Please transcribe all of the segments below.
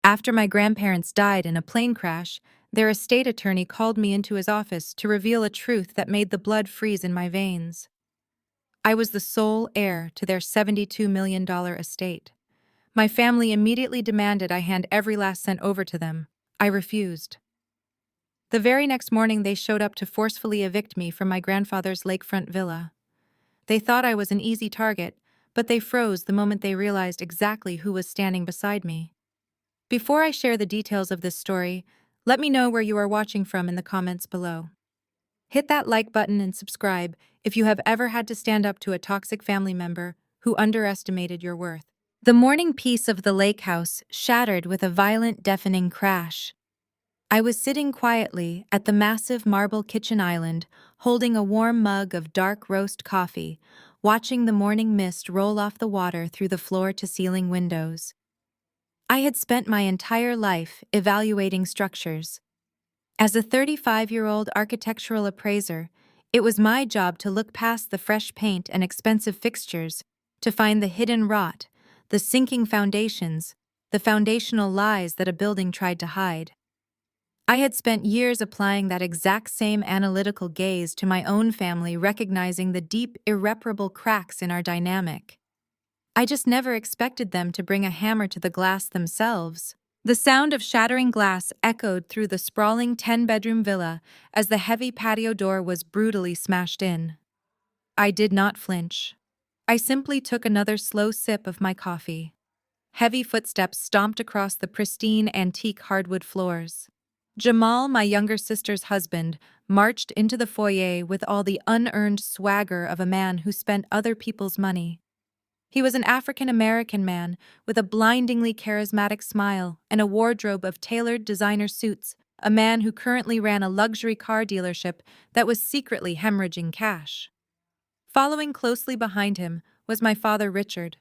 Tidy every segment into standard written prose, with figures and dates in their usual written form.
After my grandparents died in a plane crash, their estate attorney called me into his office to reveal a truth that made the blood freeze in my veins. I was the sole heir to their $72 million estate. My family immediately demanded I hand every last cent over to them. I refused. The very next morning, they showed up to forcefully evict me from my grandfather's lakefront villa. They thought I was an easy target, but they froze the moment they realized exactly who was standing beside me. Before I share the details of this story, let me know where you are watching from in the comments below. Hit that like button and subscribe if you have ever had to stand up to a toxic family member who underestimated your worth. The morning peace of the lake house shattered with a violent, deafening crash. I was sitting quietly at the massive marble kitchen island, holding a warm mug of dark roast coffee, watching the morning mist roll off the water through the floor-to-ceiling windows. I had spent my entire life evaluating structures. As a 35-year-old architectural appraiser, it was my job to look past the fresh paint and expensive fixtures to find the hidden rot, the sinking foundations, the foundational lies that a building tried to hide. I had spent years applying that exact same analytical gaze to my own family, recognizing the deep, irreparable cracks in our dynamic. I just never expected them to bring a hammer to the glass themselves. The sound of shattering glass echoed through the sprawling 10-bedroom villa as the heavy patio door was brutally smashed in. I did not flinch. I simply took another slow sip of my coffee. Heavy footsteps stomped across the pristine antique hardwood floors. Jamal, my younger sister's husband, marched into the foyer with all the unearned swagger of a man who spent other people's money. He was an African-American man with a blindingly charismatic smile and a wardrobe of tailored designer suits, a man who currently ran a luxury car dealership that was secretly hemorrhaging cash. Following closely behind him was my father, Richard.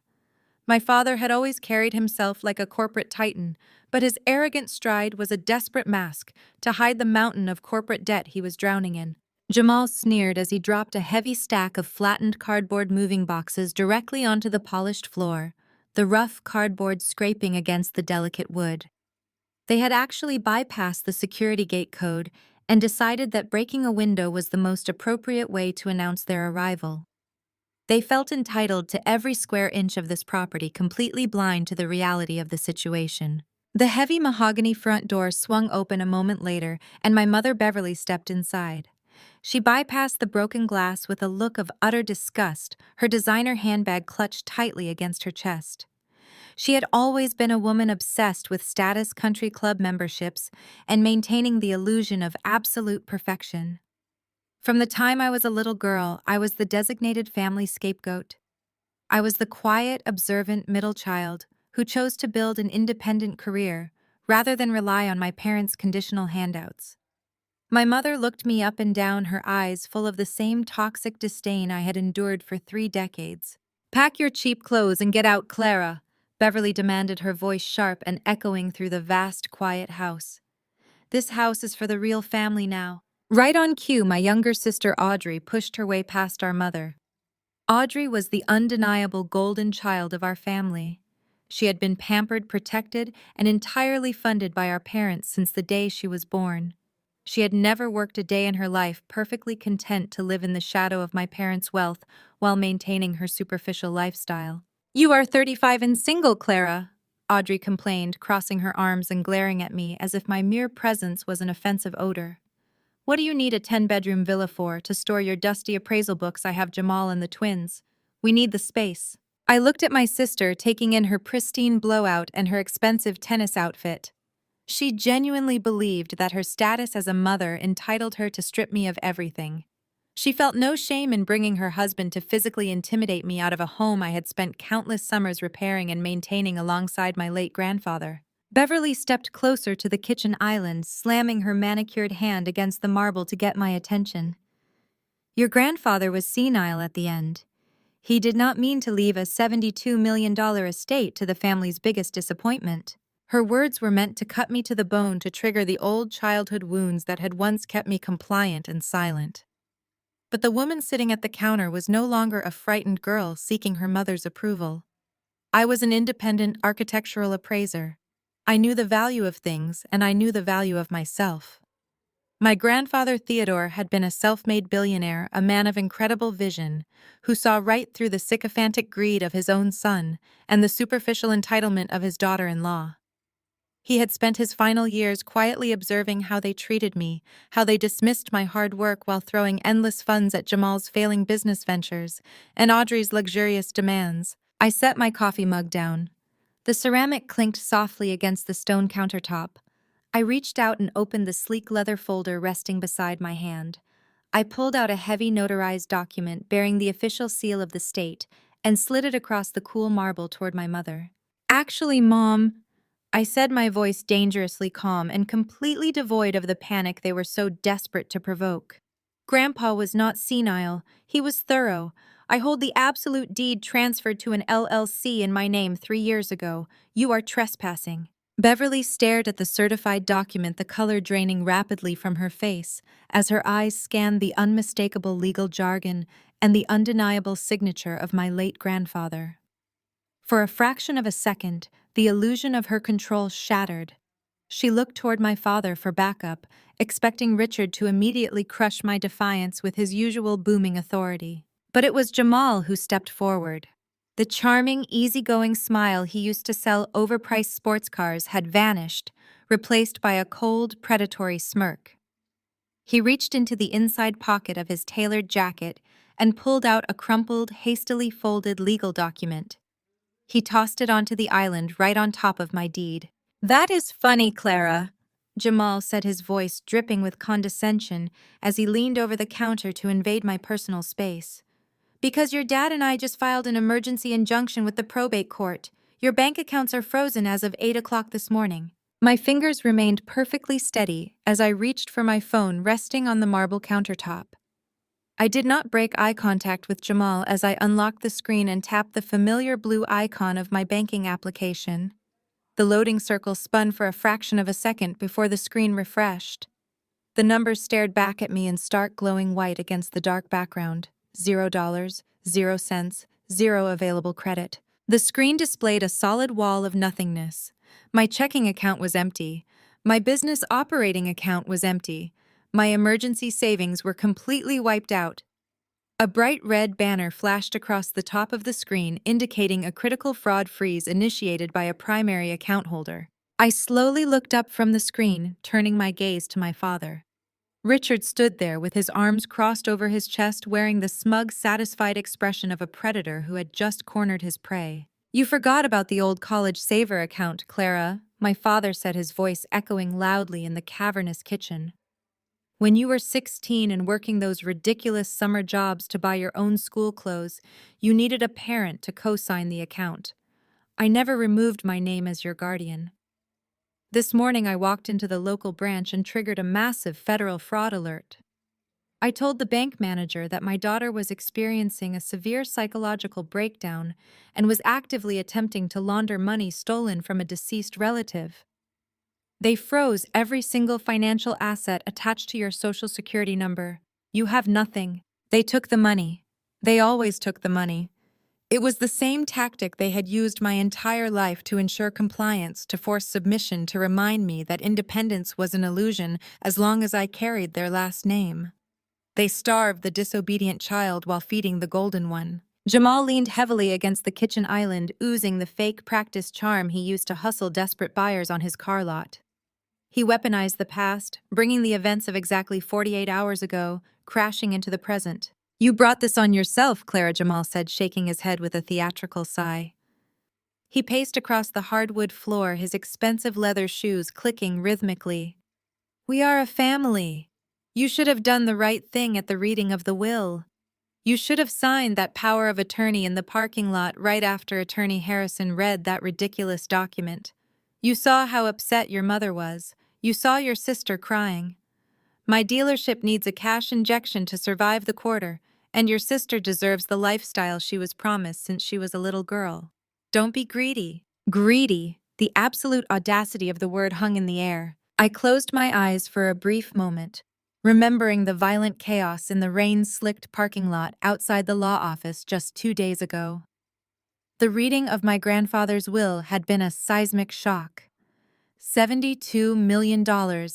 My father had always carried himself like a corporate titan, but his arrogant stride was a desperate mask to hide the mountain of corporate debt he was drowning in. Jamal sneered as he dropped a heavy stack of flattened cardboard moving boxes directly onto the polished floor, the rough cardboard scraping against the delicate wood. They had actually bypassed the security gate code and decided that breaking a window was the most appropriate way to announce their arrival. They felt entitled to every square inch of this property, completely blind to the reality of the situation. The heavy mahogany front door swung open a moment later, and my mother Beverly stepped inside. She bypassed the broken glass with a look of utter disgust, her designer handbag clutched tightly against her chest. She had always been a woman obsessed with status country club memberships and maintaining the illusion of absolute perfection. From the time I was a little girl, I was the designated family scapegoat. I was the quiet, observant middle child who chose to build an independent career rather than rely on my parents' conditional handouts. My mother looked me up and down, her eyes full of the same toxic disdain I had endured for 3 decades. "Pack your cheap clothes and get out, Clara," Beverly demanded, her voice sharp and echoing through the vast, quiet house. "This house is for the real family now." Right on cue, my younger sister Audrey pushed her way past our mother. Audrey was the undeniable golden child of our family. She had been pampered, protected, and entirely funded by our parents since the day she was born. She had never worked a day in her life, perfectly content to live in the shadow of my parents' wealth while maintaining her superficial lifestyle. "You are 35 and single, Clara," Audrey complained, crossing her arms and glaring at me as if my mere presence was an offensive odor. "What do you need a 10-bedroom villa for? To store your dusty appraisal books? I have Jamal and the twins. We need the space." I looked at my sister, taking in her pristine blowout and her expensive tennis outfit. She genuinely believed that her status as a mother entitled her to strip me of everything. She felt no shame in bringing her husband to physically intimidate me out of a home I had spent countless summers repairing and maintaining alongside my late grandfather. Beverly stepped closer to the kitchen island, slamming her manicured hand against the marble to get my attention. "Your grandfather was senile at the end. He did not mean to leave a $72 million estate to the family's biggest disappointment." Her words were meant to cut me to the bone, to trigger the old childhood wounds that had once kept me compliant and silent. But the woman sitting at the counter was no longer a frightened girl seeking her mother's approval. I was an independent architectural appraiser. I knew the value of things, and I knew the value of myself. My grandfather Theodore had been a self-made billionaire, a man of incredible vision, who saw right through the sycophantic greed of his own son and the superficial entitlement of his daughter-in-law. He had spent his final years quietly observing how they treated me, how they dismissed my hard work while throwing endless funds at Jamal's failing business ventures and Audrey's luxurious demands. I set my coffee mug down. The ceramic clinked softly against the stone countertop. I reached out and opened the sleek leather folder resting beside my hand. I pulled out a heavy notarized document bearing the official seal of the state and slid it across the cool marble toward my mother. "Actually, Mom," I said, my voice dangerously calm and completely devoid of the panic they were so desperate to provoke. "Grandpa was not senile. He was thorough. I hold the absolute deed transferred to an LLC in my name 3 years ago. You are trespassing." Beverly stared at the certified document, the color draining rapidly from her face as her eyes scanned the unmistakable legal jargon and the undeniable signature of my late grandfather. For a fraction of a second, the illusion of her control shattered. She looked toward my father for backup, expecting Richard to immediately crush my defiance with his usual booming authority. But it was Jamal who stepped forward. The charming, easygoing smile he used to sell overpriced sports cars had vanished, replaced by a cold, predatory smirk. He reached into the inside pocket of his tailored jacket and pulled out a crumpled, hastily folded legal document. He tossed it onto the island right on top of my deed. "That is funny, Clara," Jamal said, his voice dripping with condescension as he leaned over the counter to invade my personal space. "Because your dad and I just filed an emergency injunction with the probate court. Your bank accounts are frozen as of 8 o'clock this morning." My fingers remained perfectly steady as I reached for my phone resting on the marble countertop. I did not break eye contact with Jamal as I unlocked the screen and tapped the familiar blue icon of my banking application. The loading circle spun for a fraction of a second before the screen refreshed. The numbers stared back at me in stark glowing white against the dark background. $0, 0 cents, 0 available credit. The screen displayed a solid wall of nothingness. My checking account was empty. My business operating account was empty. My emergency savings were completely wiped out. A bright red banner flashed across the top of the screen, indicating a critical fraud freeze initiated by a primary account holder. I slowly looked up from the screen, turning my gaze to my father. Richard stood there with his arms crossed over his chest, wearing the smug, satisfied expression of a predator who had just cornered his prey. "You forgot about the old college saver account, Clara," my father said, his voice echoing loudly in the cavernous kitchen. "When you were 16 and working those ridiculous summer jobs to buy your own school clothes, you needed a parent to co-sign the account. I never removed my name as your guardian. This morning I walked into the local branch and triggered a massive federal fraud alert. I told the bank manager that my daughter was experiencing a severe psychological breakdown and was actively attempting to launder money stolen from a deceased relative. They froze every single financial asset attached to your social security number. You have nothing. They took the money. They always took the money. It was the same tactic they had used my entire life to ensure compliance, to force submission, to remind me that independence was an illusion as long as I carried their last name. They starved the disobedient child while feeding the golden one." Jamal leaned heavily against the kitchen island, oozing the fake practice charm he used to hustle desperate buyers on his car lot. He weaponized the past, bringing the events of exactly 48 hours ago crashing into the present. "You brought this on yourself," Clara, Jamal said, shaking his head with a theatrical sigh. He paced across the hardwood floor, his expensive leather shoes clicking rhythmically. "We are a family. You should have done the right thing at the reading of the will. You should have signed that power of attorney in the parking lot right after Attorney Harrison read that ridiculous document. You saw how upset your mother was. You saw your sister crying. My dealership needs a cash injection to survive the quarter, and your sister deserves the lifestyle she was promised since she was a little girl. Don't be greedy." Greedy, the absolute audacity of the word hung in the air. I closed my eyes for a brief moment, remembering the violent chaos in the rain-slicked parking lot outside the law office just 2 days ago. The reading of my grandfather's will had been a seismic shock. $72 million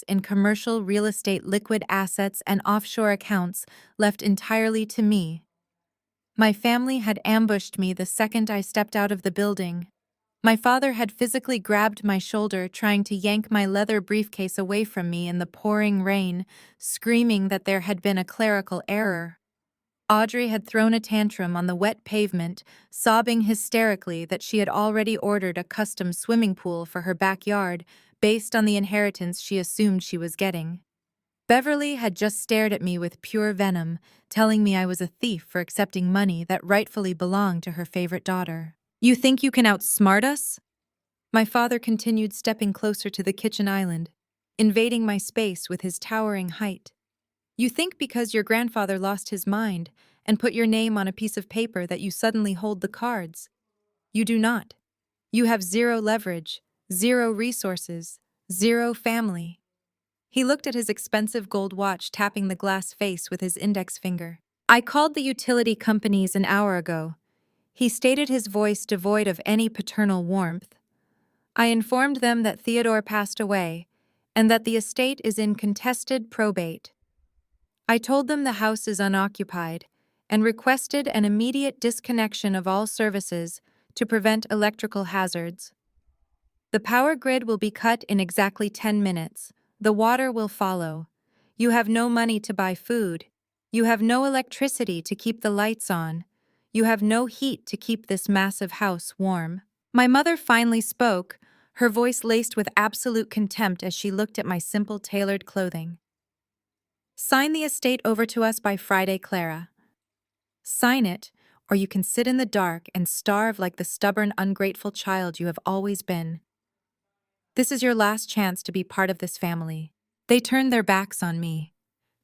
in commercial real estate liquid assets and offshore accounts left entirely to me. My family had ambushed me the second I stepped out of the building. My father had physically grabbed my shoulder, trying to yank my leather briefcase away from me in the pouring rain, screaming that there had been a clerical error. Audrey had thrown a tantrum on the wet pavement, sobbing hysterically that she had already ordered a custom swimming pool for her backyard based on the inheritance she assumed she was getting. Beverly had just stared at me with pure venom, telling me I was a thief for accepting money that rightfully belonged to her favorite daughter. "You think you can outsmart us?" My father continued, stepping closer to the kitchen island, invading my space with his towering height. "You think because your grandfather lost his mind and put your name on a piece of paper that you suddenly hold the cards. You do not. You have zero leverage, zero resources, zero family." He looked at his expensive gold watch, tapping the glass face with his index finger. "I called the utility companies an hour ago." He stated, his voice devoid of any paternal warmth. "I informed them that Theodore passed away and that the estate is in contested probate. I told them the house is unoccupied and requested an immediate disconnection of all services to prevent electrical hazards. The power grid will be cut in exactly 10 minutes. The water will follow. You have no money to buy food. You have no electricity to keep the lights on. You have no heat to keep this massive house warm." My mother finally spoke, her voice laced with absolute contempt as she looked at my simple tailored clothing. "Sign the estate over to us by Friday, Clara. Sign it, or you can sit in the dark and starve like the stubborn, ungrateful child you have always been. This is your last chance to be part of this family." They turned their backs on me.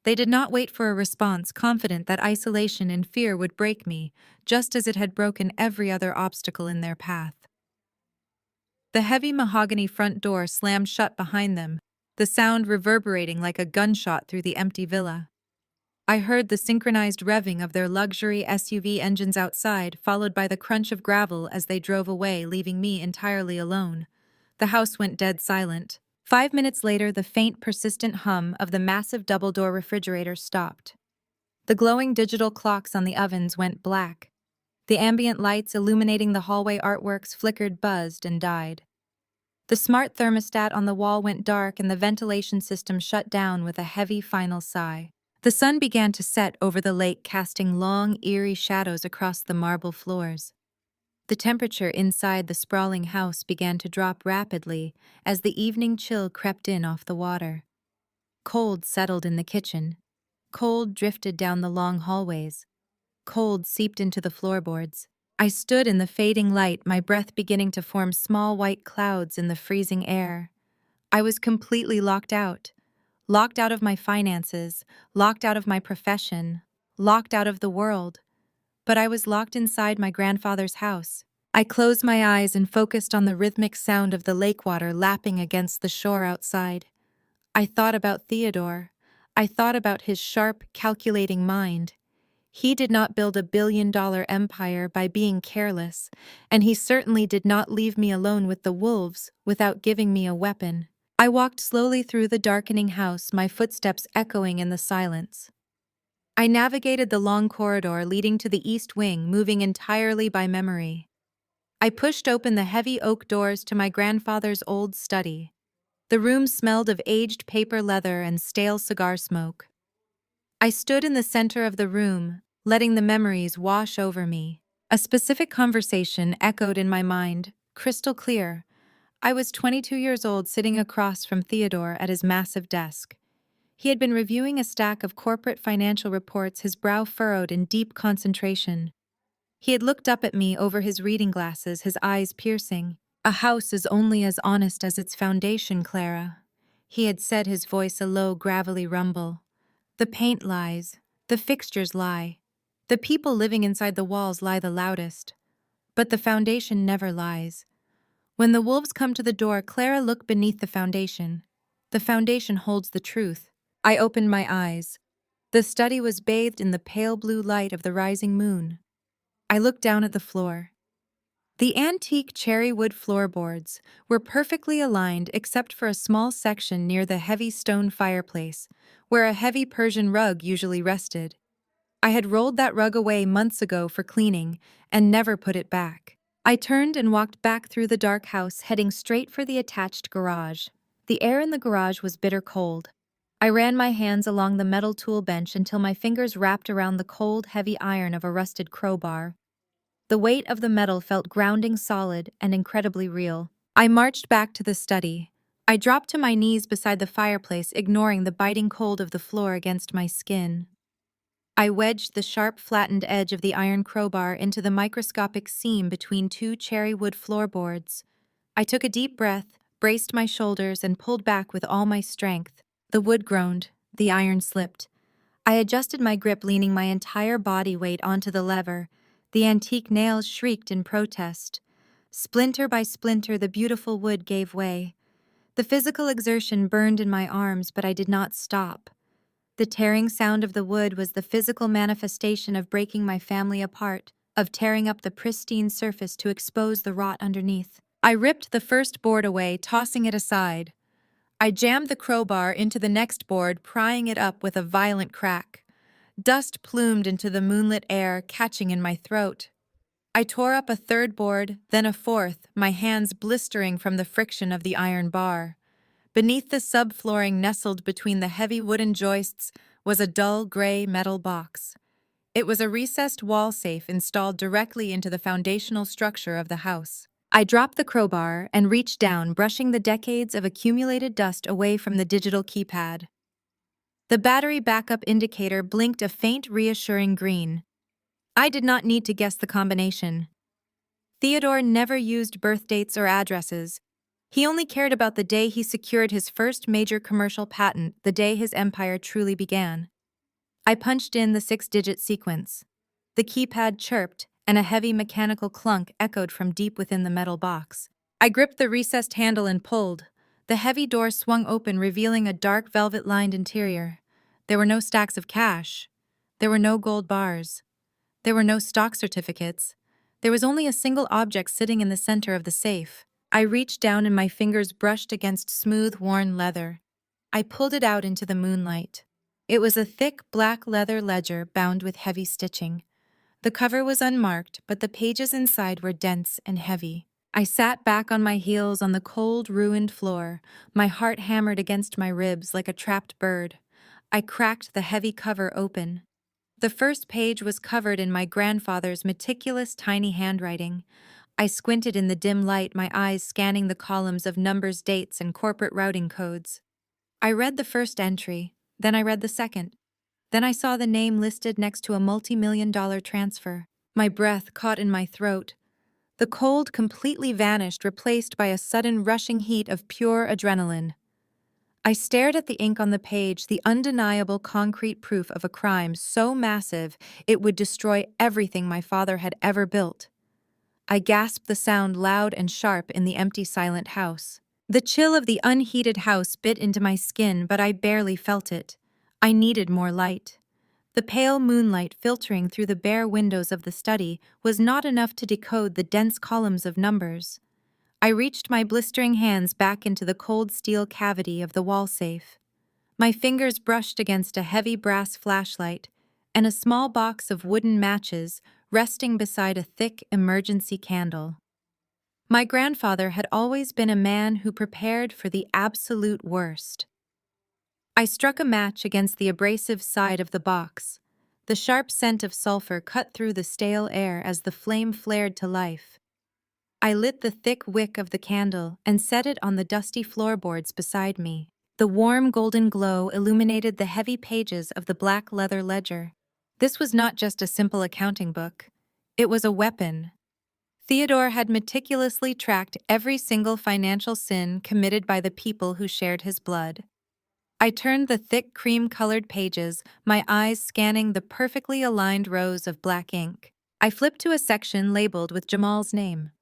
They did not wait for a response, confident that isolation and fear would break me, just as it had broken every other obstacle in their path. The heavy mahogany front door slammed shut behind them, the sound reverberating like a gunshot through the empty villa. I heard the synchronized revving of their luxury SUV engines outside, followed by the crunch of gravel as they drove away, leaving me entirely alone. The house went dead silent. 5 minutes later, the faint, persistent hum of the massive double-door refrigerator stopped. The glowing digital clocks on the ovens went black. The ambient lights illuminating the hallway artworks flickered, buzzed, and died. The smart thermostat on the wall went dark, and the ventilation system shut down with a heavy final sigh. The sun began to set over the lake, casting long, eerie shadows across the marble floors. The temperature inside the sprawling house began to drop rapidly as the evening chill crept in off the water. Cold settled in the kitchen. Cold drifted down the long hallways. Cold seeped into the floorboards. I stood in the fading light, my breath beginning to form small white clouds in the freezing air. I was completely locked out. Locked out of my finances, locked out of my profession, locked out of the world. But I was locked inside my grandfather's house. I closed my eyes and focused on the rhythmic sound of the lake water lapping against the shore outside. I thought about Theodore. I thought about his sharp, calculating mind. He did not build a billion-dollar empire by being careless, and he certainly did not leave me alone with the wolves without giving me a weapon. I walked slowly through the darkening house, my footsteps echoing in the silence. I navigated the long corridor leading to the east wing, moving entirely by memory. I pushed open the heavy oak doors to my grandfather's old study. The room smelled of aged paper leather and stale cigar smoke. I stood in the center of the room, letting the memories wash over me. A specific conversation echoed in my mind, crystal clear. I was 22 years old, sitting across from Theodore at his massive desk. He had been reviewing a stack of corporate financial reports, his brow furrowed in deep concentration. He had looked up at me over his reading glasses, his eyes piercing. "A house is only as honest as its foundation, Clara," he had said, his voice a low, gravelly rumble. "The paint lies. The fixtures lie. The people living inside the walls lie the loudest. But the foundation never lies. When the wolves come to the door, Clara, look beneath the foundation. The foundation holds the truth." I opened my eyes. The study was bathed in the pale blue light of the rising moon. I looked down at the floor. The antique cherry wood floorboards were perfectly aligned except for a small section near the heavy stone fireplace, where a heavy Persian rug usually rested. I had rolled that rug away months ago for cleaning and never put it back. I turned and walked back through the dark house, heading straight for the attached garage. The air in the garage was bitter cold. I ran my hands along the metal tool bench until my fingers wrapped around the cold, heavy iron of a rusted crowbar. The weight of the metal felt grounding, solid, and incredibly real. I marched back to the study. I dropped to my knees beside the fireplace, ignoring the biting cold of the floor against my skin. I wedged the sharp, flattened edge of the iron crowbar into the microscopic seam between two cherry wood floorboards. I took a deep breath, braced my shoulders, and pulled back with all my strength. The wood groaned, the iron slipped. I adjusted my grip, leaning my entire body weight onto the lever. The antique nails shrieked in protest. Splinter by splinter, the beautiful wood gave way. The physical exertion burned in my arms, but I did not stop. The tearing sound of the wood was the physical manifestation of breaking my family apart, of tearing up the pristine surface to expose the rot underneath. I ripped the first board away, tossing it aside. I jammed the crowbar into the next board, prying it up with a violent crack. Dust plumed into the moonlit air, catching in my throat. I tore up a third board, then a fourth, my hands blistering from the friction of the iron bar. Beneath the subflooring, nestled between the heavy wooden joists, was a dull gray metal box. It was a recessed wall safe installed directly into the foundational structure of the house. I dropped the crowbar and reached down, brushing the decades of accumulated dust away from the digital keypad. The battery backup indicator blinked a faint, reassuring green. I did not need to guess the combination. Theodore never used birth dates or addresses. He only cared about the day he secured his first major commercial patent, the day his empire truly began. I punched in the 6-digit sequence. The keypad chirped, and a heavy mechanical clunk echoed from deep within the metal box. I gripped the recessed handle and pulled. The heavy door swung open, revealing a dark velvet-lined interior. There were no stacks of cash. There were no gold bars. There were no stock certificates. There was only a single object sitting in the center of the safe. I reached down and my fingers brushed against smooth, worn leather. I pulled it out into the moonlight. It was a thick, black leather ledger bound with heavy stitching. The cover was unmarked, but the pages inside were dense and heavy. I sat back on my heels on the cold, ruined floor, my heart hammered against my ribs like a trapped bird. I cracked the heavy cover open. The first page was covered in my grandfather's meticulous, tiny handwriting. I squinted in the dim light, my eyes scanning the columns of numbers, dates, and corporate routing codes. I read the first entry, then I read the second. Then I saw the name listed next to a multi-million-dollar transfer. My breath caught in my throat. The cold completely vanished, replaced by a sudden rushing heat of pure adrenaline. I stared at the ink on the page, the undeniable concrete proof of a crime so massive it would destroy everything my father had ever built. I gasped, the sound loud and sharp in the empty, silent house. The chill of the unheated house bit into my skin, but I barely felt it. I needed more light. The pale moonlight filtering through the bare windows of the study was not enough to decode the dense columns of numbers. I reached my blistering hands back into the cold steel cavity of the wall safe. My fingers brushed against a heavy brass flashlight and a small box of wooden matches resting beside a thick emergency candle. My grandfather had always been a man who prepared for the absolute worst. I struck a match against the abrasive side of the box. The sharp scent of sulfur cut through the stale air as the flame flared to life. I lit the thick wick of the candle and set it on the dusty floorboards beside me. The warm golden glow illuminated the heavy pages of the black leather ledger. This was not just a simple accounting book. It was a weapon. Theodore had meticulously tracked every single financial sin committed by the people who shared his blood. I turned the thick cream-colored pages, my eyes scanning the perfectly aligned rows of black ink. I flipped to a section labeled with Jamal's name.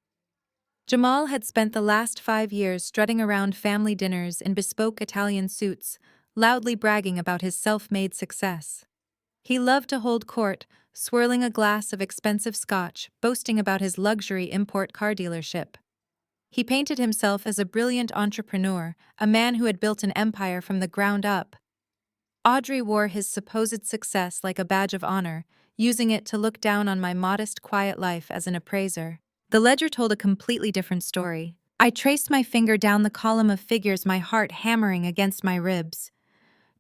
Jamal had spent the last 5 years strutting around family dinners in bespoke Italian suits, loudly bragging about his self-made success. He loved to hold court, swirling a glass of expensive scotch, boasting about his luxury import car dealership. He painted himself as a brilliant entrepreneur, a man who had built an empire from the ground up. Audrey wore his supposed success like a badge of honor, using it to look down on my modest, quiet life as an appraiser. The ledger told a completely different story. I traced my finger down the column of figures, my heart hammering against my ribs.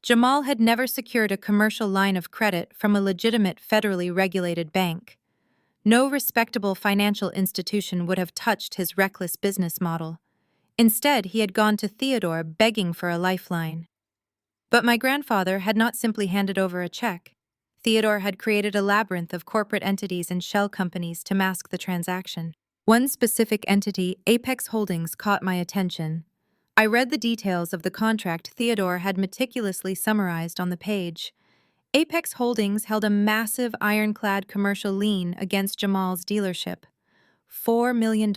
Jamal had never secured a commercial line of credit from a legitimate federally regulated bank. No respectable financial institution would have touched his reckless business model. Instead, he had gone to Theodore begging for a lifeline. But my grandfather had not simply handed over a check. Theodore had created a labyrinth of corporate entities and shell companies to mask the transaction. One specific entity, Apex Holdings, caught my attention. I read the details of the contract Theodore had meticulously summarized on the page. Apex Holdings held a massive ironclad commercial lien against Jamal's dealership, $4 million,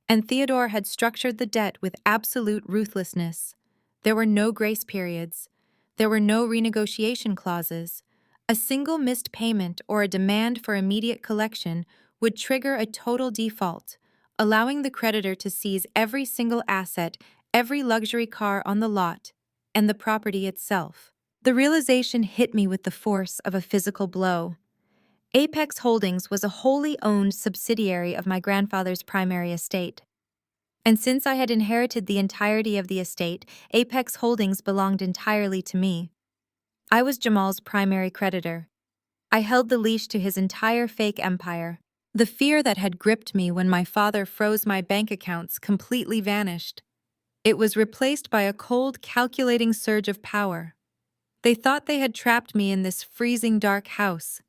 and Theodore had structured the debt with absolute ruthlessness. There were no grace periods. There were no renegotiation clauses. A single missed payment or a demand for immediate collection would trigger a total default, allowing the creditor to seize every single asset, every luxury car on the lot, and the property itself. The realization hit me with the force of a physical blow. Apex Holdings was a wholly owned subsidiary of my grandfather's primary estate. And since I had inherited the entirety of the estate, Apex Holdings belonged entirely to me. I was Jamal's primary creditor. I held the leash to his entire fake empire. The fear that had gripped me when my father froze my bank accounts completely vanished. It was replaced by a cold, calculating surge of power. They thought they had trapped me in this freezing dark house.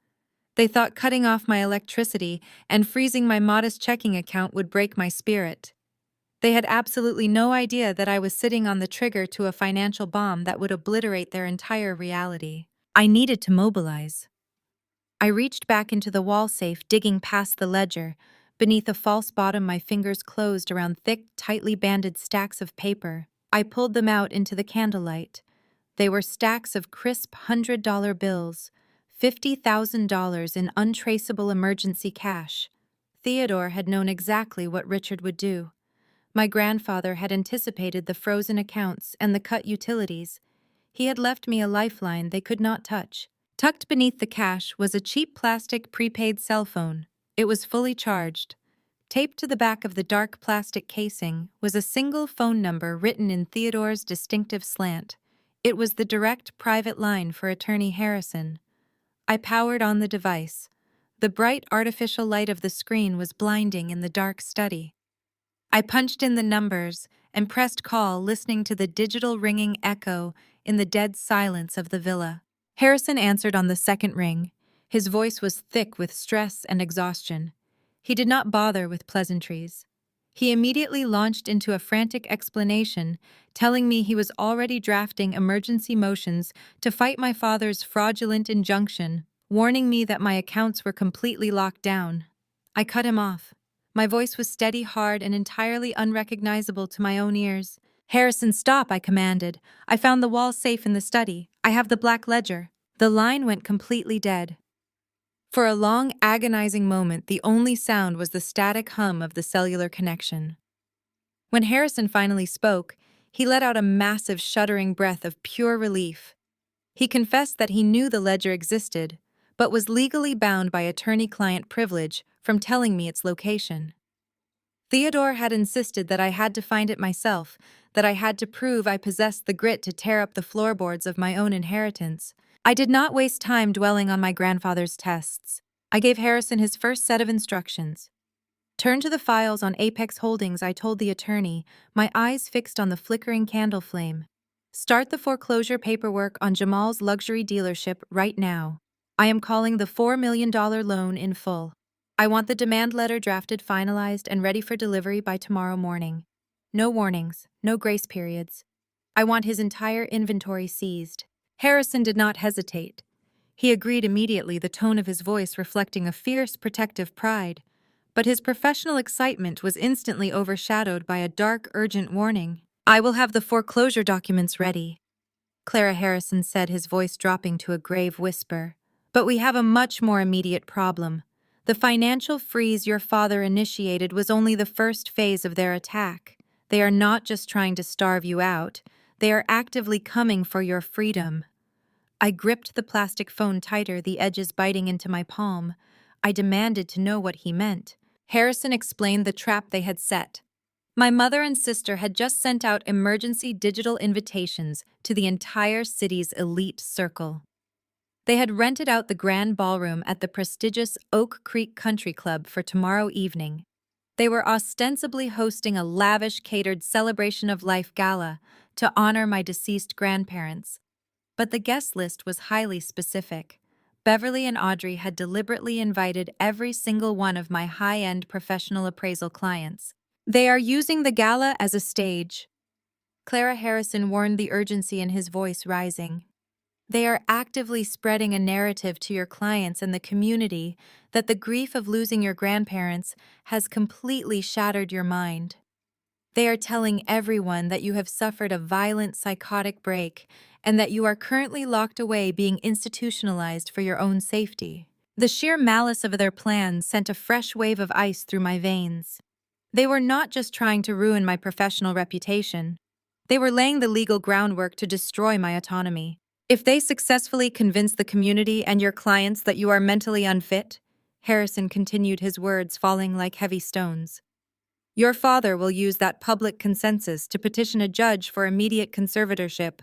They thought cutting off my electricity and freezing my modest checking account would break my spirit. They had absolutely no idea that I was sitting on the trigger to a financial bomb that would obliterate their entire reality. I needed to mobilize. I reached back into the wall safe, digging past the ledger. Beneath a false bottom, my fingers closed around thick, tightly banded stacks of paper. I pulled them out into the candlelight. They were stacks of crisp $100 bills, $50,000 in untraceable emergency cash. Theodore had known exactly what Richard would do. My grandfather had anticipated the frozen accounts and the cut utilities. He had left me a lifeline they could not touch. Tucked beneath the cash was a cheap plastic prepaid cell phone. It was fully charged. Taped to the back of the dark plastic casing was a single phone number written in Theodore's distinctive slant. It was the direct private line for Attorney Harrison. I powered on the device. The bright artificial light of the screen was blinding in the dark study. I punched in the numbers and pressed call, listening to the digital ringing echo in the dead silence of the villa. Harrison answered on the second ring. His voice was thick with stress and exhaustion. He did not bother with pleasantries. He immediately launched into a frantic explanation, telling me he was already drafting emergency motions to fight my father's fraudulent injunction, warning me that my accounts were completely locked down. I cut him off. My voice was steady, hard, and entirely unrecognizable to my own ears. "Harrison, stop," I commanded. "I found the wall safe in the study. I have the black ledger." The line went completely dead. For a long, agonizing moment, the only sound was the static hum of the cellular connection. When Harrison finally spoke, he let out a massive, shuddering breath of pure relief. He confessed that he knew the ledger existed, but was legally bound by attorney-client privilege from telling me its location. Theodore had insisted that I had to find it myself, that I had to prove I possessed the grit to tear up the floorboards of my own inheritance. I did not waste time dwelling on my grandfather's tests. I gave Harrison his first set of instructions. "Turn to the files on Apex Holdings," I told the attorney, my eyes fixed on the flickering candle flame. "Start the foreclosure paperwork on Jamal's luxury dealership right now. I am calling the $4 million loan in full. I want the demand letter drafted, finalized, and ready for delivery by tomorrow morning. No warnings, no grace periods. I want his entire inventory seized." Harrison did not hesitate. He agreed immediately, the tone of his voice reflecting a fierce, protective pride. But his professional excitement was instantly overshadowed by a dark, urgent warning. "I will have the foreclosure documents ready," Clara Harrison said, his voice dropping to a grave whisper. But we have a much more immediate problem. The financial freeze your father initiated was only the first phase of their attack. They are not just trying to starve you out, they are actively coming for your freedom. I gripped the plastic phone tighter, the edges biting into my palm. I demanded to know what he meant. Harrison explained the trap they had set. My mother and sister had just sent out emergency digital invitations to the entire city's elite circle. They had rented out the grand ballroom at the prestigious Oak Creek Country Club for tomorrow evening. They were ostensibly hosting a lavish catered celebration of life gala to honor my deceased grandparents. But the guest list was highly specific. Beverly and Audrey had deliberately invited every single one of my high-end professional appraisal clients. They are using the gala as a stage. Clara Harrison warned, the urgency in his voice rising. They are actively spreading a narrative to your clients and the community that the grief of losing your grandparents has completely shattered your mind. They are telling everyone that you have suffered a violent psychotic break and that you are currently locked away being institutionalized for your own safety. The sheer malice of their plans sent a fresh wave of ice through my veins. They were not just trying to ruin my professional reputation. They were laying the legal groundwork to destroy my autonomy. If they successfully convince the community and your clients that you are mentally unfit, Harrison continued, his words falling like heavy stones, your father will use that public consensus to petition a judge for immediate conservatorship.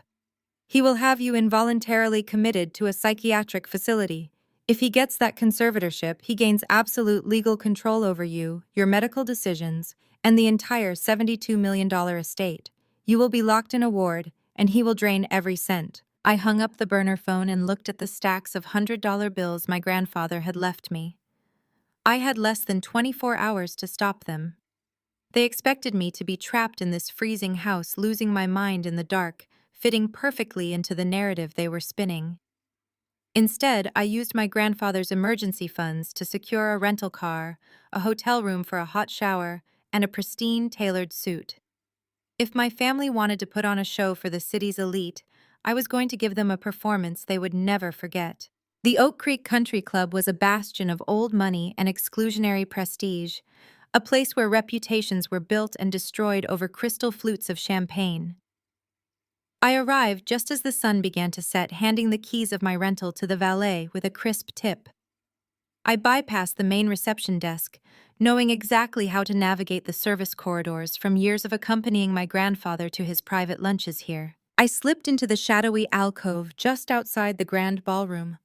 He will have you involuntarily committed to a psychiatric facility. If he gets that conservatorship, he gains absolute legal control over you, your medical decisions, and the entire $72 million estate. You will be locked in a ward, and he will drain every cent. I hung up the burner phone and looked at the stacks of $100 bills my grandfather had left me. I had less than 24 hours to stop them. They expected me to be trapped in this freezing house, losing my mind in the dark, fitting perfectly into the narrative they were spinning. Instead, I used my grandfather's emergency funds to secure a rental car, a hotel room for a hot shower, and a pristine, tailored suit. If my family wanted to put on a show for the city's elite, I was going to give them a performance they would never forget. The Oak Creek Country Club was a bastion of old money and exclusionary prestige, a place where reputations were built and destroyed over crystal flutes of champagne. I arrived just as the sun began to set, handing the keys of my rental to the valet with a crisp tip. I bypassed the main reception desk, knowing exactly how to navigate the service corridors from years of accompanying my grandfather to his private lunches here. I slipped into the shadowy alcove just outside the grand ballroom.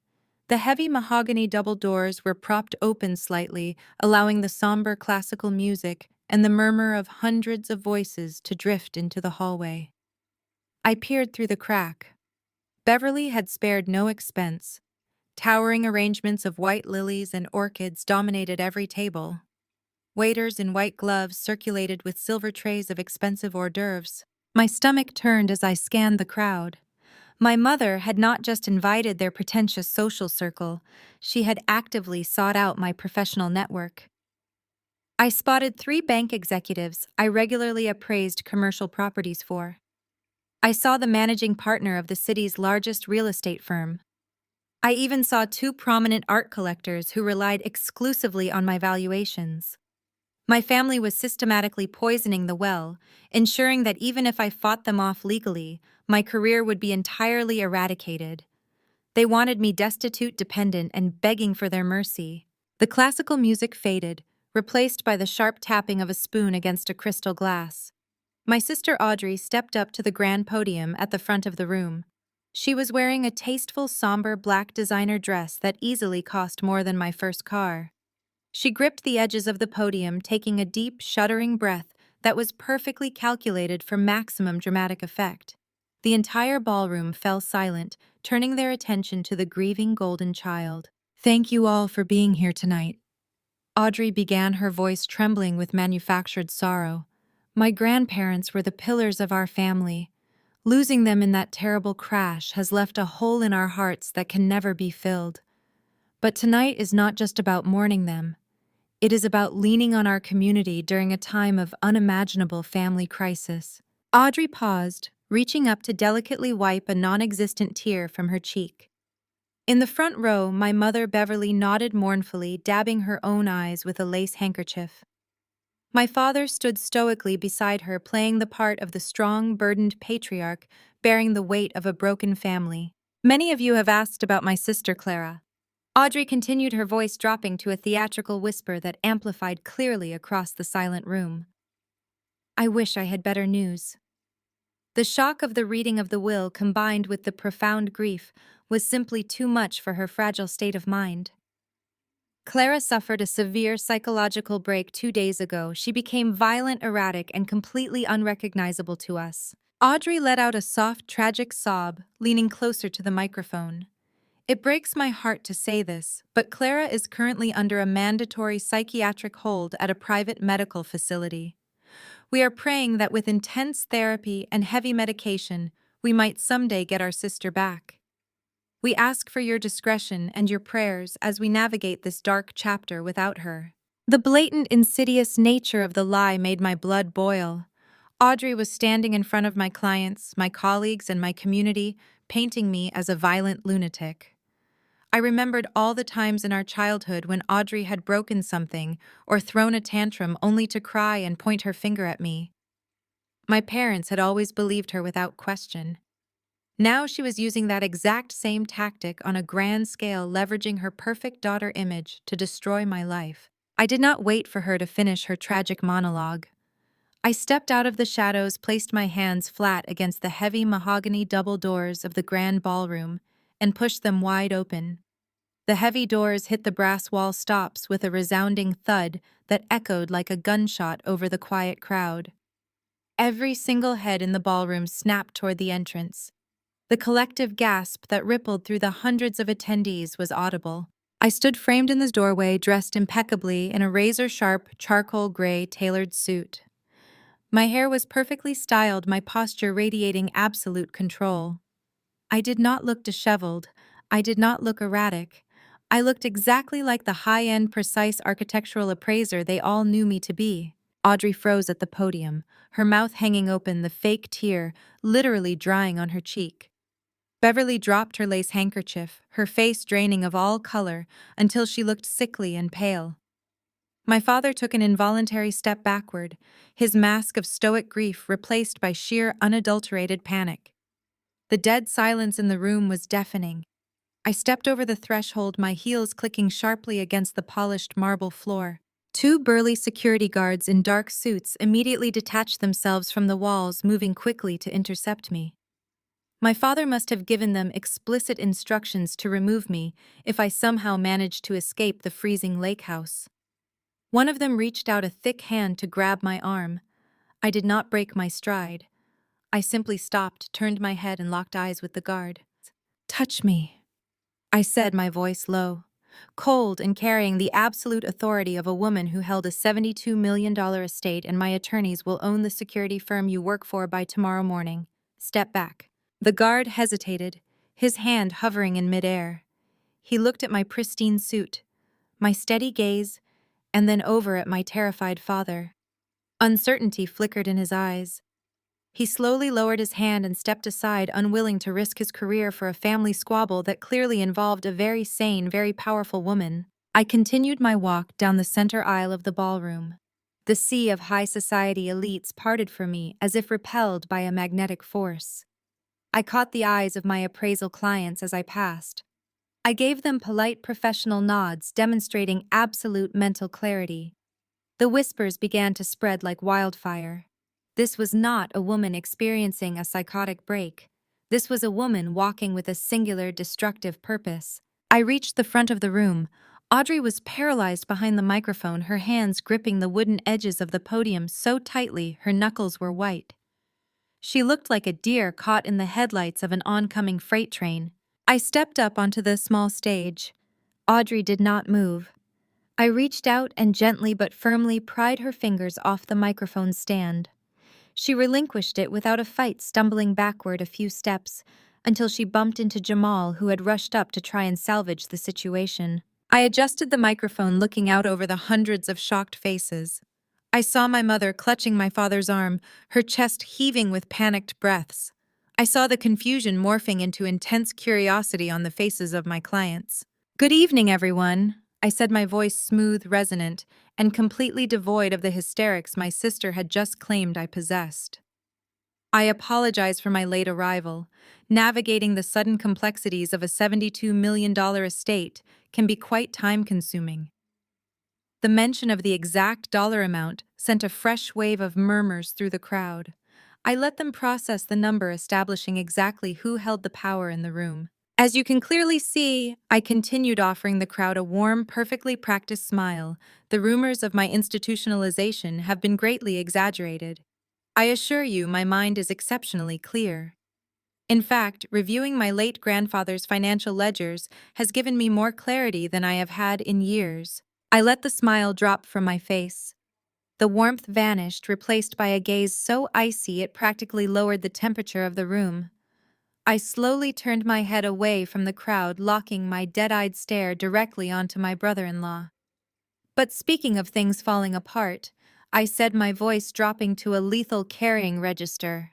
The heavy mahogany double doors were propped open slightly, allowing the somber classical music and the murmur of hundreds of voices to drift into the hallway. I peered through the crack. Beverly had spared no expense. Towering arrangements of white lilies and orchids dominated every table. Waiters in white gloves circulated with silver trays of expensive hors d'oeuvres. My stomach turned as I scanned the crowd. My mother had not just invited their pretentious social circle, she had actively sought out my professional network. I spotted 3 bank executives I regularly appraised commercial properties for. I saw the managing partner of the city's largest real estate firm. I even saw 2 prominent art collectors who relied exclusively on my valuations. My family was systematically poisoning the well, ensuring that even if I fought them off legally, my career would be entirely eradicated. They wanted me destitute, dependent, and begging for their mercy. The classical music faded, replaced by the sharp tapping of a spoon against a crystal glass. My sister Audrey stepped up to the grand podium at the front of the room. She was wearing a tasteful, somber black designer dress that easily cost more than my first car. She gripped the edges of the podium, taking a deep, shuddering breath that was perfectly calculated for maximum dramatic effect. The entire ballroom fell silent, turning their attention to the grieving golden child. "Thank you all for being here tonight." Audrey began, her voice trembling with manufactured sorrow. "My grandparents were the pillars of our family. Losing them in that terrible crash has left a hole in our hearts that can never be filled. But tonight is not just about mourning them. It is about leaning on our community during a time of unimaginable family crisis." Audrey paused, reaching up to delicately wipe a non-existent tear from her cheek. In the front row, my mother Beverly nodded mournfully, dabbing her own eyes with a lace handkerchief. My father stood stoically beside her, playing the part of the strong, burdened patriarch, bearing the weight of a broken family. Many of you have asked about my sister Clara. Audrey continued, her voice dropping to a theatrical whisper that amplified clearly across the silent room. I wish I had better news. The shock of the reading of the will, combined with the profound grief, was simply too much for her fragile state of mind. Clara suffered a severe psychological break 2 days ago. She became violent, erratic, and completely unrecognizable to us. Audrey let out a soft, tragic sob, leaning closer to the microphone. It breaks my heart to say this, but Clara is currently under a mandatory psychiatric hold at a private medical facility. We are praying that with intense therapy and heavy medication, we might someday get our sister back. We ask for your discretion and your prayers as we navigate this dark chapter without her. The blatant, insidious nature of the lie made my blood boil. Audrey was standing in front of my clients, my colleagues, and my community, painting me as a violent lunatic. I remembered all the times in our childhood when Audrey had broken something or thrown a tantrum only to cry and point her finger at me. My parents had always believed her without question. Now she was using that exact same tactic on a grand scale, leveraging her perfect daughter image to destroy my life. I did not wait for her to finish her tragic monologue. I stepped out of the shadows, placed my hands flat against the heavy mahogany double doors of the grand ballroom, and pushed them wide open. The heavy doors hit the brass wall stops with a resounding thud that echoed like a gunshot over the quiet crowd. Every single head in the ballroom snapped toward the entrance. The collective gasp that rippled through the hundreds of attendees was audible. I stood framed in the doorway, dressed impeccably in a razor-sharp, charcoal gray tailored suit. My hair was perfectly styled, my posture radiating absolute control. I did not look disheveled. I did not look erratic. I looked exactly like the high-end, precise architectural appraiser they all knew me to be. Audrey froze at the podium, her mouth hanging open, the fake tear literally drying on her cheek. Beverly dropped her lace handkerchief, her face draining of all color until she looked sickly and pale. My father took an involuntary step backward, his mask of stoic grief replaced by sheer, unadulterated panic. The dead silence in the room was deafening. I stepped over the threshold, my heels clicking sharply against the polished marble floor. Two burly security guards in dark suits immediately detached themselves from the walls, moving quickly to intercept me. My father must have given them explicit instructions to remove me if I somehow managed to escape the freezing lake house. One of them reached out a thick hand to grab my arm. I did not break my stride. I simply stopped, turned my head, and locked eyes with the guard. "Touch me," I said, my voice low, cold and carrying the absolute authority of a woman who held a $72 million estate, and my attorneys will own the security firm you work for by tomorrow morning. Step back. The guard hesitated, his hand hovering in midair. He looked at my pristine suit, my steady gaze, and then over at my terrified father. Uncertainty flickered in his eyes. He slowly lowered his hand and stepped aside, unwilling to risk his career for a family squabble that clearly involved a very sane, very powerful woman. I continued my walk down the center aisle of the ballroom. The sea of high society elites parted for me as if repelled by a magnetic force. I caught the eyes of my appraisal clients as I passed. I gave them polite professional nods, demonstrating absolute mental clarity. The whispers began to spread like wildfire. This was not a woman experiencing a psychotic break. This was a woman walking with a singular, destructive purpose. I reached the front of the room. Audrey was paralyzed behind the microphone, her hands gripping the wooden edges of the podium so tightly her knuckles were white. She looked like a deer caught in the headlights of an oncoming freight train. I stepped up onto the small stage. Audrey did not move. I reached out and gently but firmly pried her fingers off the microphone stand. She relinquished it without a fight, stumbling backward a few steps until she bumped into Jamal, who had rushed up to try and salvage the situation. I adjusted the microphone, looking out over the hundreds of shocked faces. I saw my mother clutching my father's arm, her chest heaving with panicked breaths. I saw the confusion morphing into intense curiosity on the faces of my clients. "Good evening, everyone," I said, my voice smooth, resonant, and completely devoid of the hysterics my sister had just claimed I possessed. I apologize for my late arrival. Navigating the sudden complexities of a $72 million estate can be quite time-consuming. The mention of the exact dollar amount sent a fresh wave of murmurs through the crowd. I let them process the number, establishing exactly who held the power in the room. As you can clearly see, I continued offering the crowd a warm, perfectly practiced smile. The rumors of my institutionalization have been greatly exaggerated. I assure you, my mind is exceptionally clear. In fact, reviewing my late grandfather's financial ledgers has given me more clarity than I have had in years. I let the smile drop from my face. The warmth vanished, replaced by a gaze so icy it practically lowered the temperature of the room. I slowly turned my head away from the crowd, locking my dead-eyed stare directly onto my brother-in-law. "But speaking of things falling apart," I said, my voice dropping to a lethal carrying register.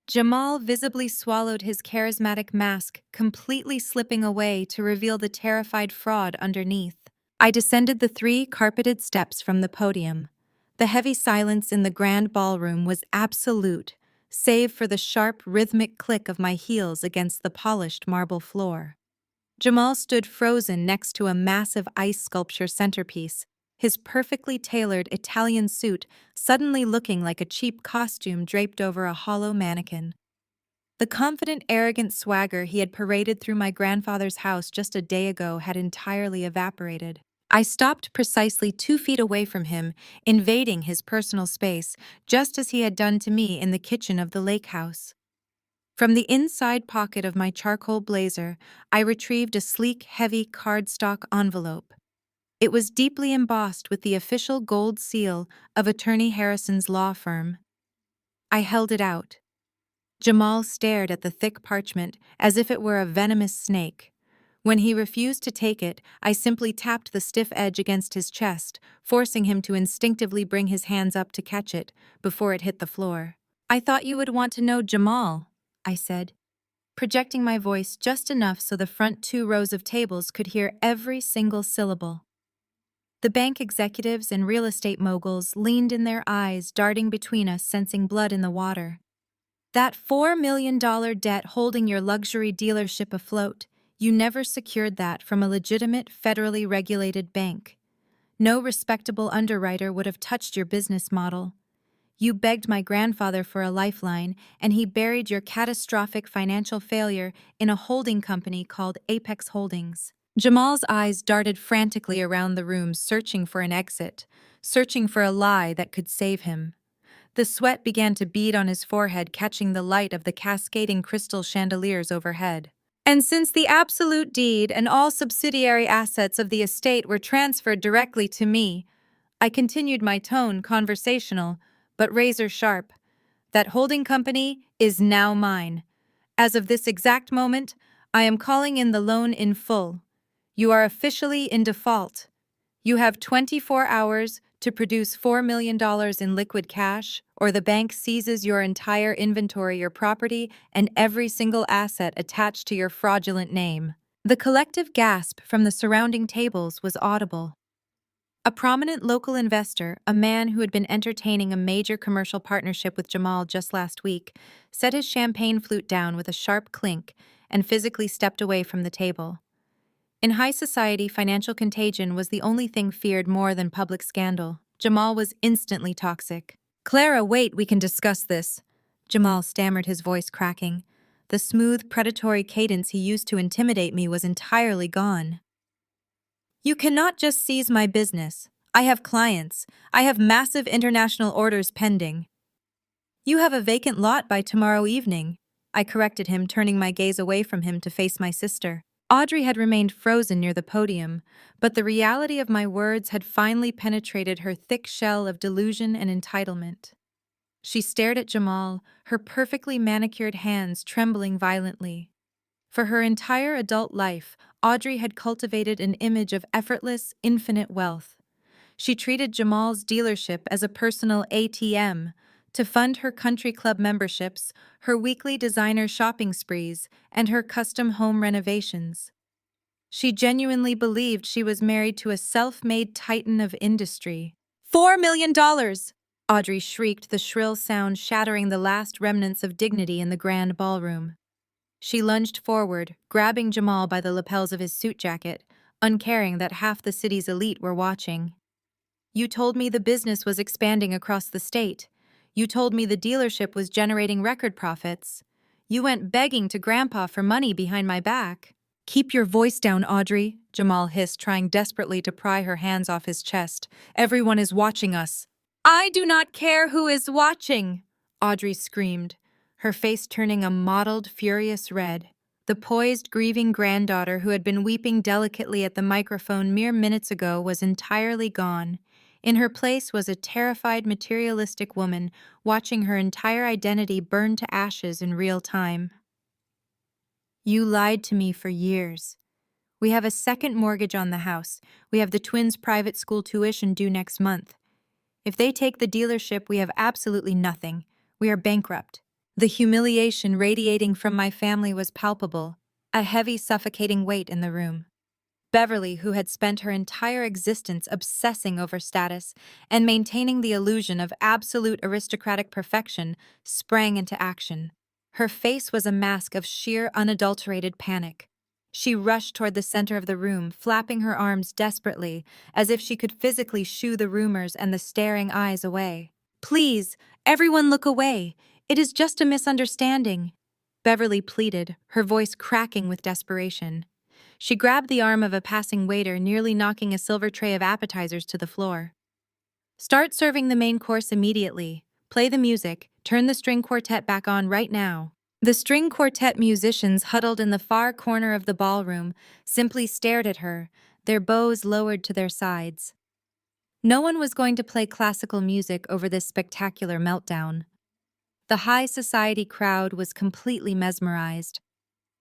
Jamal visibly swallowed his charismatic mask, completely slipping away to reveal the terrified fraud underneath. I descended the 3 carpeted steps from the podium. The heavy silence in the grand ballroom was absolute, save for the sharp, rhythmic click of my heels against the polished marble floor. Jamal stood frozen next to a massive ice sculpture centerpiece, his perfectly tailored Italian suit suddenly looking like a cheap costume draped over a hollow mannequin. The confident, arrogant swagger he had paraded through my grandfather's house just a day ago had entirely evaporated. I stopped precisely 2 feet away from him, invading his personal space, just as he had done to me in the kitchen of the lake house. From the inside pocket of my charcoal blazer, I retrieved a sleek, heavy cardstock envelope. It was deeply embossed with the official gold seal of Attorney Harrison's law firm. I held it out. Jamal stared at the thick parchment as if it were a venomous snake. When he refused to take it, I simply tapped the stiff edge against his chest, forcing him to instinctively bring his hands up to catch it before it hit the floor. "I thought you would want to know, Jamal," I said, projecting my voice just enough so the front 2 rows of tables could hear every single syllable. The bank executives and real estate moguls leaned in, their eyes darting between us, sensing blood in the water. "That $4 million debt holding your luxury dealership afloat, you never secured that from a legitimate, federally regulated bank. No respectable underwriter would have touched your business model. You begged my grandfather for a lifeline, and he buried your catastrophic financial failure in a holding company called Apex Holdings." Jamal's eyes darted frantically around the room, searching for an exit, searching for a lie that could save him. The sweat began to bead on his forehead, catching the light of the cascading crystal chandeliers overhead. "And since the absolute deed and all subsidiary assets of the estate were transferred directly to me," I continued, my tone conversational, but razor sharp, "that holding company is now mine. As of this exact moment, I am calling in the loan in full. You are officially in default. You have 24 hours to produce $4 million in liquid cash, or the bank seizes your entire inventory, your property, and every single asset attached to your fraudulent name." The collective gasp from the surrounding tables was audible. A prominent local investor, a man who had been entertaining a major commercial partnership with Jamal just last week, set his champagne flute down with a sharp clink and physically stepped away from the table. In high society, financial contagion was the only thing feared more than public scandal. Jamal was instantly toxic. "Clara, wait, we can discuss this," Jamal stammered, his voice cracking. The smooth, predatory cadence he used to intimidate me was entirely gone. "You cannot just seize my business. I have clients. I have massive international orders pending." "You have a vacant lot by tomorrow evening," I corrected him, turning my gaze away from him to face my sister. Audrey had remained frozen near the podium, but the reality of my words had finally penetrated her thick shell of delusion and entitlement. She stared at Jamal, her perfectly manicured hands trembling violently. For her entire adult life, Audrey had cultivated an image of effortless, infinite wealth. She treated Jamal's dealership as a personal ATM, to fund her country club memberships, her weekly designer shopping sprees, and her custom home renovations. She genuinely believed she was married to a self-made titan of industry. $4 million! Audrey shrieked, the shrill sound shattering the last remnants of dignity in the grand ballroom. She lunged forward, grabbing Jamal by the lapels of his suit jacket, uncaring that half the city's elite were watching. You told me the business was expanding across the state. You told me the dealership was generating record profits. You went begging to Grandpa for money behind my back. Keep your voice down, Audrey, Jamal hissed, trying desperately to pry her hands off his chest. Everyone is watching us. I do not care who is watching, Audrey screamed, her face turning a mottled, furious red. The poised, grieving granddaughter who had been weeping delicately at the microphone mere minutes ago was entirely gone. In her place was a terrified, materialistic woman, watching her entire identity burn to ashes in real time. You lied to me for years. We have a second mortgage on the house. We have the twins' private school tuition due next month. If they take the dealership, we have absolutely nothing. We are bankrupt. The humiliation radiating from my family was palpable, a heavy, suffocating weight in the room. Beverly, who had spent her entire existence obsessing over status and maintaining the illusion of absolute aristocratic perfection, sprang into action. Her face was a mask of sheer, unadulterated panic. She rushed toward the center of the room, flapping her arms desperately, as if she could physically shoo the rumors and the staring eyes away. Please, everyone look away. It is just a misunderstanding, Beverly pleaded, her voice cracking with desperation. She grabbed the arm of a passing waiter, nearly knocking a silver tray of appetizers to the floor. Start serving the main course immediately. Play the music. Turn the string quartet back on right now. The string quartet musicians huddled in the far corner of the ballroom simply stared at her, their bows lowered to their sides. No one was going to play classical music over this spectacular meltdown. The high society crowd was completely mesmerized.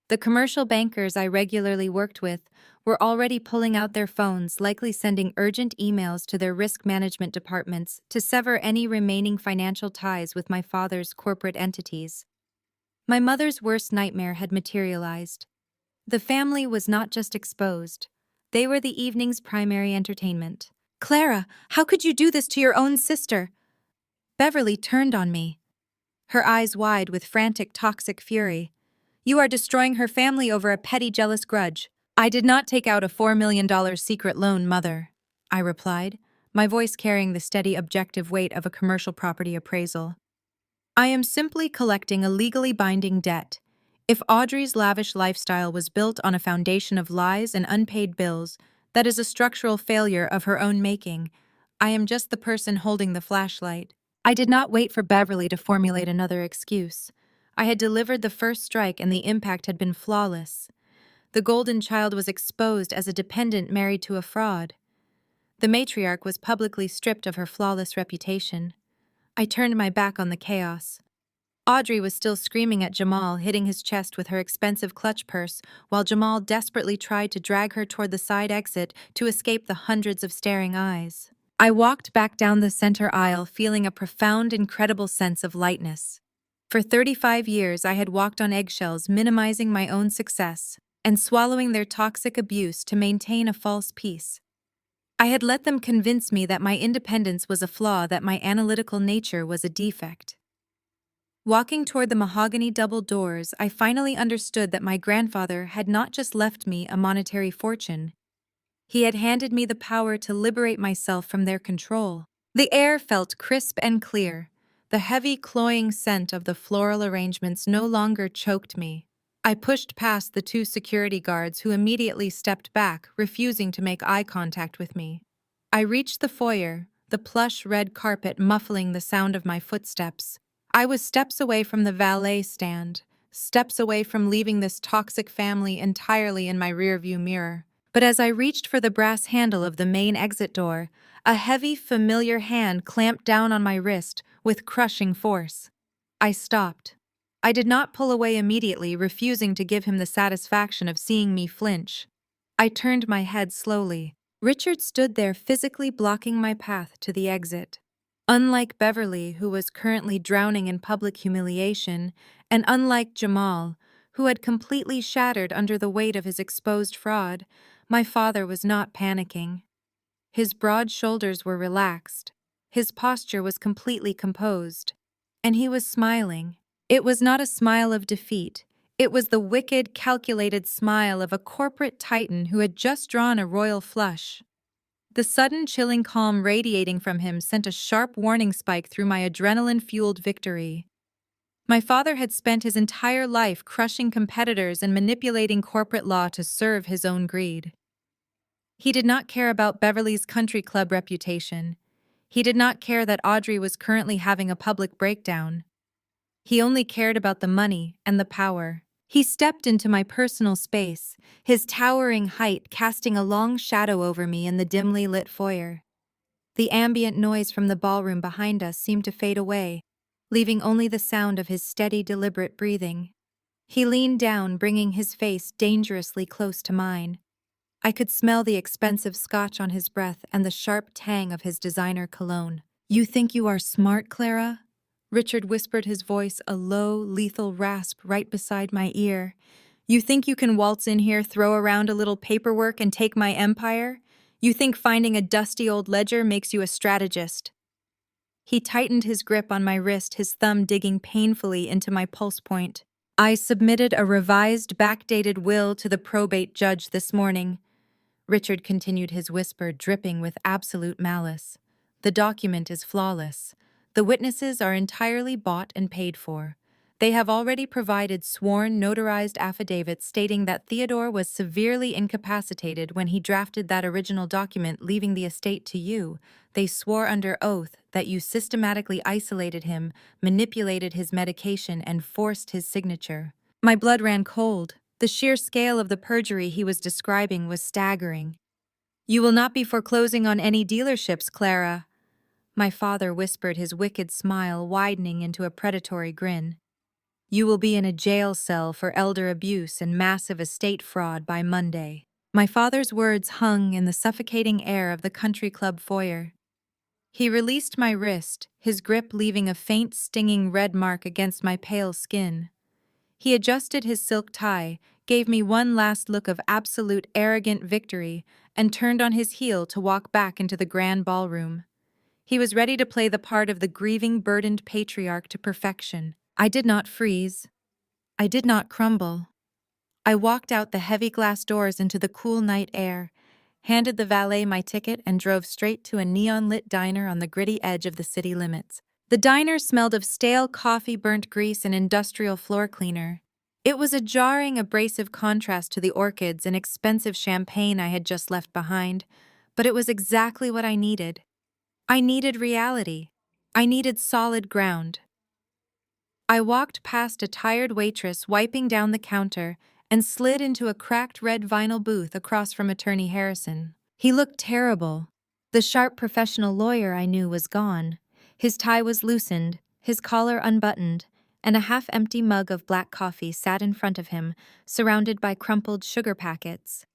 The commercial bankers I regularly worked with were already pulling out their phones, likely sending urgent emails to their risk management departments to sever any remaining financial ties with my father's corporate entities. My mother's worst nightmare had materialized. The family was not just exposed. They were the evening's primary entertainment. Clara, how could you do this to your own sister? Beverly turned on me, her eyes wide with frantic, toxic fury. You are destroying her family over a petty, jealous grudge. I did not take out a $4 million secret loan, Mother, I replied, my voice carrying the steady, objective weight of a commercial property appraisal. I am simply collecting a legally binding debt. If Audrey's lavish lifestyle was built on a foundation of lies and unpaid bills, that is a structural failure of her own making. I am just the person holding the flashlight. I did not wait for Beverly to formulate another excuse. I had delivered the first strike and the impact had been flawless. The golden child was exposed as a dependent married to a fraud. The matriarch was publicly stripped of her flawless reputation. I turned my back on the chaos. Audrey was still screaming at Jamal, hitting his chest with her expensive clutch purse, while Jamal desperately tried to drag her toward the side exit to escape the hundreds of staring eyes. I walked back down the center aisle, feeling a profound, incredible sense of lightness. For 35 years, I had walked on eggshells, minimizing my own success and swallowing their toxic abuse to maintain a false peace. I had let them convince me that my independence was a flaw, that my analytical nature was a defect. Walking toward the mahogany double doors, I finally understood that my grandfather had not just left me a monetary fortune. He had handed me the power to liberate myself from their control. The air felt crisp and clear. The heavy, cloying scent of the floral arrangements no longer choked me. I pushed past the two security guards who immediately stepped back, refusing to make eye contact with me. I reached the foyer, the plush red carpet muffling the sound of my footsteps. I was steps away from the valet stand, steps away from leaving this toxic family entirely in my rearview mirror. But as I reached for the brass handle of the main exit door, a heavy, familiar hand clamped down on my wrist with crushing force. I stopped. I did not pull away immediately, refusing to give him the satisfaction of seeing me flinch. I turned my head slowly. Richard stood there, physically blocking my path to the exit. Unlike Beverly, who was currently drowning in public humiliation, and unlike Jamal, who had completely shattered under the weight of his exposed fraud, my father was not panicking. His broad shoulders were relaxed, his posture was completely composed, and he was smiling. It was not a smile of defeat. It was the wicked, calculated smile of a corporate titan who had just drawn a royal flush. The sudden chilling calm radiating from him sent a sharp warning spike through my adrenaline-fueled victory. My father had spent his entire life crushing competitors and manipulating corporate law to serve his own greed. He did not care about Beverly's country club reputation. He did not care that Audrey was currently having a public breakdown. He only cared about the money and the power. He stepped into my personal space, his towering height casting a long shadow over me in the dimly lit foyer. The ambient noise from the ballroom behind us seemed to fade away, leaving only the sound of his steady, deliberate breathing. He leaned down, bringing his face dangerously close to mine. I could smell the expensive scotch on his breath and the sharp tang of his designer cologne. "You think you are smart, Clara?" Richard whispered, his voice a low, lethal rasp right beside my ear. "You think you can waltz in here, throw around a little paperwork, and take my empire? You think finding a dusty old ledger makes you a strategist?" He tightened his grip on my wrist, his thumb digging painfully into my pulse point. "I submitted a revised, backdated will to the probate judge this morning." Richard continued, his whisper dripping with absolute malice. "The document is flawless. The witnesses are entirely bought and paid for. They have already provided sworn, notarized affidavits stating that Theodore was severely incapacitated when he drafted that original document leaving the estate to you. They swore under oath that you systematically isolated him, manipulated his medication, and forced his signature." My blood ran cold. The sheer scale of the perjury he was describing was staggering. "You will not be foreclosing on any dealerships, Clara," my father whispered, his wicked smile widening into a predatory grin. "You will be in a jail cell for elder abuse and massive estate fraud by Monday." My father's words hung in the suffocating air of the country club foyer. He released my wrist, his grip leaving a faint, stinging red mark against my pale skin. He adjusted his silk tie, gave me one last look of absolute arrogant victory, and turned on his heel to walk back into the grand ballroom. He was ready to play the part of the grieving, burdened patriarch to perfection. I did not freeze. I did not crumble. I walked out the heavy glass doors into the cool night air, handed the valet my ticket, and drove straight to a neon-lit diner on the gritty edge of the city limits. The diner smelled of stale coffee, burnt grease, and industrial floor cleaner. It was a jarring, abrasive contrast to the orchids and expensive champagne I had just left behind, but it was exactly what I needed. I needed reality. I needed solid ground. I walked past a tired waitress wiping down the counter and slid into a cracked red vinyl booth across from Attorney Harrison. He looked terrible. The sharp professional lawyer I knew was gone. His tie was loosened, his collar unbuttoned, and a half-empty mug of black coffee sat in front of him, surrounded by crumpled sugar packets.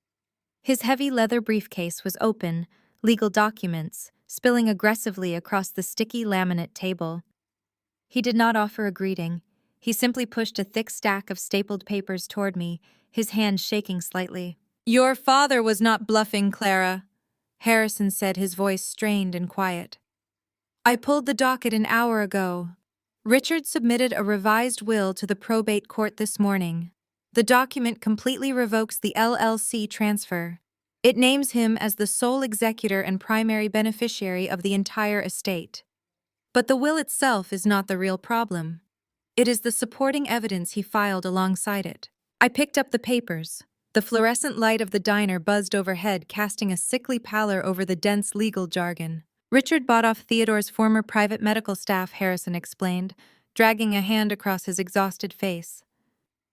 His heavy leather briefcase was open, legal documents spilling aggressively across the sticky laminate table. He did not offer a greeting. He simply pushed a thick stack of stapled papers toward me, his hand shaking slightly. "Your father was not bluffing, Clara," Harrison said, his voice strained and quiet. "I pulled the docket an hour ago. Richard submitted a revised will to the probate court this morning. The document completely revokes the LLC transfer. It names him as the sole executor and primary beneficiary of the entire estate. But the will itself is not the real problem. It is the supporting evidence he filed alongside it." I picked up the papers. The fluorescent light of the diner buzzed overhead, casting a sickly pallor over the dense legal jargon. "Richard bought off Theodore's former private medical staff," Harrison explained, dragging a hand across his exhausted face.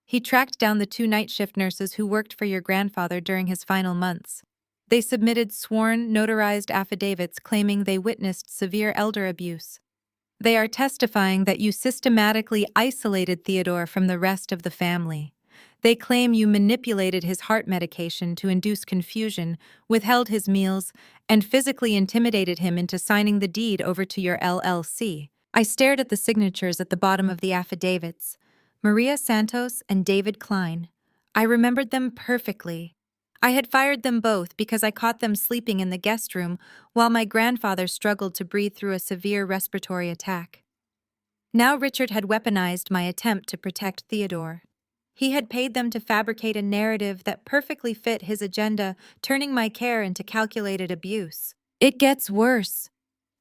"He tracked down the 2 night shift nurses who worked for your grandfather during his final months. They submitted sworn, notarized affidavits claiming they witnessed severe elder abuse. They are testifying that you systematically isolated Theodore from the rest of the family. They claim you manipulated his heart medication to induce confusion, withheld his meals, and physically intimidated him into signing the deed over to your LLC. I stared at the signatures at the bottom of the affidavits. Maria Santos and David Klein. I remembered them perfectly. I had fired them both because I caught them sleeping in the guest room while my grandfather struggled to breathe through a severe respiratory attack. Now Richard had weaponized my attempt to protect Theodore. He had paid them to fabricate a narrative that perfectly fit his agenda, turning my care into calculated abuse. "It gets worse,"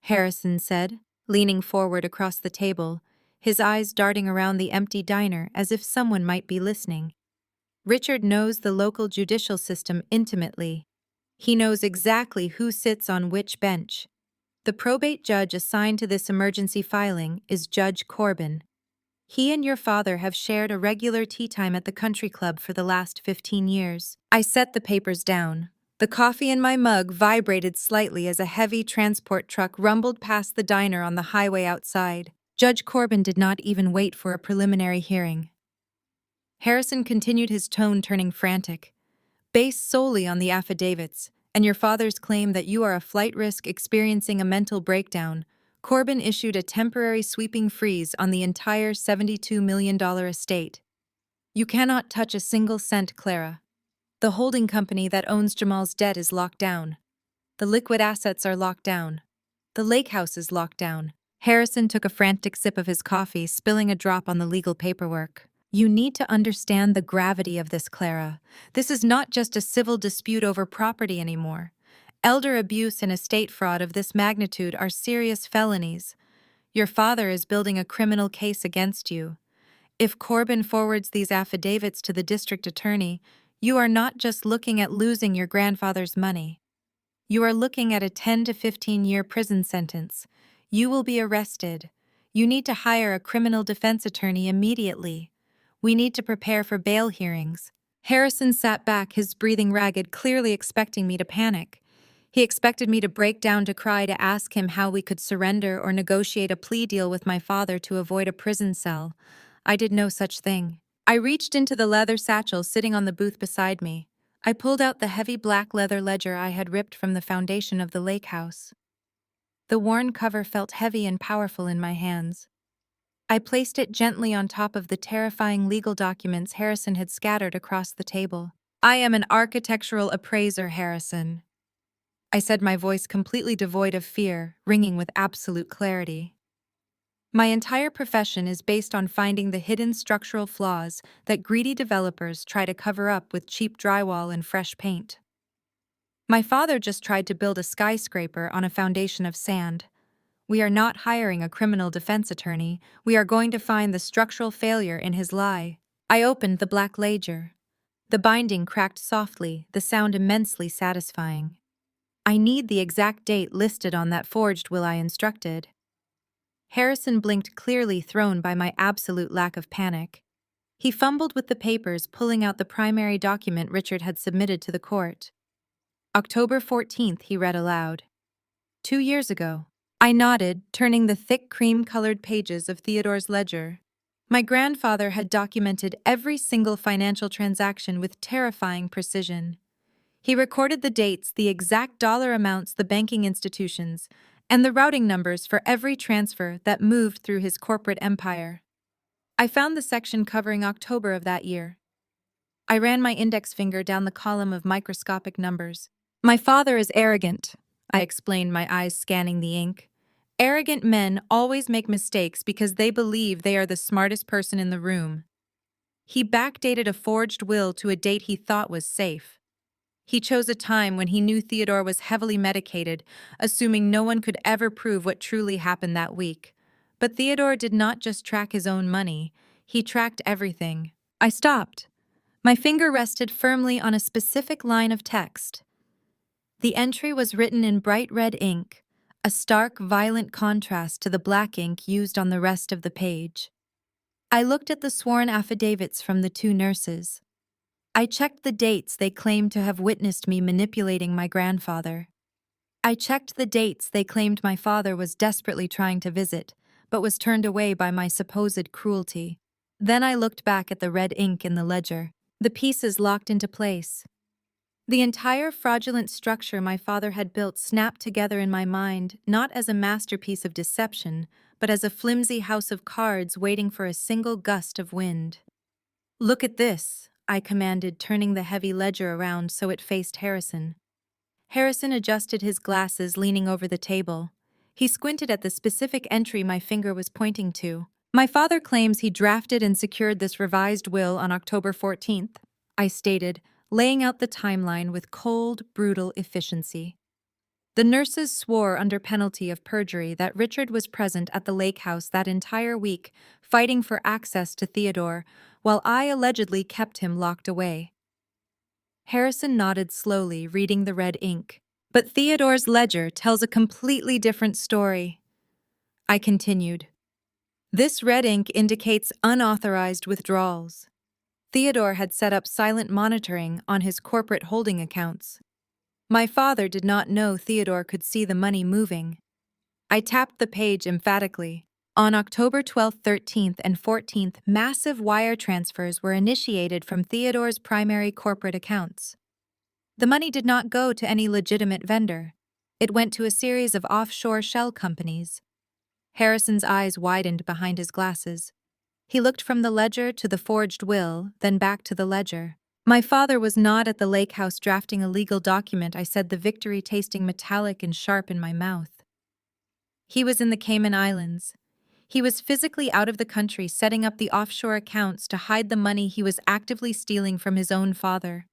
Harrison said, leaning forward across the table, his eyes darting around the empty diner as if someone might be listening. "Richard knows the local judicial system intimately. He knows exactly who sits on which bench. The probate judge assigned to this emergency filing is Judge Corbin. He and your father have shared a regular tea time at the country club for the last 15 years. I set the papers down. The coffee in my mug vibrated slightly as a heavy transport truck rumbled past the diner on the highway outside. Judge Corbin did not even wait for a preliminary hearing. Harrison continued, his tone turning frantic. "Based solely on the affidavits, and your father's claim that you are a flight risk experiencing a mental breakdown, Corbin issued a temporary sweeping freeze on the entire $72 million estate. You cannot touch a single cent, Clara. The holding company that owns Jamal's debt is locked down. The liquid assets are locked down. The lake house is locked down." Harrison took a frantic sip of his coffee, spilling a drop on the legal paperwork. "You need to understand the gravity of this, Clara. This is not just a civil dispute over property anymore. Elder abuse and estate fraud of this magnitude are serious felonies. Your father is building a criminal case against you. If Corbin forwards these affidavits to the district attorney, you are not just looking at losing your grandfather's money. You are looking at a 10 to 15-year prison sentence. You will be arrested. You need to hire a criminal defense attorney immediately. We need to prepare for bail hearings." Harrison sat back, his breathing ragged, clearly expecting me to panic. He expected me to break down to cry, to ask him how we could surrender or negotiate a plea deal with my father to avoid a prison cell. I did no such thing. I reached into the leather satchel sitting on the booth beside me. I pulled out the heavy black leather ledger I had ripped from the foundation of the lake house. The worn cover felt heavy and powerful in my hands. I placed it gently on top of the terrifying legal documents Harrison had scattered across the table. "I am an architectural appraiser, Harrison," I said, my voice completely devoid of fear, ringing with absolute clarity. "My entire profession is based on finding the hidden structural flaws that greedy developers try to cover up with cheap drywall and fresh paint. My father just tried to build a skyscraper on a foundation of sand. We are not hiring a criminal defense attorney. We are going to find the structural failure in his lie." I opened the black ledger. The binding cracked softly, the sound immensely satisfying. "I need the exact date listed on that forged will," I instructed. Harrison blinked, clearly thrown by my absolute lack of panic. He fumbled with the papers, pulling out the primary document Richard had submitted to the court. "October 14th, he read aloud. 2 years ago." I nodded, turning the thick cream-colored pages of Theodore's ledger. My grandfather had documented every single financial transaction with terrifying precision. He recorded the dates, the exact dollar amounts, the banking institutions, and the routing numbers for every transfer that moved through his corporate empire. I found the section covering October of that year. I ran my index finger down the column of microscopic numbers. "My father is arrogant," I explained, my eyes scanning the ink. "Arrogant men always make mistakes because they believe they are the smartest person in the room." He backdated a forged will to a date he thought was safe. He chose a time when he knew Theodore was heavily medicated, assuming no one could ever prove what truly happened that week. But Theodore did not just track his own money, he tracked everything. I stopped. My finger rested firmly on a specific line of text. The entry was written in bright red ink, a stark, violent contrast to the black ink used on the rest of the page. I looked at the sworn affidavits from the 2 nurses. I checked the dates they claimed to have witnessed me manipulating my grandfather. I checked the dates they claimed my father was desperately trying to visit, but was turned away by my supposed cruelty. Then I looked back at the red ink in the ledger, the pieces locked into place. The entire fraudulent structure my father had built snapped together in my mind, not as a masterpiece of deception, but as a flimsy house of cards waiting for a single gust of wind. "Look at this," I commanded, turning the heavy ledger around so it faced Harrison. Harrison adjusted his glasses, leaning over the table. He squinted at the specific entry my finger was pointing to. "My father claims he drafted and secured this revised will on October 14th, I stated, laying out the timeline with cold, brutal efficiency. The nurses swore under penalty of perjury that Richard was present at the lake house that entire week, fighting for access to Theodore, while I allegedly kept him locked away." Harrison nodded slowly, reading the red ink. "But Theodore's ledger tells a completely different story," I continued. "This red ink indicates unauthorized withdrawals. Theodore had set up silent monitoring on his corporate holding accounts. My father did not know Theodore could see the money moving." I tapped the page emphatically. "On October 12th, 13th, and 14th, massive wire transfers were initiated from Theodore's primary corporate accounts. The money did not go to any legitimate vendor. It went to a series of offshore shell companies." Harrison's eyes widened behind his glasses. He looked from the ledger to the forged will, then back to the ledger. "My father was not at the lake house drafting a legal document," I said, the victory tasting metallic and sharp in my mouth. "He was in the Cayman Islands. He was physically out of the country setting up the offshore accounts to hide the money he was actively stealing from his own father.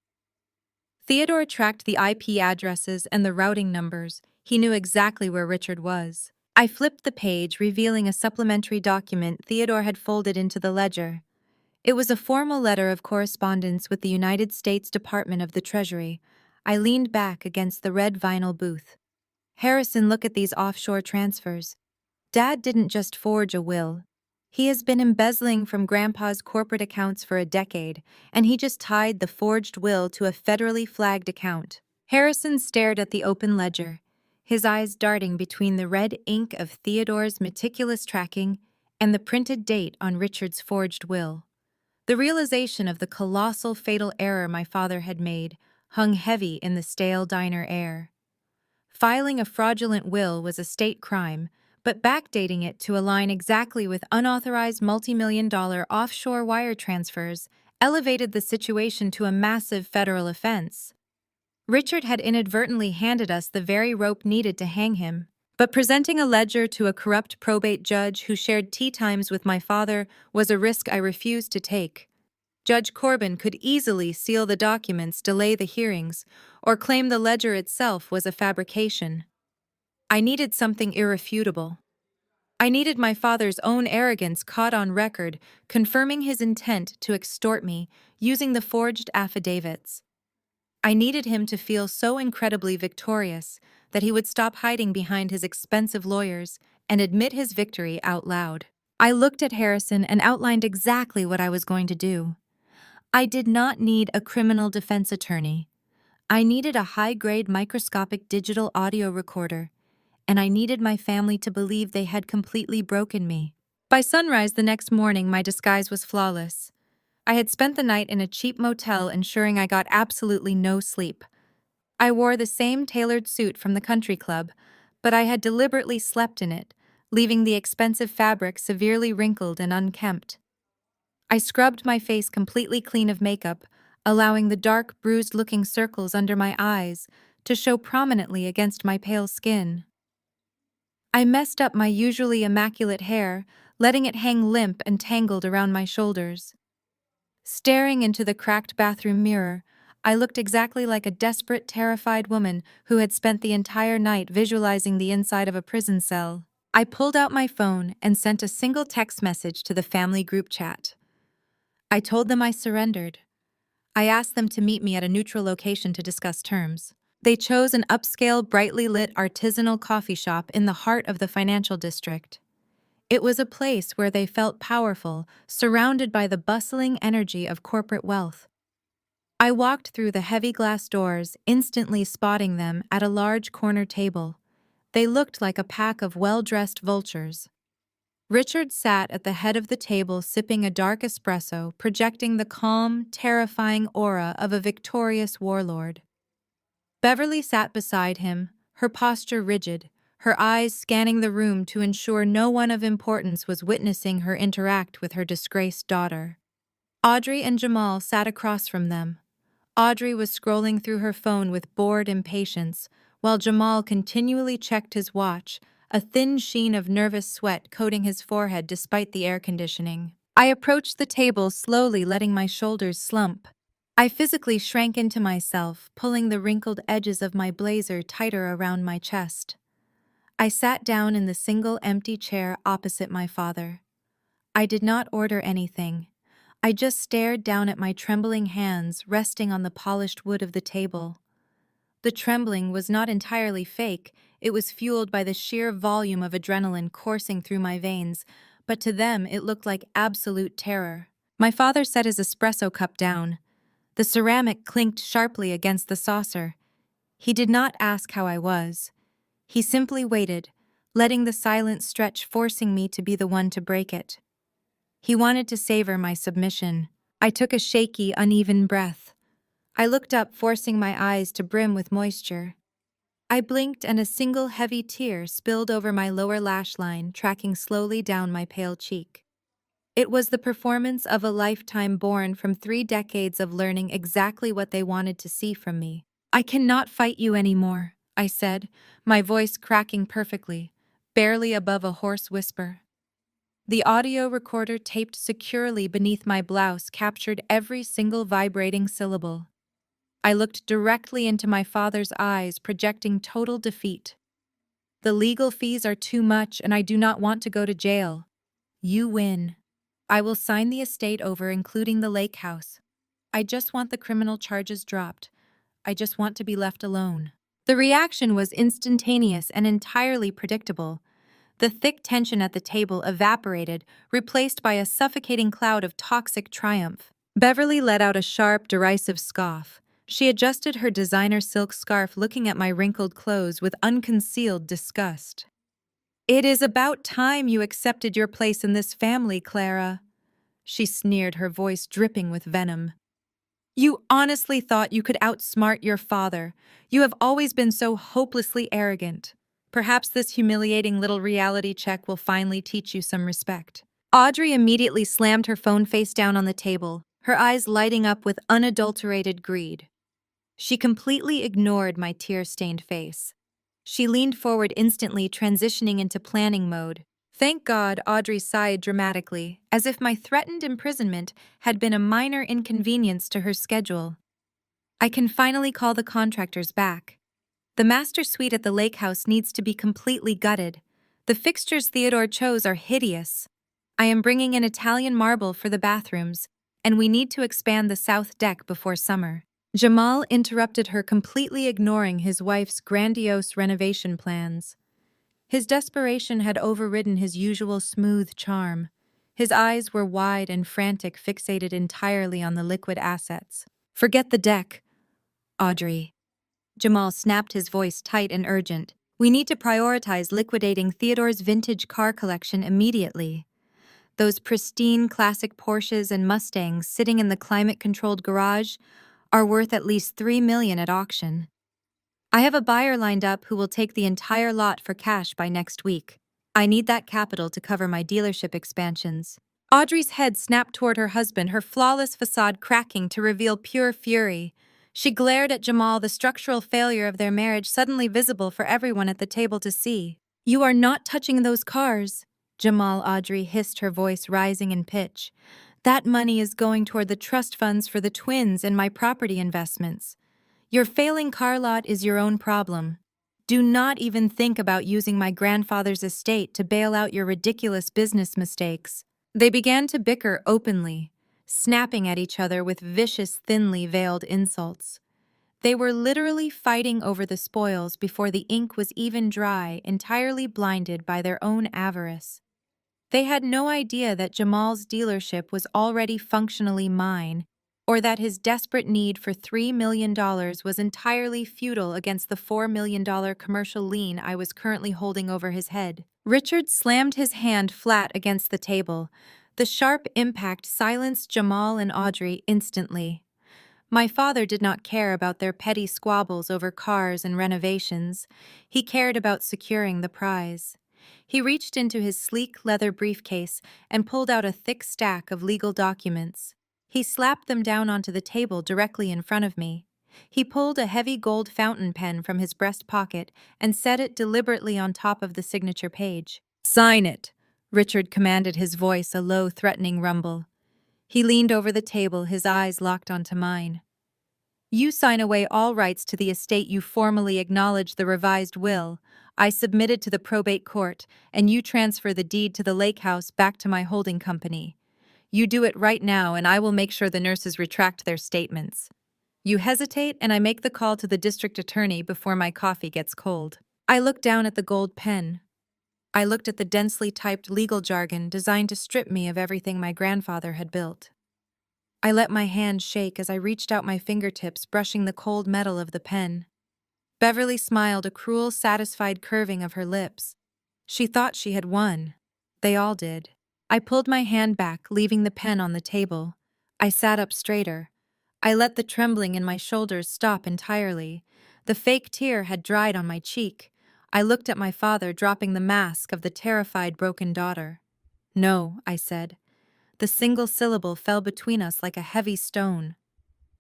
Theodore tracked the IP addresses and the routing numbers. He knew exactly where Richard was." I flipped the page, revealing a supplementary document Theodore had folded into the ledger. It was a formal letter of correspondence with the United States Department of the Treasury. I leaned back against the red vinyl booth. "Harrison, look at these offshore transfers. Dad didn't just forge a will. He has been embezzling from Grandpa's corporate accounts for a decade, and he just tied the forged will to a federally flagged account." Harrison stared at the open ledger, his eyes darting between the red ink of Theodore's meticulous tracking and the printed date on Richard's forged will. The realization of the colossal fatal error my father had made hung heavy in the stale diner air. Filing a fraudulent will was a state crime, but backdating it to align exactly with unauthorized multi-million-dollar offshore wire transfers elevated the situation to a massive federal offense. Richard had inadvertently handed us the very rope needed to hang him, but presenting a ledger to a corrupt probate judge who shared tea times with my father was a risk I refused to take. Judge Corbin could easily seal the documents, delay the hearings, or claim the ledger itself was a fabrication. I needed something irrefutable. I needed my father's own arrogance caught on record, confirming his intent to extort me using the forged affidavits. I needed him to feel so incredibly victorious that he would stop hiding behind his expensive lawyers and admit his victory out loud. I looked at Harrison and outlined exactly what I was going to do. I did not need a criminal defense attorney. I needed a high-grade microscopic digital audio recorder, and I needed my family to believe they had completely broken me. By sunrise the next morning, my disguise was flawless. I had spent the night in a cheap motel, ensuring I got absolutely no sleep. I wore the same tailored suit from the country club, but I had deliberately slept in it, leaving the expensive fabric severely wrinkled and unkempt. I scrubbed my face completely clean of makeup, allowing the dark, bruised-looking circles under my eyes to show prominently against my pale skin. I messed up my usually immaculate hair, letting it hang limp and tangled around my shoulders. Staring into the cracked bathroom mirror, I looked exactly like a desperate, terrified woman who had spent the entire night visualizing the inside of a prison cell. I pulled out my phone and sent a single text message to the family group chat. I told them I surrendered. I asked them to meet me at a neutral location to discuss terms. They chose an upscale, brightly lit artisanal coffee shop in the heart of the financial district. It was a place where they felt powerful, surrounded by the bustling energy of corporate wealth. I walked through the heavy glass doors, instantly spotting them at a large corner table. They looked like a pack of well-dressed vultures. Richard sat at the head of the table sipping a dark espresso, projecting the calm, terrifying aura of a victorious warlord. Beverly sat beside him, her posture rigid, her eyes scanning the room to ensure no one of importance was witnessing her interact with her disgraced daughter. Audrey and Jamal sat across from them. Audrey was scrolling through her phone with bored impatience, while Jamal continually checked his watch, a thin sheen of nervous sweat coating his forehead despite the air conditioning. I approached the table slowly, letting my shoulders slump. I physically shrank into myself, pulling the wrinkled edges of my blazer tighter around my chest. I sat down in the single empty chair opposite my father. I did not order anything. I just stared down at my trembling hands resting on the polished wood of the table. The trembling was not entirely fake, it was fueled by the sheer volume of adrenaline coursing through my veins, but to them it looked like absolute terror. My father set his espresso cup down. The ceramic clinked sharply against the saucer. He did not ask how I was. He simply waited, letting the silence stretch, forcing me to be the one to break it. He wanted to savor my submission. I took a shaky, uneven breath. I looked up, forcing my eyes to brim with moisture. I blinked and a single heavy tear spilled over my lower lash line, tracking slowly down my pale cheek. It was the performance of a lifetime born from 3 decades of learning exactly what they wanted to see from me. "I cannot fight you anymore," I said, my voice cracking perfectly, barely above a hoarse whisper. The audio recorder taped securely beneath my blouse captured every single vibrating syllable. I looked directly into my father's eyes, projecting total defeat. "The legal fees are too much, and I do not want to go to jail. You win. I will sign the estate over, including the lake house. I just want the criminal charges dropped. I just want to be left alone." The reaction was instantaneous and entirely predictable. The thick tension at the table evaporated, replaced by a suffocating cloud of toxic triumph. Beverly let out a sharp, derisive scoff. She adjusted her designer silk scarf, looking at my wrinkled clothes with unconcealed disgust. "It is about time you accepted your place in this family, Clara," she sneered, her voice dripping with venom. "You honestly thought you could outsmart your father. You have always been so hopelessly arrogant. Perhaps this humiliating little reality check will finally teach you some respect." Audrey immediately slammed her phone face down on the table, her eyes lighting up with unadulterated greed. She completely ignored my tear-stained face. She leaned forward instantly, transitioning into planning mode. Thank God, Audrey sighed dramatically, as if my threatened imprisonment had been a minor inconvenience to her schedule. "I can finally call the contractors back. The master suite at the lake house needs to be completely gutted. The fixtures Theodore chose are hideous. I am bringing in Italian marble for the bathrooms, and we need to expand the south deck before summer." Jamal interrupted her, completely ignoring his wife's grandiose renovation plans. His desperation had overridden his usual smooth charm. His eyes were wide and frantic, fixated entirely on the liquid assets. "Forget the deck, Audrey." Jamal snapped, his voice tight and urgent. "We need to prioritize liquidating Theodore's vintage car collection immediately. Those pristine classic Porsches and Mustangs sitting in the climate-controlled garage are worth at least $3 million at auction. I have a buyer lined up who will take the entire lot for cash by next week. I need that capital to cover my dealership expansions." Audrey's head snapped toward her husband, her flawless facade cracking to reveal pure fury. She glared at Jamal, the structural failure of their marriage suddenly visible for everyone at the table to see. "You are not touching those cars," Jamal, Audrey hissed, her voice rising in pitch. "That money is going toward the trust funds for the twins and my property investments. Your failing car lot is your own problem. Do not even think about using my grandfather's estate to bail out your ridiculous business mistakes." They began to bicker openly, snapping at each other with vicious, thinly veiled insults. They were literally fighting over the spoils before the ink was even dry, entirely blinded by their own avarice. They had no idea that Jamal's dealership was already functionally mine, or that his desperate need for $3 million was entirely futile against the $4 million commercial lien I was currently holding over his head. Richard slammed his hand flat against the table. The sharp impact silenced Jamal and Audrey instantly. My father did not care about their petty squabbles over cars and renovations. He cared about securing the prize. He reached into his sleek leather briefcase and pulled out a thick stack of legal documents. He slapped them down onto the table directly in front of me. He pulled a heavy gold fountain pen from his breast pocket and set it deliberately on top of the signature page. "Sign it," Richard commanded, his voice a low, threatening rumble. He leaned over the table, his eyes locked onto mine. "You sign away all rights to the estate. You formally acknowledge the revised will I submitted to the probate court, and you transfer the deed to the lake house back to my holding company. You do it right now, and I will make sure the nurses retract their statements. You hesitate, and I make the call to the district attorney before my coffee gets cold." I looked down at the gold pen. I looked at the densely typed legal jargon designed to strip me of everything my grandfather had built. I let my hand shake as I reached out my fingertips, brushing the cold metal of the pen. Beverly smiled, a cruel, satisfied curving of her lips. She thought she had won. They all did. I pulled my hand back, leaving the pen on the table. I sat up straighter. I let the trembling in my shoulders stop entirely. The fake tear had dried on my cheek. I looked at my father, dropping the mask of the terrified, broken daughter. "No," I said. The single syllable fell between us like a heavy stone.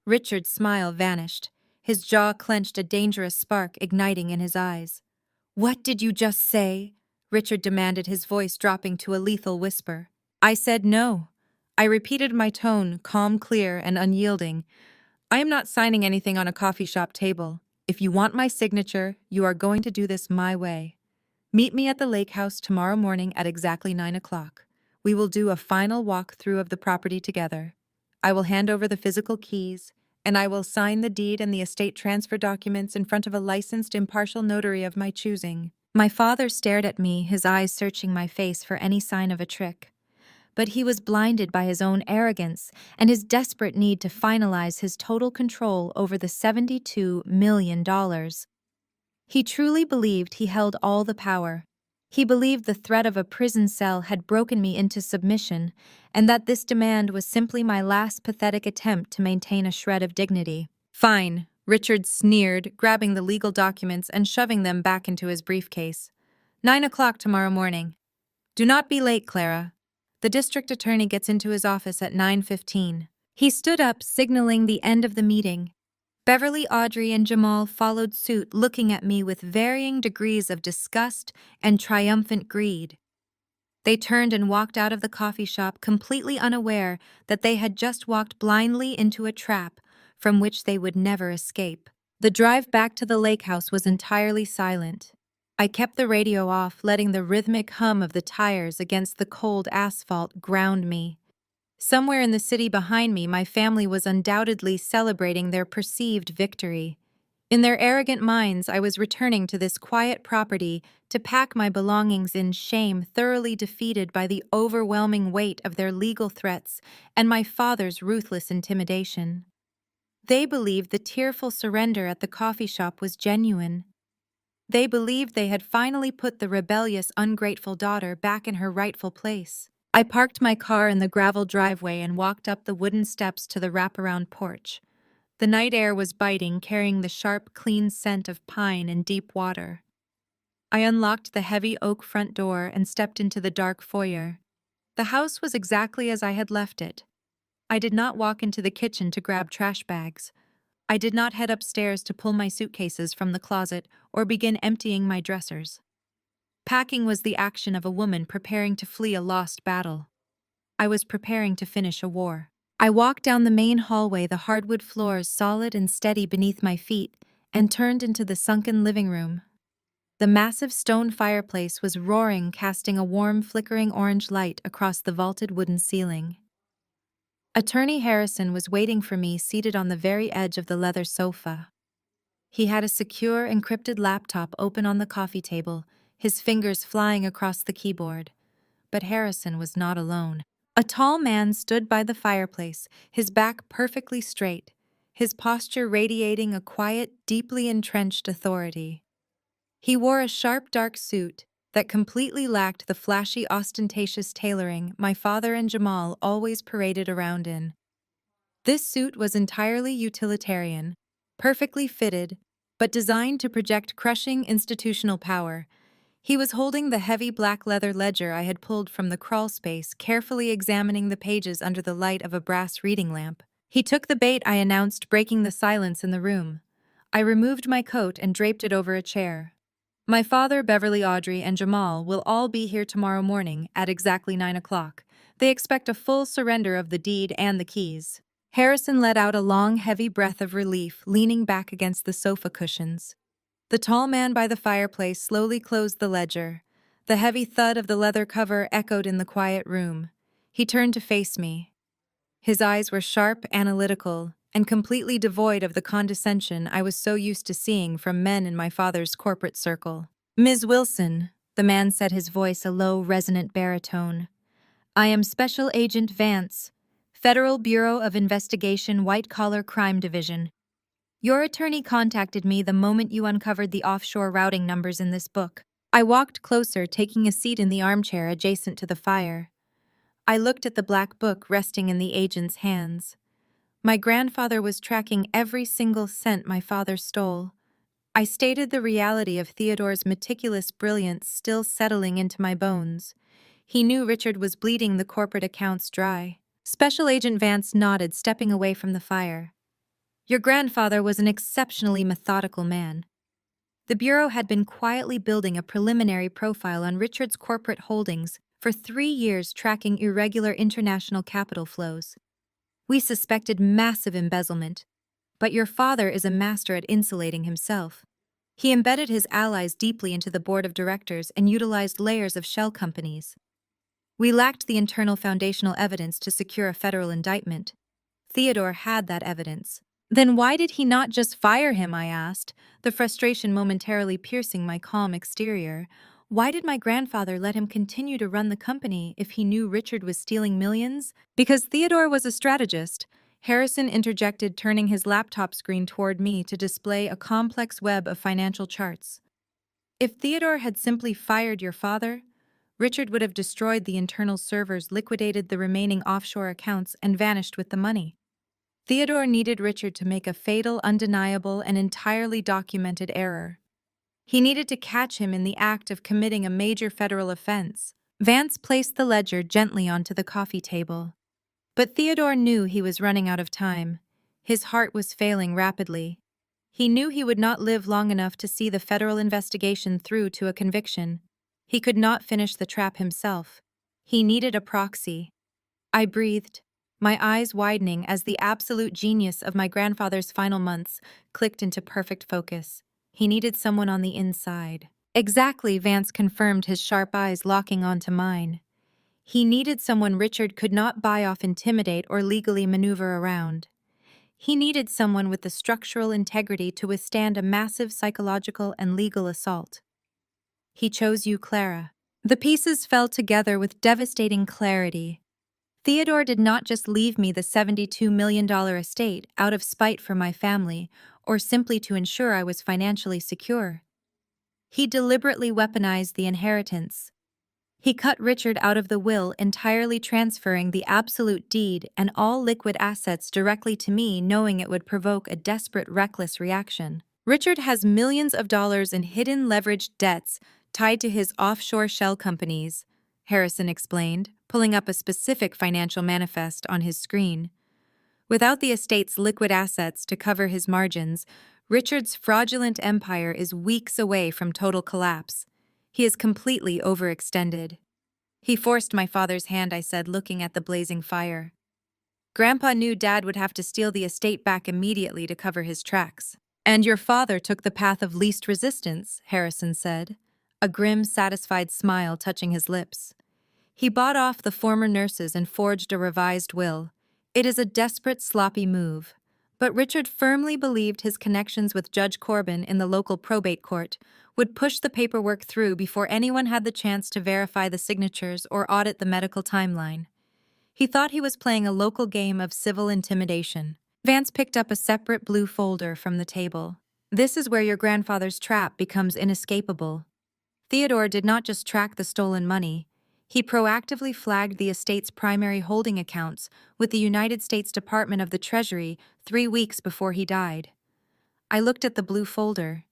Richard's smile vanished. His jaw clenched, a dangerous spark igniting in his eyes. "What did you just say?" Richard demanded, his voice dropping to a lethal whisper. I said no. I repeated, my tone calm, clear, and unyielding. "I am not signing anything on a coffee shop table. If you want my signature, you are going to do this my way. Meet me at the lake house tomorrow morning at exactly 9 o'clock. We will do a final walk-through of the property together. I will hand over the physical keys, and I will sign the deed and the estate transfer documents in front of a licensed impartial notary of my choosing." My father stared at me, his eyes searching my face for any sign of a trick. But he was blinded by his own arrogance and his desperate need to finalize his total control over the $72 million. He truly believed he held all the power. He believed the threat of a prison cell had broken me into submission, and that this demand was simply my last pathetic attempt to maintain a shred of dignity. "Fine," Richard sneered, grabbing the legal documents and shoving them back into his briefcase. 9 o'clock tomorrow morning. Do not be late, Clara. The district attorney gets into his office at 9:15. He stood up, signaling the end of the meeting. Beverly, Audrey, and Jamal followed suit, looking at me with varying degrees of disgust and triumphant greed. They turned and walked out of the coffee shop, completely unaware that they had just walked blindly into a trap from which they would never escape. The drive back to the lake house was entirely silent. I kept the radio off, letting the rhythmic hum of the tires against the cold asphalt ground me. Somewhere in the city behind me, my family was undoubtedly celebrating their perceived victory. In their arrogant minds, I was returning to this quiet property to pack my belongings in shame, thoroughly defeated by the overwhelming weight of their legal threats and my father's ruthless intimidation. They believed the tearful surrender at the coffee shop was genuine. They believed they had finally put the rebellious, ungrateful daughter back in her rightful place. I parked my car in the gravel driveway and walked up the wooden steps to the wraparound porch. The night air was biting, carrying the sharp, clean scent of pine and deep water. I unlocked the heavy oak front door and stepped into the dark foyer. The house was exactly as I had left it. I did not walk into the kitchen to grab trash bags. I did not head upstairs to pull my suitcases from the closet or begin emptying my dressers. Packing was the action of a woman preparing to flee a lost battle. I was preparing to finish a war. I walked down the main hallway, the hardwood floors solid and steady beneath my feet, and turned into the sunken living room. The massive stone fireplace was roaring, casting a warm, flickering orange light across the vaulted wooden ceiling. Attorney Harrison was waiting for me, seated on the very edge of the leather sofa. He had a secure, encrypted laptop open on the coffee table, his fingers flying across the keyboard. But Harrison was not alone. A tall man stood by the fireplace, his back perfectly straight, his posture radiating a quiet, deeply entrenched authority. He wore a sharp, dark suit that completely lacked the flashy, ostentatious tailoring my father and Jamal always paraded around in. This suit was entirely utilitarian, perfectly fitted, but designed to project crushing institutional power. He was holding the heavy black leather ledger I had pulled from the crawl space, carefully examining the pages under the light of a brass reading lamp. He took the bait I announced, breaking the silence in the room. I removed my coat and draped it over a chair. My father, Beverly, Audrey, and Jamal will all be here tomorrow morning at exactly 9 o'clock. They expect a full surrender of the deed and the keys. Harrison let out a long, heavy breath of relief, leaning back against the sofa cushions. The tall man by the fireplace slowly closed the ledger. The heavy thud of the leather cover echoed in the quiet room. He turned to face me. His eyes were sharp, analytical, and completely devoid of the condescension I was so used to seeing from men in my father's corporate circle. "Ms. Wilson," the man said, his voice a low, resonant baritone. "I am Special Agent Vance, Federal Bureau of Investigation White-Collar Crime Division. Your attorney contacted me the moment you uncovered the offshore routing numbers in this book." I walked closer, taking a seat in the armchair adjacent to the fire. I looked at the black book resting in the agent's hands. My grandfather was tracking every single cent my father stole. I stated the reality of Theodore's meticulous brilliance still settling into my bones. He knew Richard was bleeding the corporate accounts dry. Special Agent Vance nodded, stepping away from the fire. "Your grandfather was an exceptionally methodical man. The Bureau had been quietly building a preliminary profile on Richard's corporate holdings for 3 years, tracking irregular international capital flows. We suspected massive embezzlement, but your father is a master at insulating himself. He embedded his allies deeply into the board of directors and utilized layers of shell companies. We lacked the internal foundational evidence to secure a federal indictment. Theodore had that evidence. Then why did he not just fire him?" I asked, the frustration momentarily piercing my calm exterior. Why did my grandfather let him continue to run the company if he knew Richard was stealing millions? "Because Theodore was a strategist," Harrison interjected, turning his laptop screen toward me to display a complex web of financial charts. "If Theodore had simply fired your father, Richard would have destroyed the internal servers, liquidated the remaining offshore accounts, and vanished with the money. Theodore needed Richard to make a fatal, undeniable, and entirely documented error. He needed to catch him in the act of committing a major federal offense." Vance placed the ledger gently onto the coffee table. But Theodore knew he was running out of time. His heart was failing rapidly. He knew he would not live long enough to see the federal investigation through to a conviction. He could not finish the trap himself. He needed a proxy. I breathed, my eyes widening as the absolute genius of my grandfather's final months clicked into perfect focus. He needed someone on the inside. "Exactly," Vance confirmed, his sharp eyes locking onto mine. He needed someone Richard could not buy off, intimidate, or legally maneuver around. He needed someone with the structural integrity to withstand a massive psychological and legal assault. He chose you, Clara. The pieces fell together with devastating clarity. Theodore did not just leave me the $72 million estate out of spite for my family or simply to ensure I was financially secure. He deliberately weaponized the inheritance. He cut Richard out of the will, entirely transferring the absolute deed and all liquid assets directly to me, knowing it would provoke a desperate, reckless reaction. "Richard has millions of dollars in hidden leveraged debts tied to his offshore shell companies," Harrison explained, pulling up a specific financial manifest on his screen. "Without the estate's liquid assets to cover his margins, Richard's fraudulent empire is weeks away from total collapse. He is completely overextended." "He forced my father's hand," I said, looking at the blazing fire. "Grandpa knew Dad would have to steal the estate back immediately to cover his tracks." "And your father took the path of least resistance," Harrison said, a grim, satisfied smile touching his lips. "He bought off the former nurses and forged a revised will. It is a desperate, sloppy move. But Richard firmly believed his connections with Judge Corbin in the local probate court would push the paperwork through before anyone had the chance to verify the signatures or audit the medical timeline. He thought he was playing a local game of civil intimidation. Vance picked up a separate blue folder from the table. This is where your grandfather's trap becomes inescapable. Theodore did not just track the stolen money. He proactively flagged the estate's primary holding accounts with the United States Department of the Treasury 3 weeks before he died. I looked at the blue folder.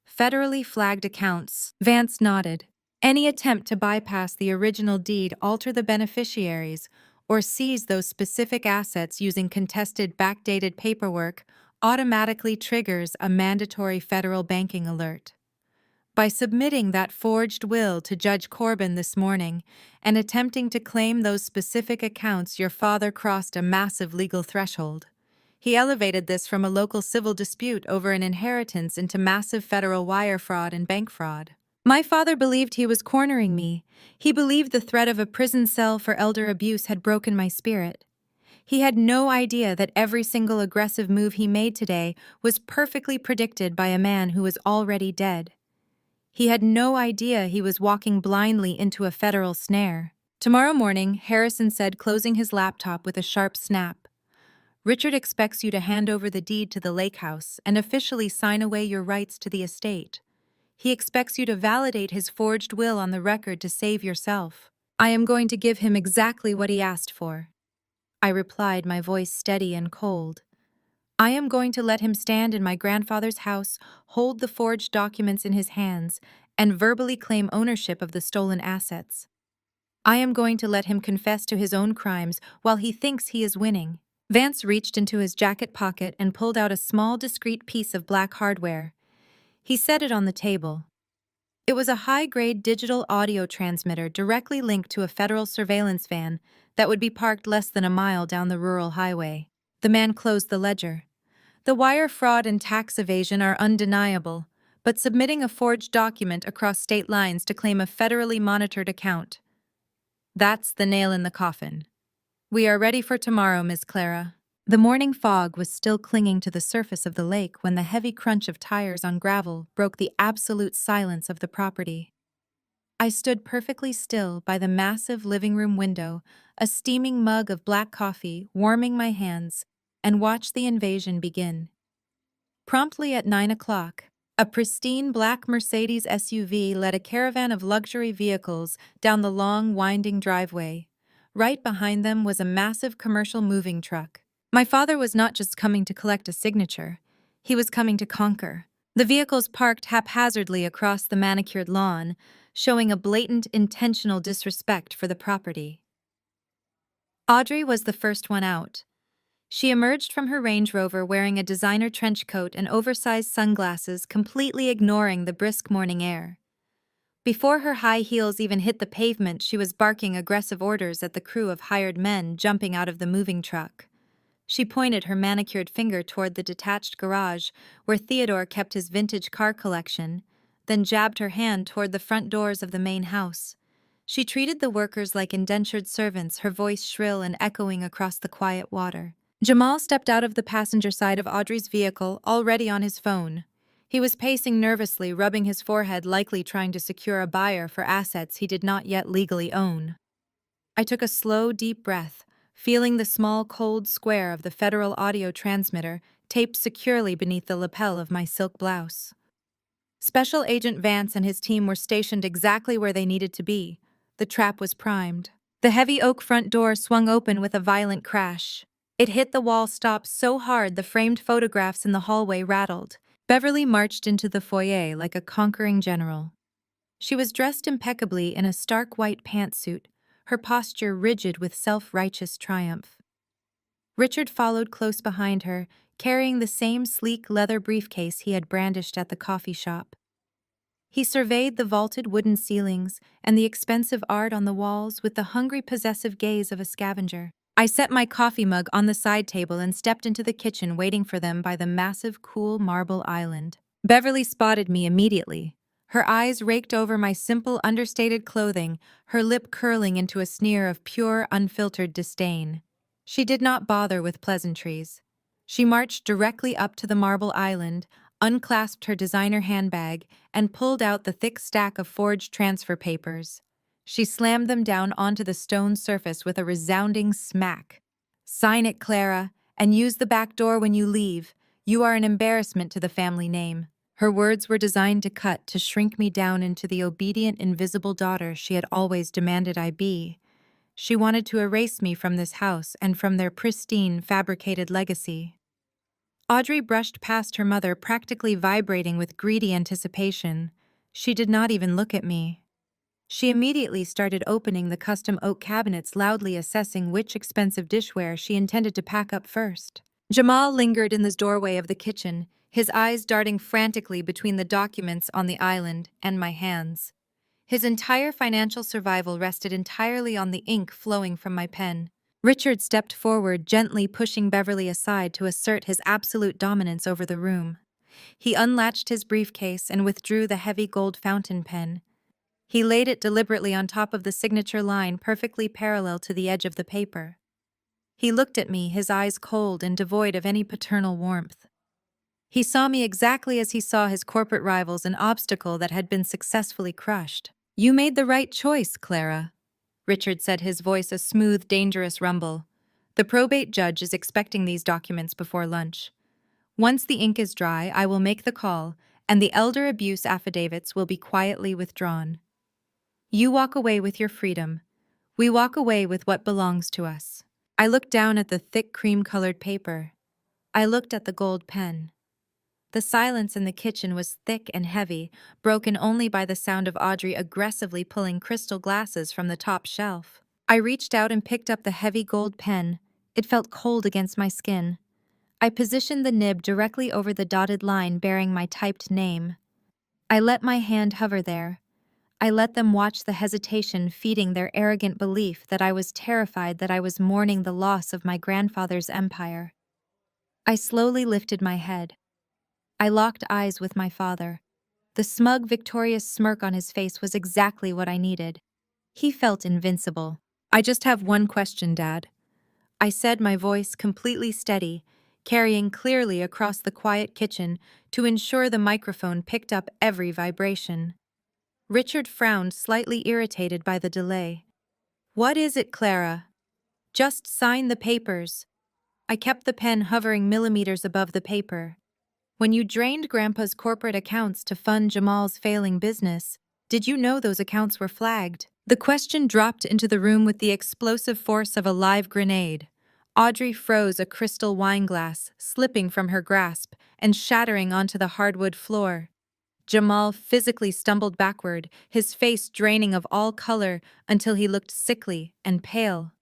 Federally flagged accounts. Vance nodded. Any attempt to bypass the original deed, alter the beneficiaries, or seize those specific assets using contested backdated paperwork automatically triggers a mandatory federal banking alert. By submitting that forged will to Judge Corbin this morning and attempting to claim those specific accounts, your father crossed a massive legal threshold. He elevated this from a local civil dispute over an inheritance into massive federal wire fraud and bank fraud. My father believed he was cornering me. He believed the threat of a prison cell for elder abuse had broken my spirit. He had no idea that every single aggressive move he made today was perfectly predicted by a man who was already dead. He had no idea he was walking blindly into a federal snare. Tomorrow morning, Harrison said, closing his laptop with a sharp snap. Richard expects you to hand over the deed to the lake house and officially sign away your rights to the estate. He expects you to validate his forged will on the record to save yourself. I am going to give him exactly what he asked for. I replied, my voice steady and cold. I am going to let him stand in my grandfather's house, hold the forged documents in his hands, and verbally claim ownership of the stolen assets. I am going to let him confess to his own crimes while he thinks he is winning. Vance reached into his jacket pocket and pulled out a small, discreet piece of black hardware. He set it on the table. It was a high-grade digital audio transmitter directly linked to a federal surveillance van that would be parked less than a mile down the rural highway. The man closed the ledger. The wire fraud and tax evasion are undeniable, but submitting a forged document across state lines to claim a federally monitored account, that's the nail in the coffin. We are ready for tomorrow, Miss Clara. The morning fog was still clinging to the surface of the lake when the heavy crunch of tires on gravel broke the absolute silence of the property. I stood perfectly still by the massive living room window, a steaming mug of black coffee warming my hands, and watched the invasion begin. Promptly at 9 o'clock, a pristine black Mercedes SUV led a caravan of luxury vehicles down the long, winding driveway. Right behind them was a massive commercial moving truck. My father was not just coming to collect a signature, he was coming to conquer. The vehicles parked haphazardly across the manicured lawn, showing a blatant, intentional disrespect for the property. Audrey was the first one out. She emerged from her Range Rover wearing a designer trench coat and oversized sunglasses, completely ignoring the brisk morning air. Before her high heels even hit the pavement, she was barking aggressive orders at the crew of hired men jumping out of the moving truck. She pointed her manicured finger toward the detached garage where Theodore kept his vintage car collection, then jabbed her hand toward the front doors of the main house. She treated the workers like indentured servants, her voice shrill and echoing across the quiet water. Jamal stepped out of the passenger side of Audrey's vehicle, already on his phone. He was pacing nervously, rubbing his forehead, likely trying to secure a buyer for assets he did not yet legally own. I took a slow, deep breath, feeling the small, cold square of the federal audio transmitter taped securely beneath the lapel of my silk blouse. Special Agent Vance and his team were stationed exactly where they needed to be. The trap was primed. The heavy oak front door swung open with a violent crash. It hit the wall stop so hard the framed photographs in the hallway rattled. Beverly marched into the foyer like a conquering general. She was dressed impeccably in a stark white pantsuit, her posture rigid with self-righteous triumph. Richard followed close behind her, carrying the same sleek leather briefcase he had brandished at the coffee shop. He surveyed the vaulted wooden ceilings and the expensive art on the walls with the hungry, possessive gaze of a scavenger. I set my coffee mug on the side table and stepped into the kitchen, waiting for them by the massive, cool marble island. Beverly spotted me immediately. Her eyes raked over my simple, understated clothing, her lip curling into a sneer of pure, unfiltered disdain. She did not bother with pleasantries. She marched directly up to the marble island, unclasped her designer handbag, and pulled out the thick stack of forged transfer papers. She slammed them down onto the stone surface with a resounding smack. "Sign it, Clara, and use the back door when you leave. You are an embarrassment to the family name." Her words were designed to shrink me down into the obedient, invisible daughter she had always demanded I be. She wanted to erase me from this house and from their pristine, fabricated legacy. Audrey brushed past her mother, practically vibrating with greedy anticipation. She did not even look at me. She immediately started opening the custom oak cabinets, loudly assessing which expensive dishware she intended to pack up first. Jamal lingered in the doorway of the kitchen, his eyes darting frantically between the documents on the island and my hands. His entire financial survival rested entirely on the ink flowing from my pen. Richard stepped forward, gently pushing Beverly aside to assert his absolute dominance over the room. He unlatched his briefcase and withdrew the heavy gold fountain pen. He laid it deliberately on top of the signature line, perfectly parallel to the edge of the paper. He looked at me, his eyes cold and devoid of any paternal warmth. He saw me exactly as he saw his corporate rivals, an obstacle that had been successfully crushed. "You made the right choice, Clara," Richard said, his voice a smooth, dangerous rumble. "The probate judge is expecting these documents before lunch. Once the ink is dry, I will make the call, and the elder abuse affidavits will be quietly withdrawn. You walk away with your freedom. We walk away with what belongs to us." I looked down at the thick cream-colored paper. I looked at the gold pen. The silence in the kitchen was thick and heavy, broken only by the sound of Audrey aggressively pulling crystal glasses from the top shelf. I reached out and picked up the heavy gold pen. It felt cold against my skin. I positioned the nib directly over the dotted line bearing my typed name. I let my hand hover there. I let them watch the hesitation, feeding their arrogant belief that I was terrified, that I was mourning the loss of my grandfather's empire. I slowly lifted my head. I locked eyes with my father. The smug, victorious smirk on his face was exactly what I needed. He felt invincible. "I just have one question, Dad," I said, my voice completely steady, carrying clearly across the quiet kitchen to ensure the microphone picked up every vibration. Richard frowned, slightly irritated by the delay. "What is it, Clara?" "Just sign the papers." I kept the pen hovering millimeters above the paper. "When you drained Grandpa's corporate accounts to fund Jamal's failing business, did you know those accounts were flagged?" The question dropped into the room with the explosive force of a live grenade. Audrey froze, a crystal wine glass slipping from her grasp and shattering onto the hardwood floor. Jamal physically stumbled backward, his face draining of all color until he looked sickly and pale.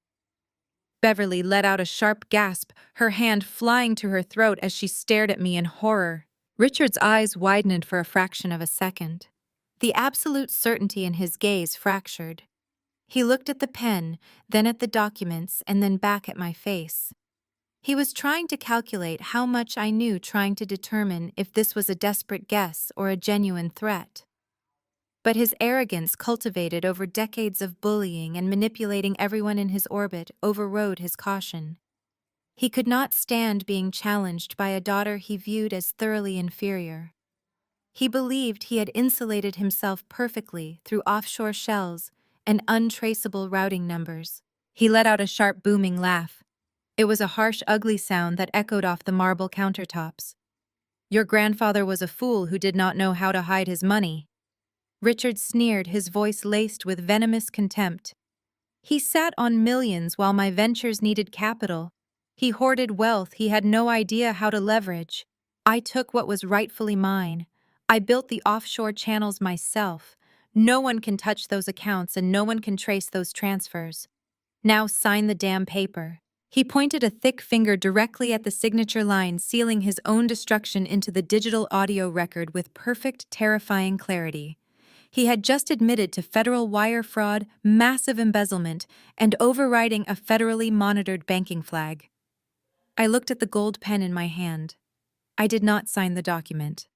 Beverly let out a sharp gasp, her hand flying to her throat as she stared at me in horror. Richard's eyes widened for a fraction of a second. The absolute certainty in his gaze fractured. He looked at the pen, then at the documents, and then back at my face. He was trying to calculate how much I knew, trying to determine if this was a desperate guess or a genuine threat. But his arrogance, cultivated over decades of bullying and manipulating everyone in his orbit, overrode his caution. He could not stand being challenged by a daughter he viewed as thoroughly inferior. He believed he had insulated himself perfectly through offshore shells and untraceable routing numbers. He let out a sharp, booming laugh. It was a harsh, ugly sound that echoed off the marble countertops. "Your grandfather was a fool who did not know how to hide his money." Richard sneered, his voice laced with venomous contempt. "He sat on millions while my ventures needed capital. He hoarded wealth he had no idea how to leverage. I took what was rightfully mine. I built the offshore channels myself. No one can touch those accounts and no one can trace those transfers. Now sign the damn paper." He pointed a thick finger directly at the signature line, sealing his own destruction into the digital audio record with perfect, terrifying clarity. He had just admitted to federal wire fraud, massive embezzlement, and overriding a federally monitored banking flag. I looked at the gold pen in my hand. I did not sign the document.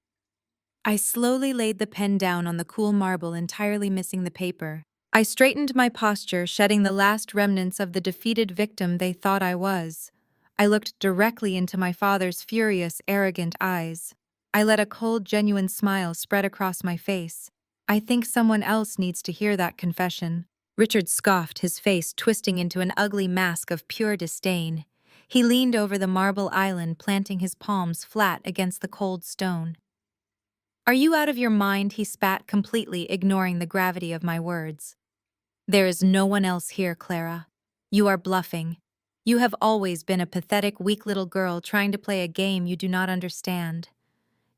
I slowly laid the pen down on the cool marble, entirely missing the paper. I straightened my posture, shedding the last remnants of the defeated victim they thought I was. I looked directly into my father's furious, arrogant eyes. I let a cold, genuine smile spread across my face. "I think someone else needs to hear that confession." Richard scoffed, his face twisting into an ugly mask of pure disdain. He leaned over the marble island, planting his palms flat against the cold stone. "Are you out of your mind?" he spat, completely ignoring the gravity of my words. "There is no one else here, Clara. You are bluffing. You have always been a pathetic, weak little girl trying to play a game you do not understand.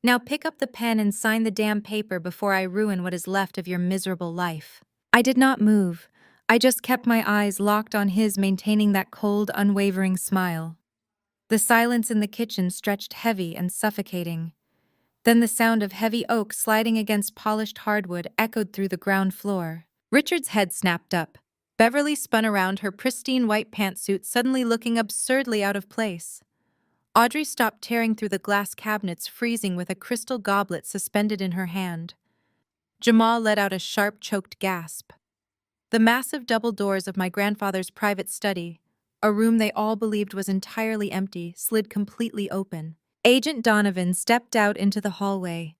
Now pick up the pen and sign the damn paper before I ruin what is left of your miserable life." I did not move. I just kept my eyes locked on his, maintaining that cold, unwavering smile. The silence in the kitchen stretched heavy and suffocating. Then the sound of heavy oak sliding against polished hardwood echoed through the ground floor. Richard's head snapped up. Beverly spun around, her pristine white pantsuit suddenly looking absurdly out of place. Audrey stopped tearing through the glass cabinets, freezing with a crystal goblet suspended in her hand. Jamal let out a sharp, choked gasp. The massive double doors of my grandfather's private study, a room they all believed was entirely empty, slid completely open. Agent Donovan stepped out into the hallway.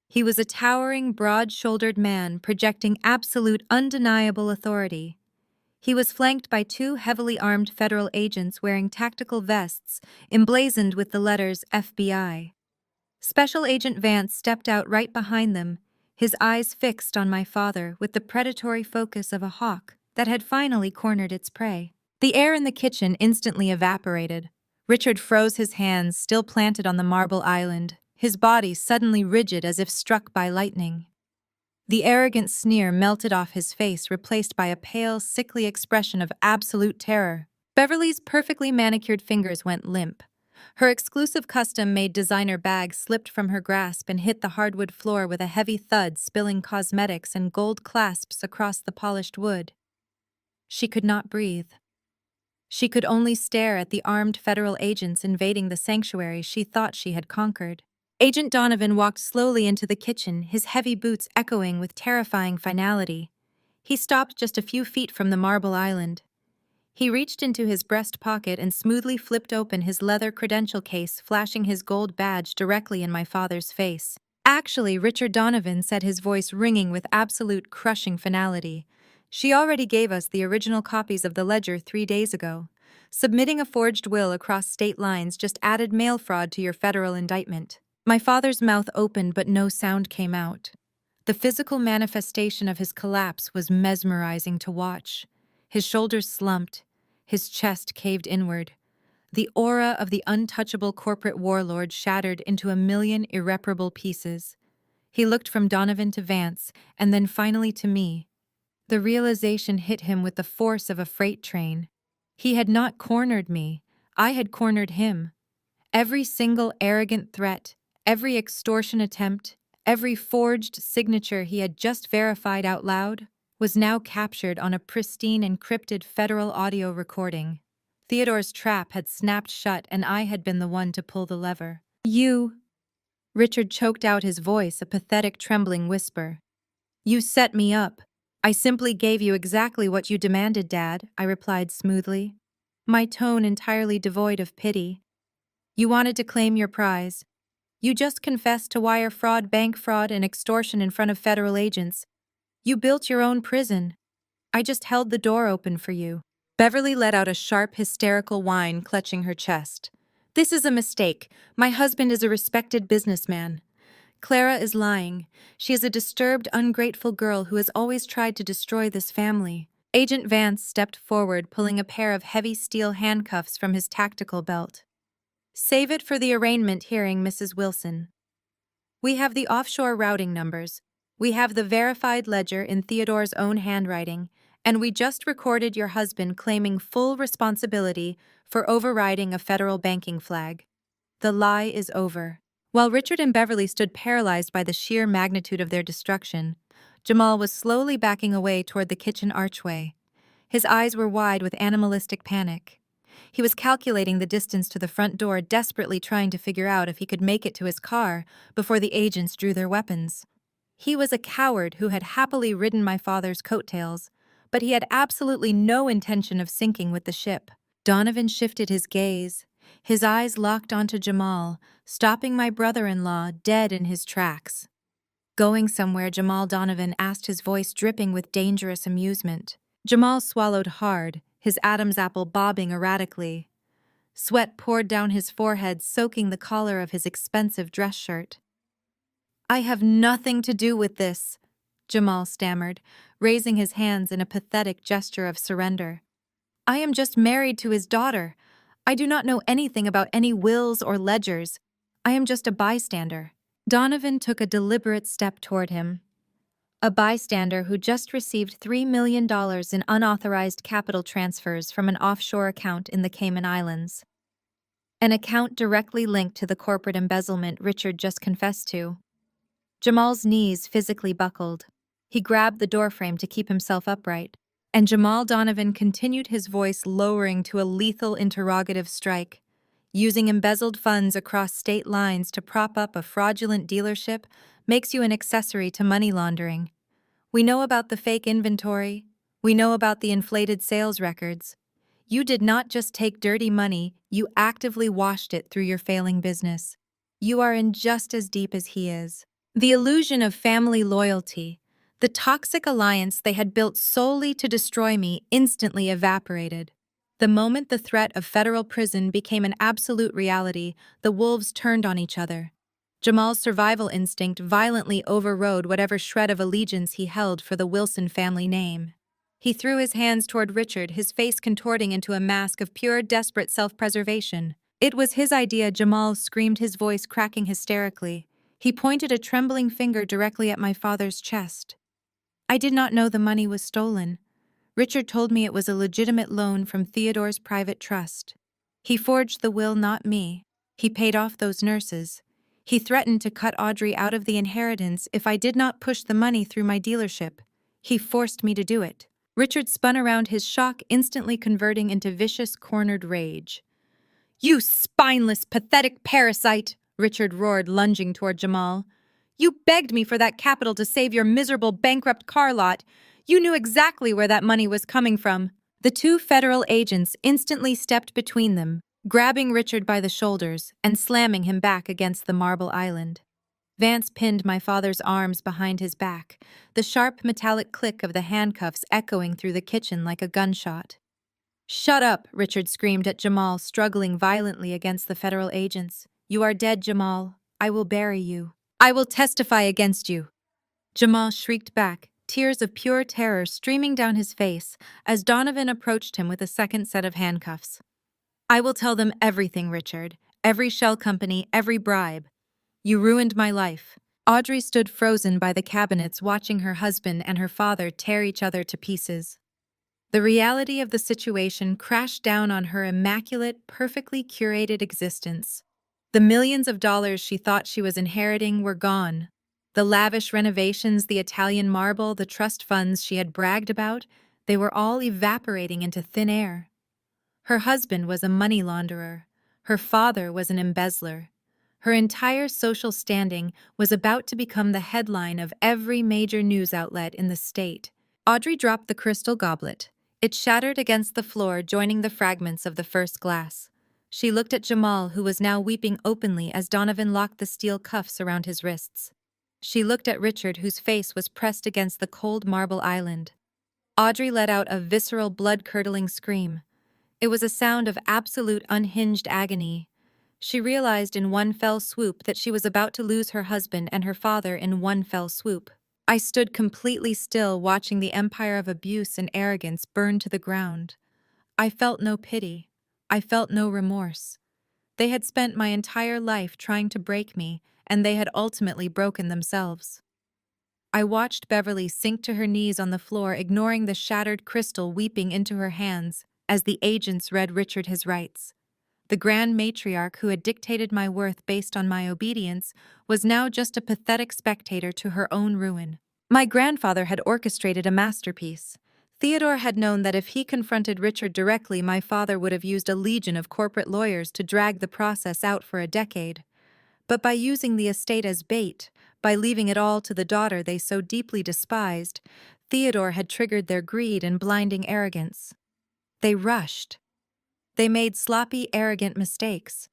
He was a towering, broad-shouldered man projecting absolute, undeniable authority. He was flanked by two heavily armed federal agents wearing tactical vests emblazoned with the letters FBI. Special Agent Vance stepped out right behind them, his eyes fixed on my father with the predatory focus of a hawk that had finally cornered its prey. The air in the kitchen instantly evaporated. Richard froze, his hands still planted on the marble island, his body suddenly rigid as if struck by lightning. The arrogant sneer melted off his face, replaced by a pale, sickly expression of absolute terror. Beverly's perfectly manicured fingers went limp. Her exclusive custom-made designer bag slipped from her grasp and hit the hardwood floor with a heavy thud, spilling cosmetics and gold clasps across the polished wood. She could not breathe. She could only stare at the armed federal agents invading the sanctuary she thought she had conquered. Agent Donovan walked slowly into the kitchen, his heavy boots echoing with terrifying finality. He stopped just a few feet from the marble island. He reached into his breast pocket and smoothly flipped open his leather credential case, flashing his gold badge directly in my father's face. "Actually," Richard Donovan said, his voice ringing with absolute, crushing finality, "she already gave us the original copies of the ledger 3 days ago. Submitting a forged will across state lines just added mail fraud to your federal indictment." My father's mouth opened, but no sound came out. The physical manifestation of his collapse was mesmerizing to watch. His shoulders slumped, his chest caved inward. The aura of the untouchable corporate warlord shattered into a million irreparable pieces. He looked from Donovan to Vance, and then finally to me. The realization hit him with the force of a freight train. He had not cornered me, I had cornered him. Every single arrogant threat, every extortion attempt, every forged signature he had just verified out loud, was now captured on a pristine encrypted federal audio recording. Theodore's trap had snapped shut, and I had been the one to pull the lever. "You," Richard choked out, his voice a pathetic, trembling whisper. "You set me up. I simply gave you exactly what you demanded, Dad," I replied smoothly, my tone entirely devoid of pity. "You wanted to claim your prize. You just confessed to wire fraud, bank fraud, and extortion in front of federal agents. You built your own prison. I just held the door open for you." Beverly let out a sharp, hysterical whine, clutching her chest. "This is a mistake. My husband is a respected businessman. Clara is lying. She is a disturbed, ungrateful girl who has always tried to destroy this family." Agent Vance stepped forward, pulling a pair of heavy steel handcuffs from his tactical belt. "Save it for the arraignment hearing, Mrs. Wilson. We have the offshore routing numbers. We have the verified ledger in Theodore's own handwriting, and we just recorded your husband claiming full responsibility for overriding a federal banking flag. The lie is over." While Richard and Beverly stood paralyzed by the sheer magnitude of their destruction, Jamal was slowly backing away toward the kitchen archway. His eyes were wide with animalistic panic. He was calculating the distance to the front door, desperately trying to figure out if he could make it to his car before the agents drew their weapons. He was a coward who had happily ridden my father's coattails, but he had absolutely no intention of sinking with the ship. Donovan shifted his gaze, his eyes locked onto Jamal, stopping my brother-in-law dead in his tracks. "Going somewhere?" Jamal Donovan asked, his voice dripping with dangerous amusement. Jamal swallowed hard, his Adam's apple bobbing erratically. Sweat poured down his forehead, soaking the collar of his expensive dress shirt. "I have nothing to do with this," Jamal stammered, raising his hands in a pathetic gesture of surrender. "I am just married to his daughter. I do not know anything about any wills or ledgers. I am just a bystander." Donovan took a deliberate step toward him. A bystander who just received $3 million in unauthorized capital transfers from an offshore account in the Cayman Islands. An account directly linked to the corporate embezzlement Richard just confessed to. Jamal's knees physically buckled. He grabbed the doorframe to keep himself upright, and Jamal Donovan continued, his voice lowering to a lethal interrogative strike. "Using embezzled funds across state lines to prop up a fraudulent dealership makes you an accessory to money laundering. We know about the fake inventory. We know about the inflated sales records. You did not just take dirty money, you actively washed it through your failing business. You are in just as deep as he is." The illusion of family loyalty, the toxic alliance they had built solely to destroy me, instantly evaporated. The moment the threat of federal prison became an absolute reality, the wolves turned on each other. Jamal's survival instinct violently overrode whatever shred of allegiance he held for the Wilson family name. He threw his hands toward Richard, his face contorting into a mask of pure, desperate self-preservation. "It was his idea," Jamal screamed, his voice cracking hysterically. He pointed a trembling finger directly at my father's chest. "I did not know the money was stolen. Richard told me it was a legitimate loan from Theodore's private trust. He forged the will, not me. He paid off those nurses. He threatened to cut Audrey out of the inheritance if I did not push the money through my dealership. He forced me to do it." Richard spun around, his shock instantly converting into vicious, cornered rage. "You spineless, pathetic parasite!" Richard roared, lunging toward Jamal. "You begged me for that capital to save your miserable, bankrupt car lot. You knew exactly where that money was coming from." The two federal agents instantly stepped between them, grabbing Richard by the shoulders and slamming him back against the marble island. Vance pinned my father's arms behind his back, the sharp metallic click of the handcuffs echoing through the kitchen like a gunshot. "Shut up," Richard screamed at Jamal, struggling violently against the federal agents. "You are dead, Jamal. I will bury you. I will testify against you." Jamal shrieked back, tears of pure terror streaming down his face as Donovan approached him with a second set of handcuffs. "I will tell them everything, Richard. Every shell company, every bribe. You ruined my life." Audrey stood frozen by the cabinets, watching her husband and her father tear each other to pieces. The reality of the situation crashed down on her immaculate, perfectly curated existence. The millions of dollars she thought she was inheriting were gone. The lavish renovations, the Italian marble, the trust funds she had bragged about, they were all evaporating into thin air. Her husband was a money launderer. Her father was an embezzler. Her entire social standing was about to become the headline of every major news outlet in the state. Audrey dropped the crystal goblet. It shattered against the floor, joining the fragments of the first glass. She looked at Jamal, who was now weeping openly as Donovan locked the steel cuffs around his wrists. She looked at Richard, whose face was pressed against the cold marble island. Audrey let out a visceral, blood-curdling scream. It was a sound of absolute, unhinged agony. She realized in one fell swoop that she was about to lose her husband and her father in one fell swoop. I stood completely still, watching the empire of abuse and arrogance burn to the ground. I felt no pity. I felt no remorse. They had spent my entire life trying to break me, and they had ultimately broken themselves. I watched Beverly sink to her knees on the floor, ignoring the shattered crystal weeping into her hands as the agents read Richard his rights. The grand matriarch who had dictated my worth based on my obedience was now just a pathetic spectator to her own ruin. My grandfather had orchestrated a masterpiece. Theodore had known that if he confronted Richard directly, my father would have used a legion of corporate lawyers to drag the process out for a decade. But by using the estate as bait, by leaving it all to the daughter they so deeply despised, Theodore had triggered their greed and blinding arrogance. They rushed. They made sloppy, arrogant mistakes.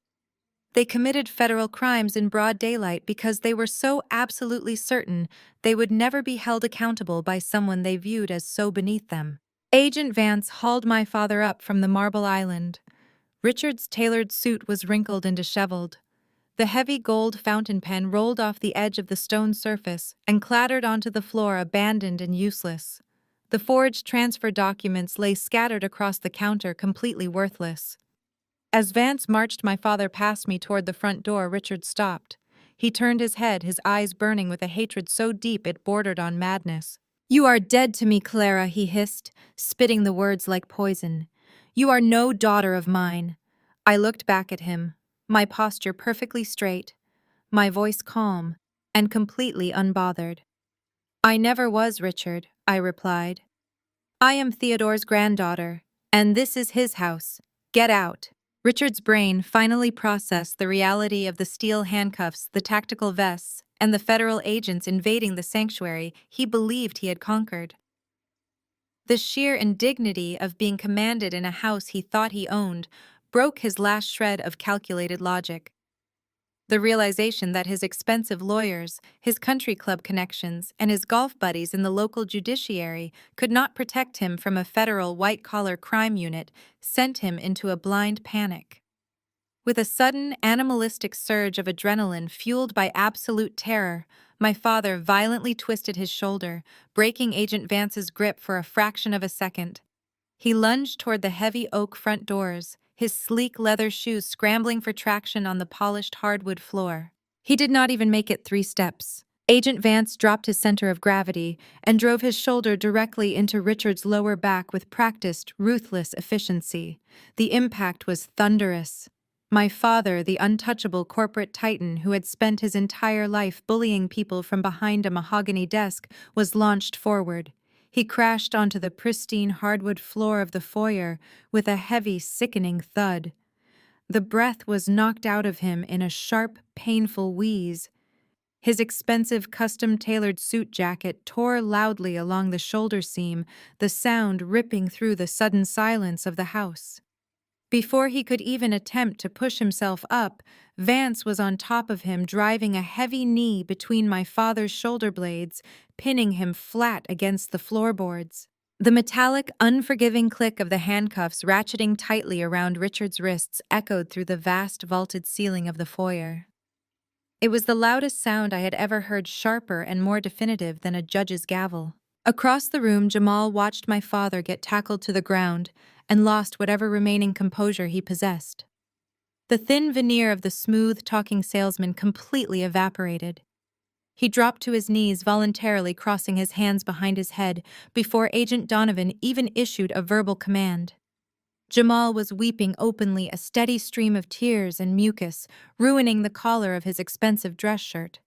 They committed federal crimes in broad daylight because they were so absolutely certain they would never be held accountable by someone they viewed as so beneath them. Agent Vance hauled my father up from the marble island. Richard's tailored suit was wrinkled and disheveled. The heavy gold fountain pen rolled off the edge of the stone surface and clattered onto the floor, abandoned and useless. The forged transfer documents lay scattered across the counter, completely worthless. As Vance marched my father past me toward the front door, Richard stopped. He turned his head, his eyes burning with a hatred so deep it bordered on madness. "You are dead to me, Clara," he hissed, spitting the words like poison. "You are no daughter of mine." I looked back at him, my posture perfectly straight, my voice calm and completely unbothered. "I never was, Richard," I replied. "I am Theodore's granddaughter, and this is his house. Get out." Richard's brain finally processed the reality of the steel handcuffs, the tactical vests, and the federal agents invading the sanctuary he believed he had conquered. The sheer indignity of being commanded in a house he thought he owned broke his last shred of calculated logic. The realization that his expensive lawyers, his country club connections, and his golf buddies in the local judiciary could not protect him from a federal white-collar crime unit sent him into a blind panic. With a sudden, animalistic surge of adrenaline fueled by absolute terror, my father violently twisted his shoulder, breaking Agent Vance's grip for a fraction of a second. He lunged toward the heavy oak front doors, his sleek leather shoes scrambling for traction on the polished hardwood floor. He did not even make it 3 steps. Agent Vance dropped his center of gravity and drove his shoulder directly into Richard's lower back with practiced, ruthless efficiency. The impact was thunderous. My father, the untouchable corporate titan who had spent his entire life bullying people from behind a mahogany desk, was launched forward. He crashed onto the pristine hardwood floor of the foyer with a heavy, sickening thud. The breath was knocked out of him in a sharp, painful wheeze. His expensive, custom-tailored suit jacket tore loudly along the shoulder seam, the sound ripping through the sudden silence of the house. Before he could even attempt to push himself up, Vance was on top of him, driving a heavy knee between my father's shoulder blades, pinning him flat against the floorboards. The metallic, unforgiving click of the handcuffs ratcheting tightly around Richard's wrists echoed through the vast vaulted ceiling of the foyer. It was the loudest sound I had ever heard, sharper and more definitive than a judge's gavel. Across the room, Jamal watched my father get tackled to the ground and lost whatever remaining composure he possessed. The thin veneer of the smooth-talking salesman completely evaporated. He dropped to his knees, voluntarily crossing his hands behind his head before Agent Donovan even issued a verbal command. Jamal was weeping openly, a steady stream of tears and mucus ruining the collar of his expensive dress shirt.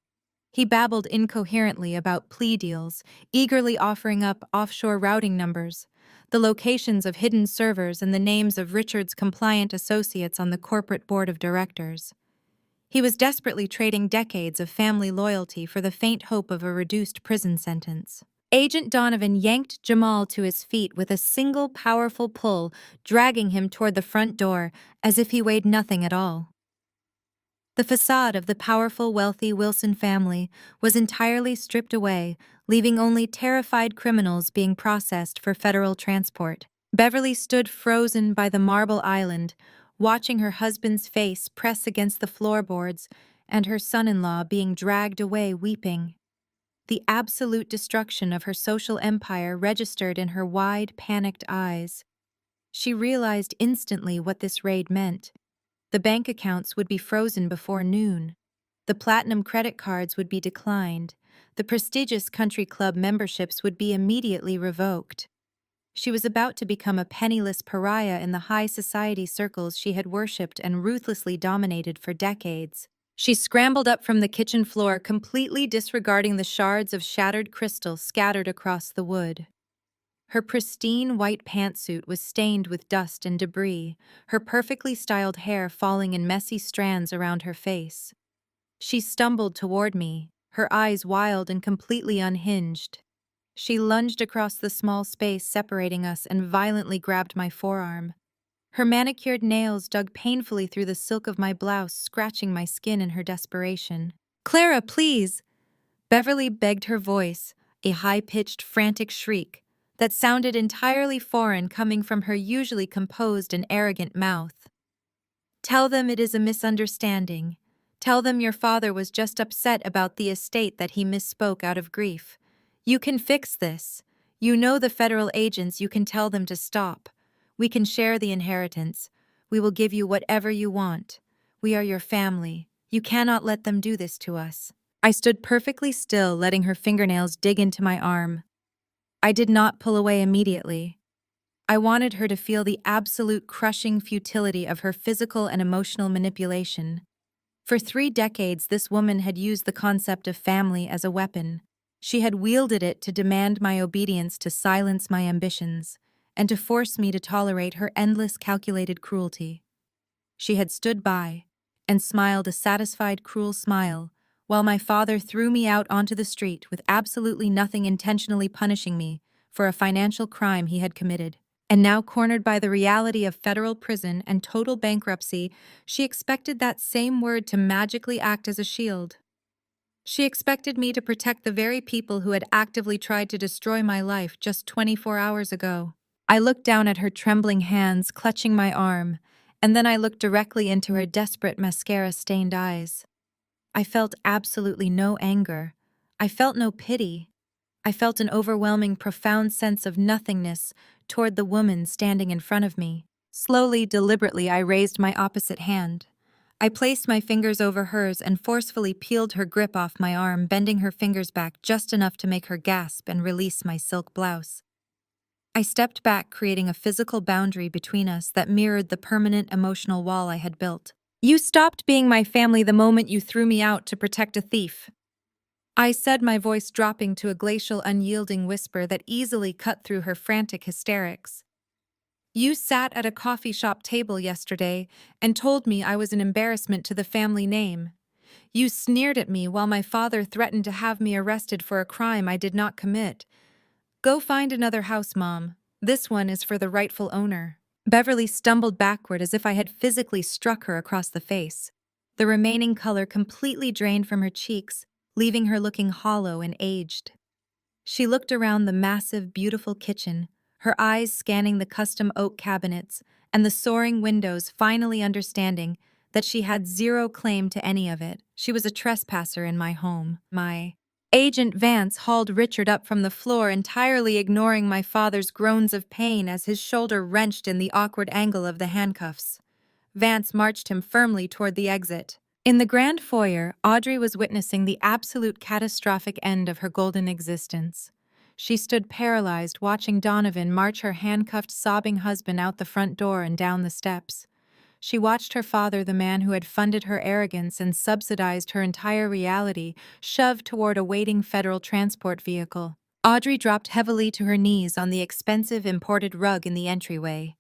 He babbled incoherently about plea deals, eagerly offering up offshore routing numbers, the locations of hidden servers, and the names of Richard's compliant associates on the corporate board of directors. He was desperately trading decades of family loyalty for the faint hope of a reduced prison sentence. Agent Donovan yanked Jamal to his feet with a single powerful pull, dragging him toward the front door as if he weighed nothing at all. The facade of the powerful, wealthy Wilson family was entirely stripped away, leaving only terrified criminals being processed for federal transport. Beverly stood frozen by the marble island, watching her husband's face press against the floorboards and her son-in-law being dragged away weeping. The absolute destruction of her social empire registered in her wide, panicked eyes. She realized instantly what this raid meant. The bank accounts would be frozen before noon. The platinum credit cards would be declined. The prestigious country club memberships would be immediately revoked. She was about to become a penniless pariah in the high society circles she had worshipped and ruthlessly dominated for decades. She scrambled up from the kitchen floor, completely disregarding the shards of shattered crystal scattered across the wood. Her pristine white pantsuit was stained with dust and debris, her perfectly styled hair falling in messy strands around her face. She stumbled toward me, her eyes wild and completely unhinged. She lunged across the small space separating us and violently grabbed my forearm. Her manicured nails dug painfully through the silk of my blouse, scratching my skin in her desperation. "Clara, please!" Beverly begged, her voice a high-pitched, frantic shriek. that sounded entirely foreign coming from her usually composed and arrogant mouth. "Tell them it is a misunderstanding. Tell them your father was just upset about the estate that he misspoke out of grief. You can fix this. You know the federal agents, you can tell them to stop. We can share the inheritance. We will give you whatever you want. We are your family. You cannot let them do this to us." I stood perfectly still, letting her fingernails dig into my arm. I did not pull away immediately. I wanted her to feel the absolute crushing futility of her physical and emotional manipulation. For 3 decades, this woman had used the concept of family as a weapon. She had wielded it to demand my obedience, to silence my ambitions, and to force me to tolerate her endless calculated cruelty. She had stood by and smiled a satisfied, cruel smile, while my father threw me out onto the street with absolutely nothing, intentionally punishing me for a financial crime he had committed. And now, cornered by the reality of federal prison and total bankruptcy, she expected that same word to magically act as a shield. She expected me to protect the very people who had actively tried to destroy my life just 24 hours ago. I looked down at her trembling hands clutching my arm, and then I looked directly into her desperate, mascara-stained eyes. I felt absolutely no anger. I felt no pity. I felt an overwhelming, profound sense of nothingness toward the woman standing in front of me. Slowly, deliberately, I raised my opposite hand. I placed my fingers over hers and forcefully peeled her grip off my arm, bending her fingers back just enough to make her gasp and release my silk blouse. I stepped back, creating a physical boundary between us that mirrored the permanent emotional wall I had built. "You stopped being my family the moment you threw me out to protect a thief," I said, my voice dropping to a glacial, unyielding whisper that easily cut through her frantic hysterics. "You sat at a coffee shop table yesterday and told me I was an embarrassment to the family name. You sneered at me while my father threatened to have me arrested for a crime I did not commit. Go find another house, Mom. This one is for the rightful owner." Beverly stumbled backward as if I had physically struck her across the face. The remaining color completely drained from her cheeks, leaving her looking hollow and aged. She looked around the massive, beautiful kitchen, her eyes scanning the custom oak cabinets and the soaring windows, finally understanding that she had zero claim to any of it. She was a trespasser in my home. My Agent Vance hauled Richard up from the floor, entirely ignoring my father's groans of pain as his shoulder wrenched in the awkward angle of the handcuffs. Vance marched him firmly toward the exit. In the grand foyer, Audrey was witnessing the absolute catastrophic end of her golden existence. She stood paralyzed, watching Donovan march her handcuffed, sobbing husband out the front door and down the steps. She watched her father, the man who had funded her arrogance and subsidized her entire reality, shoved toward a waiting federal transport vehicle. Audrey dropped heavily to her knees on the expensive imported rug in the entryway.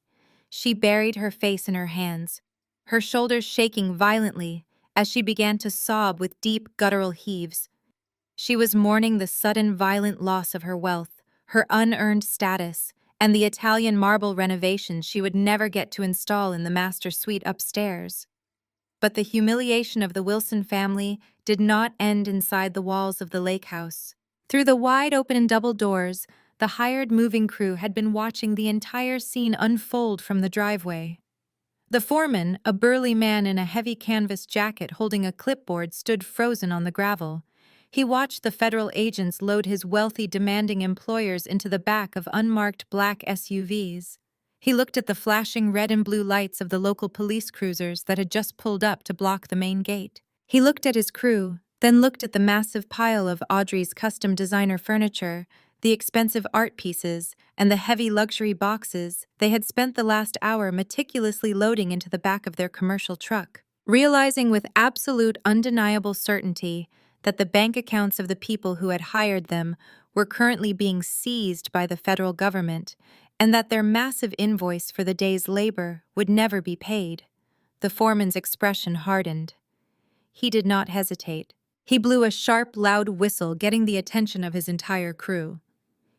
She buried her face in her hands, her shoulders shaking violently as she began to sob with deep, guttural heaves. She was mourning the sudden, violent loss of her wealth, her unearned status, and the Italian marble renovations she would never get to install in the master suite upstairs. But the humiliation of the Wilson family did not end inside the walls of the lake house. Through the wide-open double doors, the hired moving crew had been watching the entire scene unfold from the driveway. The foreman, a burly man in a heavy canvas jacket holding a clipboard, stood frozen on the gravel. He watched the federal agents load his wealthy, demanding employers into the back of unmarked black SUVs. He looked at the flashing red and blue lights of the local police cruisers that had just pulled up to block the main gate. He looked at his crew, then looked at the massive pile of Audrey's custom designer furniture, the expensive art pieces, and the heavy luxury boxes they had spent the last hour meticulously loading into the back of their commercial truck. Realizing with absolute, undeniable certainty that the bank accounts of the people who had hired them were currently being seized by the federal government, and that their massive invoice for the day's labor would never be paid, the foreman's expression hardened. He did not hesitate. He blew a sharp, loud whistle, getting the attention of his entire crew.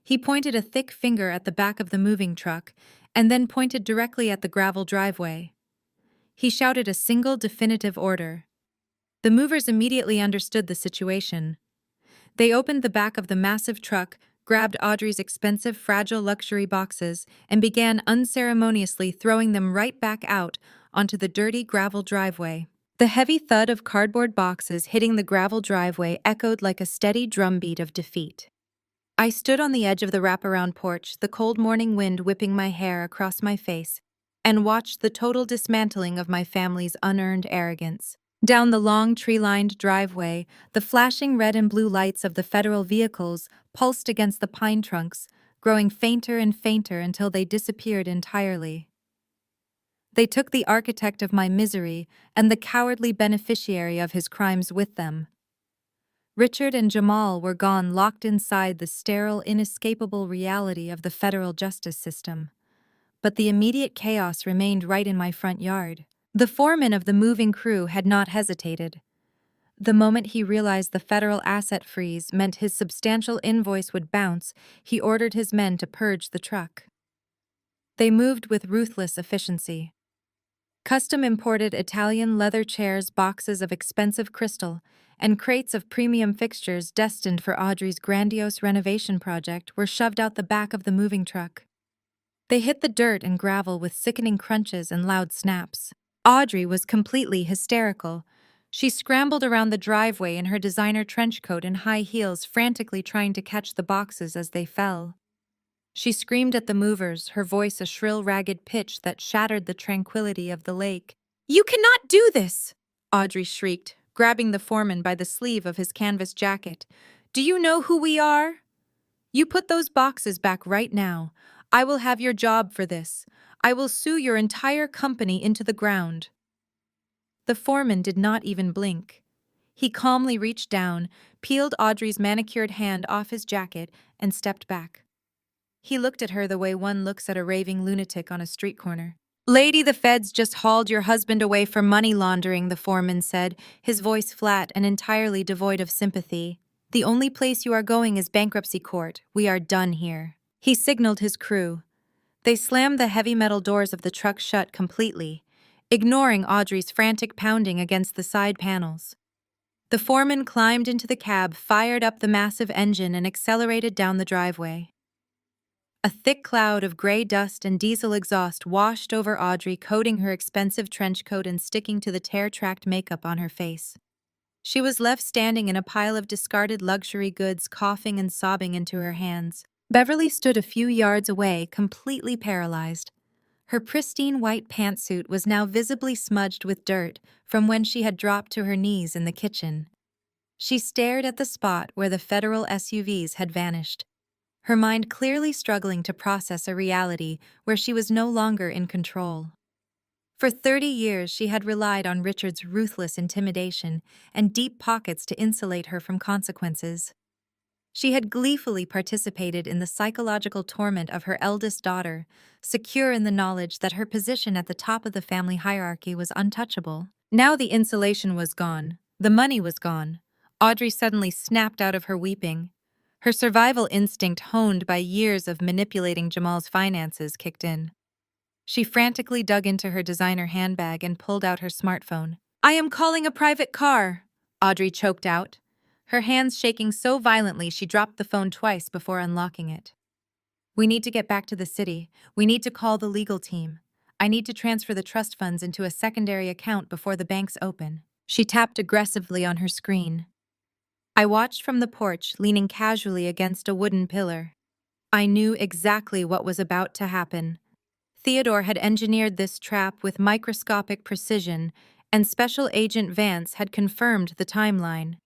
He pointed a thick finger at the back of the moving truck, and then pointed directly at the gravel driveway. He shouted a single definitive order. The movers immediately understood the situation. They opened the back of the massive truck, grabbed Audrey's expensive, fragile luxury boxes and began unceremoniously throwing them right back out onto the dirty gravel driveway. The heavy thud of cardboard boxes hitting the gravel driveway echoed like a steady drumbeat of defeat. I stood on the edge of the wraparound porch, the cold morning wind whipping my hair across my face, and watched the total dismantling of my family's unearned arrogance. Down the long tree-lined driveway, the flashing red and blue lights of the federal vehicles pulsed against the pine trunks, growing fainter and fainter until they disappeared entirely. They took the architect of my misery and the cowardly beneficiary of his crimes with them. Richard and Jamal were gone, locked inside the sterile, inescapable reality of the federal justice system. But the immediate chaos remained right in my front yard. The foreman of the moving crew had not hesitated. The moment he realized the federal asset freeze meant his substantial invoice would bounce, he ordered his men to purge the truck. They moved with ruthless efficiency. Custom-imported Italian leather chairs, boxes of expensive crystal, and crates of premium fixtures destined for Audrey's grandiose renovation project were shoved out the back of the moving truck. They hit the dirt and gravel with sickening crunches and loud snaps. Audrey was completely hysterical. She scrambled around the driveway in her designer trench coat and high heels, frantically trying to catch the boxes as they fell. She screamed at the movers, her voice a shrill, ragged pitch that shattered the tranquility of the lake. "You cannot do this!" Audrey shrieked, grabbing the foreman by the sleeve of his canvas jacket. "Do you know who we are? You put those boxes back right now. I will have your job for this. I will sue your entire company into the ground." The foreman did not even blink. He calmly reached down, peeled Audrey's manicured hand off his jacket, and stepped back. He looked at her the way one looks at a raving lunatic on a street corner. "Lady, the feds just hauled your husband away for money laundering," the foreman said, his voice flat and entirely devoid of sympathy. "The only place you are going is bankruptcy court. We are done here." He signaled his crew. They slammed the heavy metal doors of the truck shut completely, ignoring Audrey's frantic pounding against the side panels. The foreman climbed into the cab, fired up the massive engine, and accelerated down the driveway. A thick cloud of gray dust and diesel exhaust washed over Audrey, coating her expensive trench coat and sticking to the tear-tracked makeup on her face. She was left standing in a pile of discarded luxury goods, coughing and sobbing into her hands. Beverly stood a few yards away, completely paralyzed. Her pristine white pantsuit was now visibly smudged with dirt from when she had dropped to her knees in the kitchen. She stared at the spot where the federal SUVs had vanished, her mind clearly struggling to process a reality where she was no longer in control. For 30 years, she had relied on Richard's ruthless intimidation and deep pockets to insulate her from consequences. She had gleefully participated in the psychological torment of her eldest daughter, secure in the knowledge that her position at the top of the family hierarchy was untouchable. Now the insulation was gone. The money was gone. Audrey suddenly snapped out of her weeping. Her survival instinct, honed by years of manipulating Jamal's finances, kicked in. She frantically dug into her designer handbag and pulled out her smartphone. "I am calling a private car," Audrey choked out, her hands shaking so violently she dropped the phone twice before unlocking it. "We need to get back to the city. We need to call the legal team. I need to transfer the trust funds into a secondary account before the banks open." She tapped aggressively on her screen. I watched from the porch, leaning casually against a wooden pillar. I knew exactly what was about to happen. Theodore had engineered this trap with microscopic precision, and Special Agent Vance had confirmed the timeline.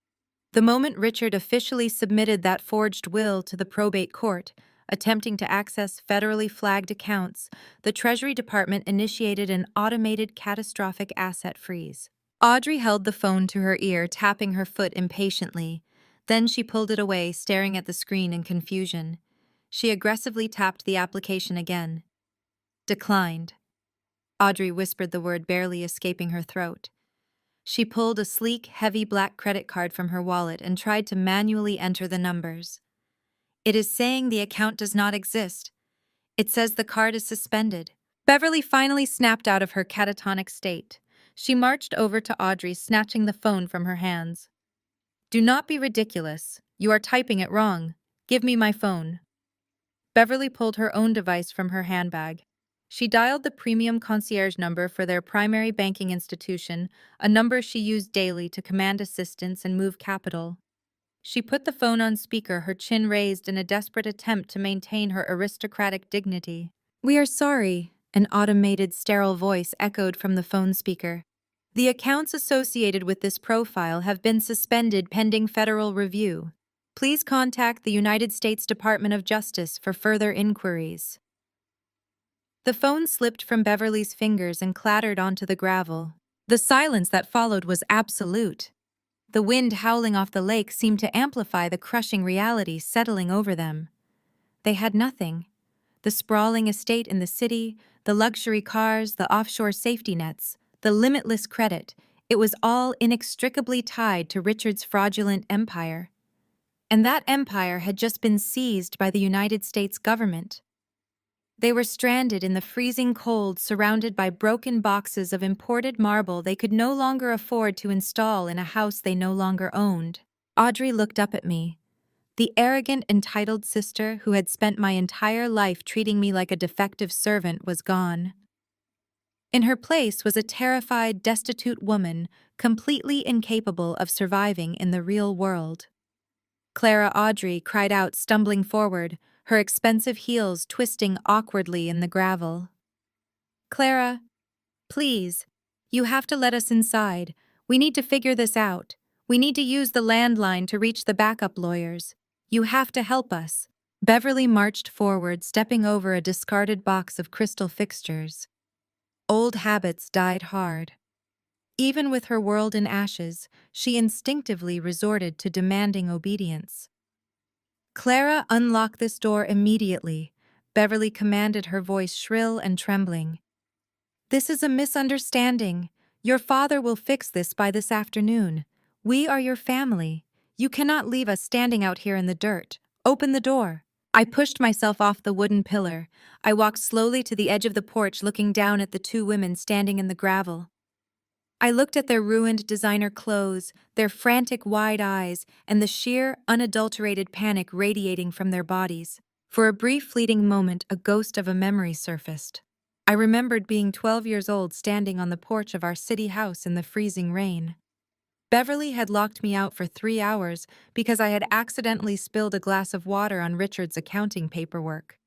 The moment Richard officially submitted that forged will to the probate court, attempting to access federally flagged accounts, the Treasury Department initiated an automated catastrophic asset freeze. Audrey held the phone to her ear, tapping her foot impatiently. Then she pulled it away, staring at the screen in confusion. She aggressively tapped the application again. "Declined." Audrey whispered the word, barely escaping her throat. She pulled a sleek, heavy black credit card from her wallet and tried to manually enter the numbers. "It is saying the account does not exist. It says the card is suspended." Beverly finally snapped out of her catatonic state. She marched over to Audrey, snatching the phone from her hands. "Do not be ridiculous. You are typing it wrong. Give me my phone. Beverly pulled her own device from her handbag. She dialed the premium concierge number for their primary banking institution, a number she used daily to command assistance and move capital. She put the phone on speaker, her chin raised in a desperate attempt to maintain her aristocratic dignity. "We are sorry," an automated, sterile voice echoed from the phone speaker. "The accounts associated with this profile have been suspended pending federal review. Please contact the United States Department of Justice for further inquiries." The phone slipped from Beverly's fingers and clattered onto the gravel. The silence that followed was absolute. The wind howling off the lake seemed to amplify the crushing reality settling over them. They had nothing. The sprawling estate in the city, the luxury cars, the offshore safety nets, the limitless credit, it was all inextricably tied to Richard's fraudulent empire. And that empire had just been seized by the United States government. They were stranded in the freezing cold, surrounded by broken boxes of imported marble they could no longer afford to install in a house they no longer owned. Audrey looked up at me. The arrogant, entitled sister who had spent my entire life treating me like a defective servant was gone. In her place was a terrified, destitute woman, completely incapable of surviving in the real world. Clara Audrey cried out, stumbling forward, her expensive heels twisting awkwardly in the gravel. "Clara, please, you have to let us inside. We need to figure this out. We need to use the landline to reach the backup lawyers. You have to help us." Beverly marched forward, stepping over a discarded box of crystal fixtures. Old habits died hard. Even with her world in ashes, she instinctively resorted to demanding obedience. "Clara, unlock this door immediately," Beverly commanded, her voice shrill and trembling. "This is a misunderstanding. Your father will fix this by this afternoon. We are your family. You cannot leave us standing out here in the dirt. Open the door." I pushed myself off the wooden pillar. I walked slowly to the edge of the porch, looking down at the two women standing in the gravel. I looked at their ruined designer clothes, their frantic wide eyes, and the sheer, unadulterated panic radiating from their bodies. For a brief fleeting moment, a ghost of a memory surfaced. I remembered being 12 years old, standing on the porch of our city house in the freezing rain. Beverly had locked me out for 3 hours because I had accidentally spilled a glass of water on Richard's accounting paperwork.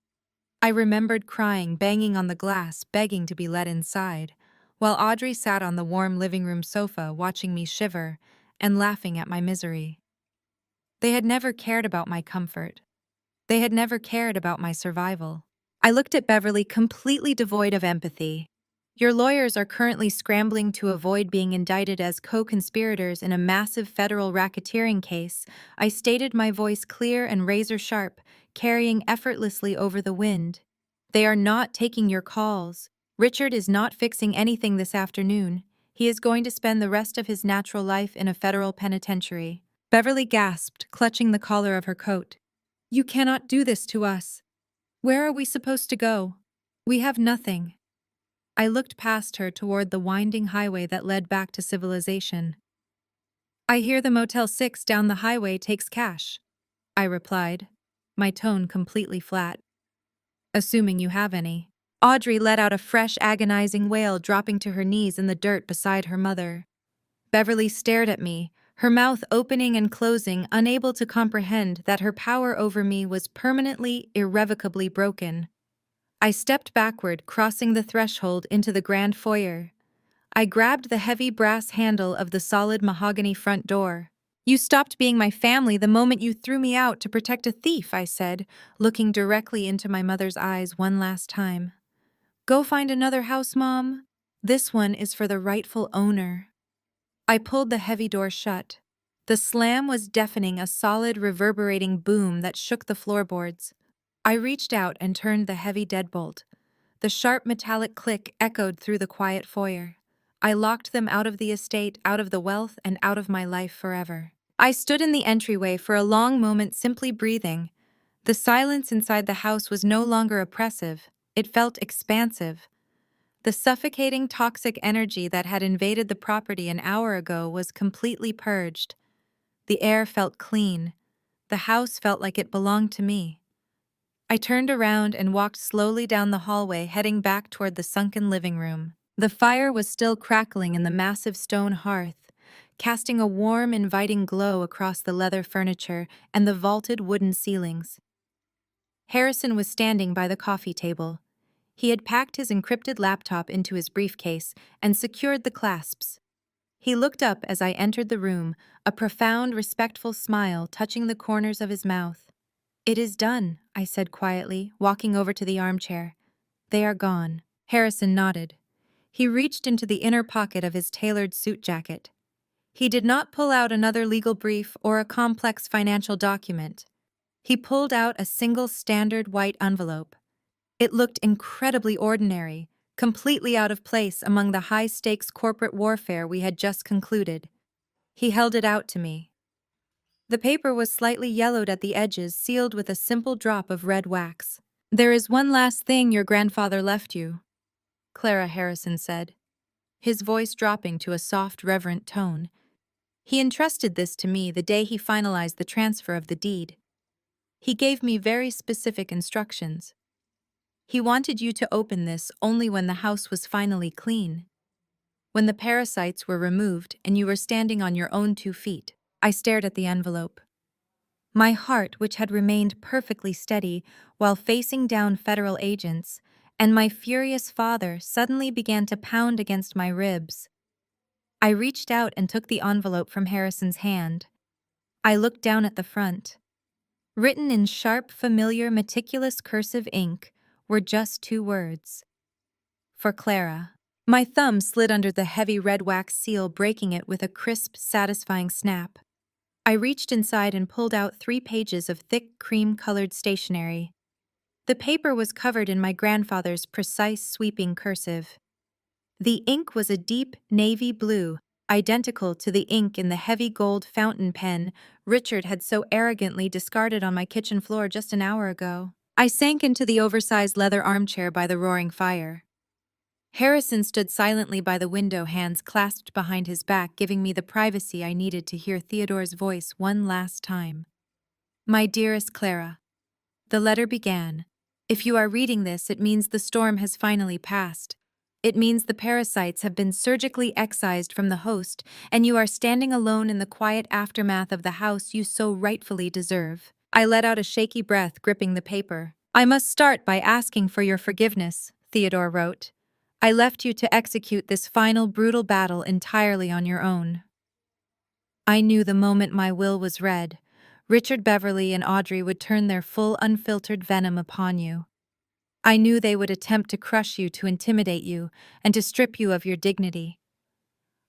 I remembered crying, banging on the glass, begging to be let inside, while Audrey sat on the warm living room sofa watching me shiver and laughing at my misery. They had never cared about my comfort. They had never cared about my survival. I looked at Beverly, completely devoid of empathy. "Your lawyers are currently scrambling to avoid being indicted as co-conspirators in a massive federal racketeering case," I stated, my voice clear and razor-sharp, carrying effortlessly over the wind. "They are not taking your calls. Richard is not fixing anything this afternoon. He is going to spend the rest of his natural life in a federal penitentiary." Beverly gasped, clutching the collar of her coat. "You cannot do this to us. Where are we supposed to go? We have nothing." I looked past her toward the winding highway that led back to civilization. "I hear the Motel 6 down the highway takes cash," I replied, my tone completely flat. "Assuming you have any." Audrey let out a fresh, agonizing wail, dropping to her knees in the dirt beside her mother. Beverly stared at me, her mouth opening and closing, unable to comprehend that her power over me was permanently, irrevocably broken. I stepped backward, crossing the threshold into the grand foyer. I grabbed the heavy brass handle of the solid mahogany front door. "You stopped being my family the moment you threw me out to protect a thief," I said, looking directly into my mother's eyes one last time. "Go find another house, Mom. This one is for the rightful owner." I pulled the heavy door shut. The slam was deafening, a solid, reverberating boom that shook the floorboards. I reached out and turned the heavy deadbolt. The sharp metallic click echoed through the quiet foyer. I locked them out of the estate, out of the wealth, and out of my life forever. I stood in the entryway for a long moment, simply breathing. The silence inside the house was no longer oppressive. It felt expansive. The suffocating, toxic energy that had invaded the property an hour ago was completely purged. The air felt clean. The house felt like it belonged to me. I turned around and walked slowly down the hallway, heading back toward the sunken living room. The fire was still crackling in the massive stone hearth, casting a warm, inviting glow across the leather furniture and the vaulted wooden ceilings. Harrison was standing by the coffee table. He had packed his encrypted laptop into his briefcase and secured the clasps. He looked up as I entered the room, a profound, respectful smile touching the corners of his mouth. "It is done," I said quietly, walking over to the armchair. "They are gone." Harrison nodded. He reached into the inner pocket of his tailored suit jacket. He did not pull out another legal brief or a complex financial document. He pulled out a single standard white envelope. It looked incredibly ordinary, completely out of place among the high-stakes corporate warfare we had just concluded. He held it out to me. The paper was slightly yellowed at the edges, sealed with a simple drop of red wax. "There is one last thing your grandfather left you," Clara Harrison said, his voice dropping to a soft, reverent tone. "He entrusted this to me the day he finalized the transfer of the deed. He gave me very specific instructions. He wanted you to open this only when the house was finally clean, when the parasites were removed and you were standing on your own 2 feet." I stared at the envelope. My heart, which had remained perfectly steady while facing down federal agents, and my furious father suddenly began to pound against my ribs. I reached out and took the envelope from Harrison's hand. I looked down at the front. Written in sharp, familiar, meticulous cursive ink were just 2 words. "For Clara." My thumb slid under the heavy red wax seal, breaking it with a crisp, satisfying snap. I reached inside and pulled out 3 pages of thick, cream-colored stationery. The paper was covered in my grandfather's precise, sweeping cursive. The ink was a deep navy blue, identical to the ink in the heavy gold fountain pen Richard had so arrogantly discarded on my kitchen floor just an hour ago. I sank into the oversized leather armchair by the roaring fire. Harrison stood silently by the window, hands clasped behind his back, giving me the privacy I needed to hear Theodore's voice one last time. "My dearest Clara," the letter began. "If you are reading this, it means the storm has finally passed. It means the parasites have been surgically excised from the host, and you are standing alone in the quiet aftermath of the house you so rightfully deserve." I let out a shaky breath, gripping the paper. "I must start by asking for your forgiveness," Theodore wrote. "I left you to execute this final brutal battle entirely on your own. I knew the moment my will was read, Richard Beverly and Audrey would turn their full, unfiltered venom upon you. I knew they would attempt to crush you, to intimidate you, and to strip you of your dignity.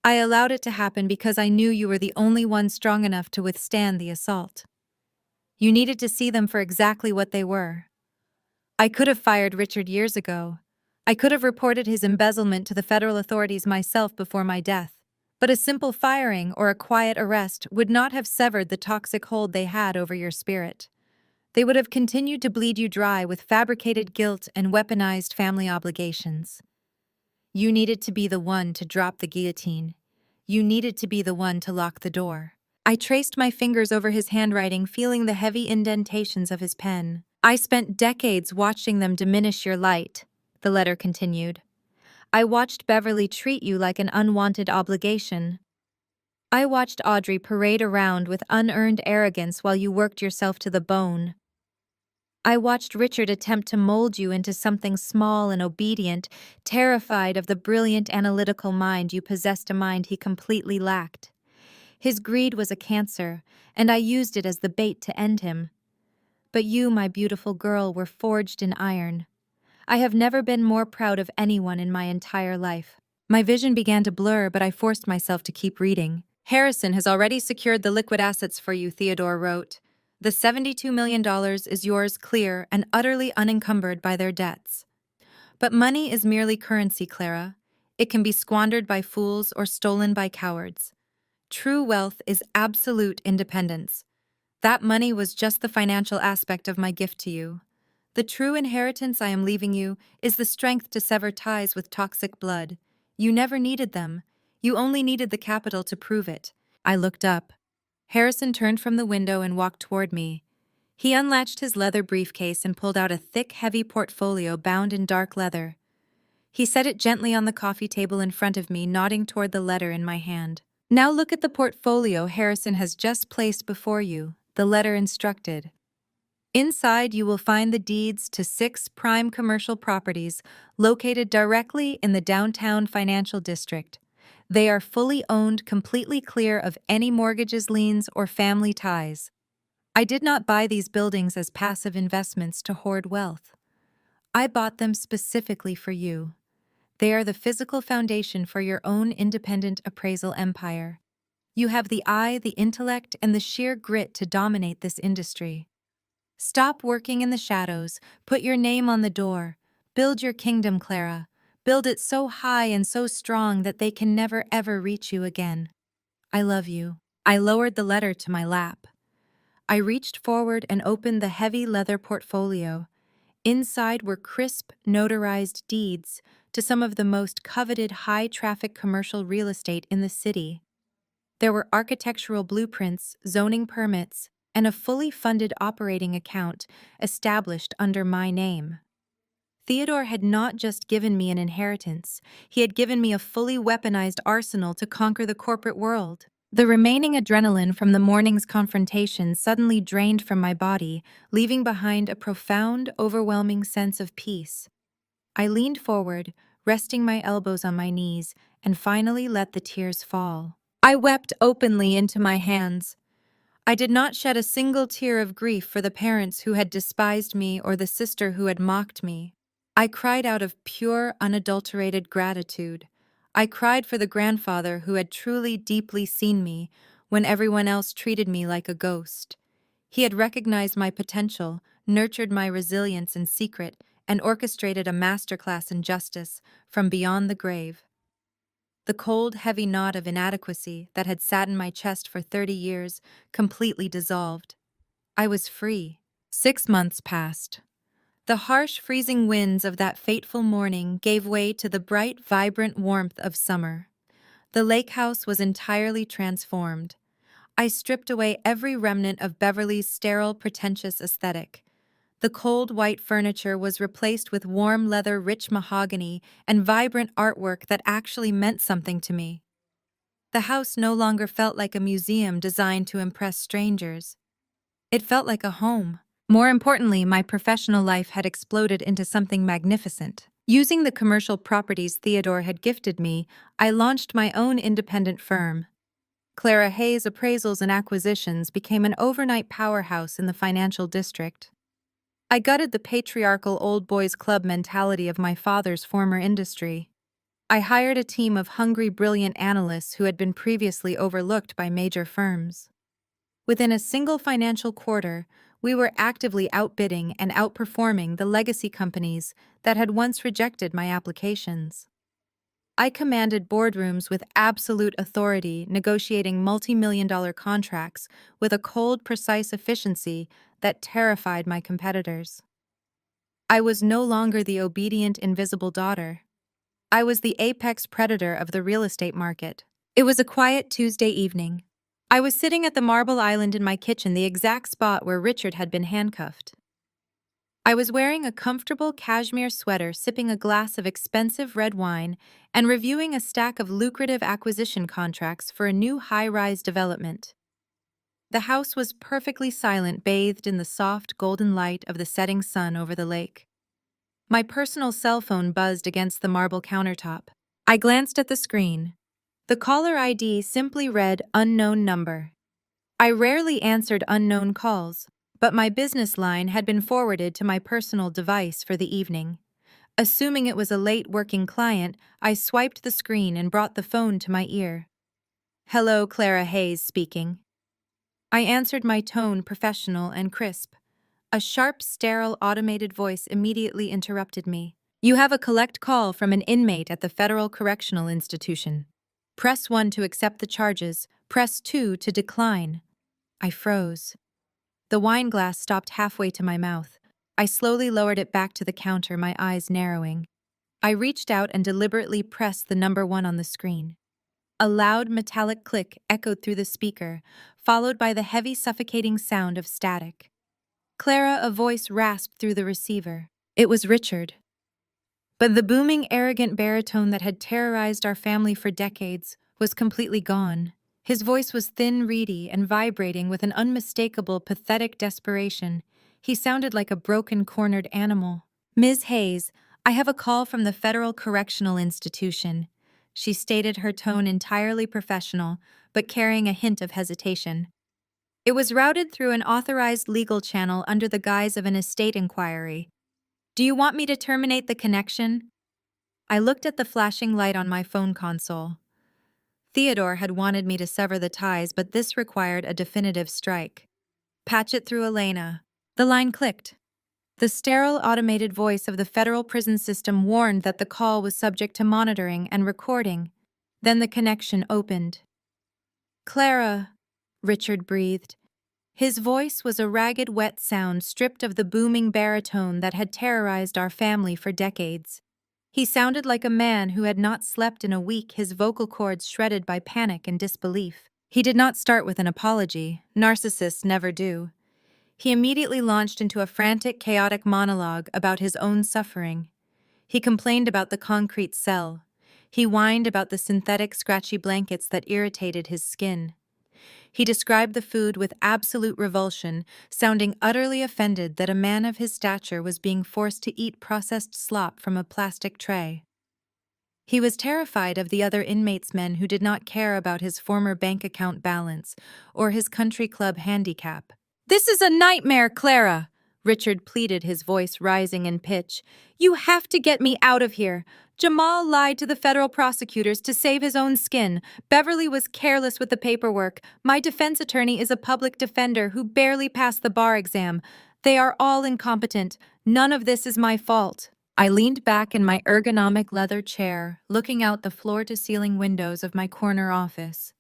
I allowed it to happen because I knew you were the only one strong enough to withstand the assault. You needed to see them for exactly what they were. I could have fired Richard years ago. I could have reported his embezzlement to the federal authorities myself before my death. But a simple firing or a quiet arrest would not have severed the toxic hold they had over your spirit. They would have continued to bleed you dry with fabricated guilt and weaponized family obligations. You needed to be the one to drop the guillotine. You needed to be the one to lock the door. I traced my fingers over his handwriting, feeling the heavy indentations of his pen. "I spent decades watching them diminish your light," the letter continued. "I watched Beverly treat you like an unwanted obligation. I watched Audrey parade around with unearned arrogance while you worked yourself to the bone. I watched Richard attempt to mold you into something small and obedient, terrified of the brilliant analytical mind you possessed, a mind he completely lacked. His greed was a cancer, and I used it as the bait to end him. But you, my beautiful girl, were forged in iron. I have never been more proud of anyone in my entire life." My vision began to blur, but I forced myself to keep reading. "Harrison has already secured the liquid assets for you," Theodore wrote. "The $72 million is yours, clear and utterly unencumbered by their debts. But money is merely currency, Clara. It can be squandered by fools or stolen by cowards. True wealth is absolute independence. That money was just the financial aspect of my gift to you. The true inheritance I am leaving you is the strength to sever ties with toxic blood. You never needed them. You only needed the capital to prove it." I looked up. Harrison turned from the window and walked toward me. He unlatched his leather briefcase and pulled out a thick, heavy portfolio bound in dark leather. He set it gently on the coffee table in front of me, nodding toward the letter in my hand. "Now look at the portfolio Harrison has just placed before you," the letter instructed. "Inside, you will find the deeds to 6 prime commercial properties located directly in the downtown financial district. They are fully owned, completely clear of any mortgages, liens, or family ties. I did not buy these buildings as passive investments to hoard wealth. I bought them specifically for you. They are the physical foundation for your own independent appraisal empire. You have the eye, the intellect, and the sheer grit to dominate this industry. Stop working in the shadows, put your name on the door. Build your kingdom, Clara. Build it so high and so strong that they can never ever reach you again. I love you." I lowered the letter to my lap. I reached forward and opened the heavy leather portfolio. Inside were crisp, notarized deeds to some of the most coveted high-traffic commercial real estate in the city. There were architectural blueprints, zoning permits, and a fully funded operating account established under my name. Theodore had not just given me an inheritance, he had given me a fully weaponized arsenal to conquer the corporate world. The remaining adrenaline from the morning's confrontation suddenly drained from my body, leaving behind a profound, overwhelming sense of peace. I leaned forward, resting my elbows on my knees, and finally let the tears fall. I wept openly into my hands. I did not shed a single tear of grief for the parents who had despised me or the sister who had mocked me. I cried out of pure, unadulterated gratitude. I cried for the grandfather who had truly, deeply seen me when everyone else treated me like a ghost. He had recognized my potential, nurtured my resilience in secret, and orchestrated a masterclass in justice from beyond the grave. The cold, heavy knot of inadequacy that had sat in my chest for 30 years completely dissolved. I was free. 6 months passed. The harsh, freezing winds of that fateful morning gave way to the bright, vibrant warmth of summer. The lake house was entirely transformed. I stripped away every remnant of Beverly's sterile, pretentious aesthetic. The cold, white furniture was replaced with warm leather, rich mahogany, and vibrant artwork that actually meant something to me. The house no longer felt like a museum designed to impress strangers. It felt like a home. More importantly, my professional life had exploded into something magnificent. Using the commercial properties Theodore had gifted me, I launched my own independent firm. Clara Hayes Appraisals and Acquisitions became an overnight powerhouse in the financial district. I gutted the patriarchal old boys club mentality of my father's former industry. I hired a team of hungry, brilliant analysts who had been previously overlooked by major firms. Within a single financial quarter, we were actively outbidding and outperforming the legacy companies that had once rejected my applications. I commanded boardrooms with absolute authority, negotiating multi-million-dollar contracts with a cold, precise efficiency that terrified my competitors. I was no longer the obedient, invisible daughter. I was the apex predator of the real estate market. It was a quiet Tuesday evening. I was sitting at the marble island in my kitchen, the exact spot where Richard had been handcuffed. I was wearing a comfortable cashmere sweater, sipping a glass of expensive red wine, and reviewing a stack of lucrative acquisition contracts for a new high-rise development. The house was perfectly silent, bathed in the soft, golden light of the setting sun over the lake. My personal cell phone buzzed against the marble countertop. I glanced at the screen. The caller ID simply read unknown number. I rarely answered unknown calls, but my business line had been forwarded to my personal device for the evening. Assuming it was a late working client, I swiped the screen and brought the phone to my ear. "Hello, Clara Hayes speaking." I answered, my tone professional and crisp. A sharp, sterile, automated voice immediately interrupted me. "You have a collect call from an inmate at the Federal Correctional Institution. Press 1 to accept the charges, press 2 to decline." I froze. The wine glass stopped halfway to my mouth. I slowly lowered it back to the counter, my eyes narrowing. I reached out and deliberately pressed the number 1 on the screen. A loud metallic click echoed through the speaker, followed by the heavy suffocating sound of static. Clara, a voice rasped through the receiver. It was Richard. But the booming, arrogant baritone that had terrorized our family for decades was completely gone. His voice was thin, reedy, and vibrating with an unmistakable, pathetic desperation. He sounded like a broken, cornered animal. "Ms. Hayes, I have a call from the Federal Correctional Institution," she stated, her tone entirely professional, but carrying a hint of hesitation. It was routed through an authorized legal channel under the guise of an estate inquiry. "Do you want me to terminate the connection?" I looked at the flashing light on my phone console. Theodore had wanted me to sever the ties, but this required a definitive strike. "Patch it through Elena." The line clicked. The sterile, automated voice of the federal prison system warned that the call was subject to monitoring and recording. Then the connection opened. "Clara," Richard breathed. His voice was a ragged, wet sound stripped of the booming baritone that had terrorized our family for decades. He sounded like a man who had not slept in a week, his vocal cords shredded by panic and disbelief. He did not start with an apology. Narcissists never do. He immediately launched into a frantic, chaotic monologue about his own suffering. He complained about the concrete cell. He whined about the synthetic, scratchy blankets that irritated his skin. He described the food with absolute revulsion, sounding utterly offended that a man of his stature was being forced to eat processed slop from a plastic tray. He was terrified of the other inmates' men who did not care about his former bank account balance or his country club handicap. "This is a nightmare, Clara," Richard pleaded, his voice rising in pitch. "You have to get me out of here. Jamal lied to the federal prosecutors to save his own skin. Beverly was careless with the paperwork. My defense attorney is a public defender who barely passed the bar exam. They are all incompetent. None of this is my fault." I leaned back in my ergonomic leather chair, looking out the floor-to-ceiling windows of my corner office.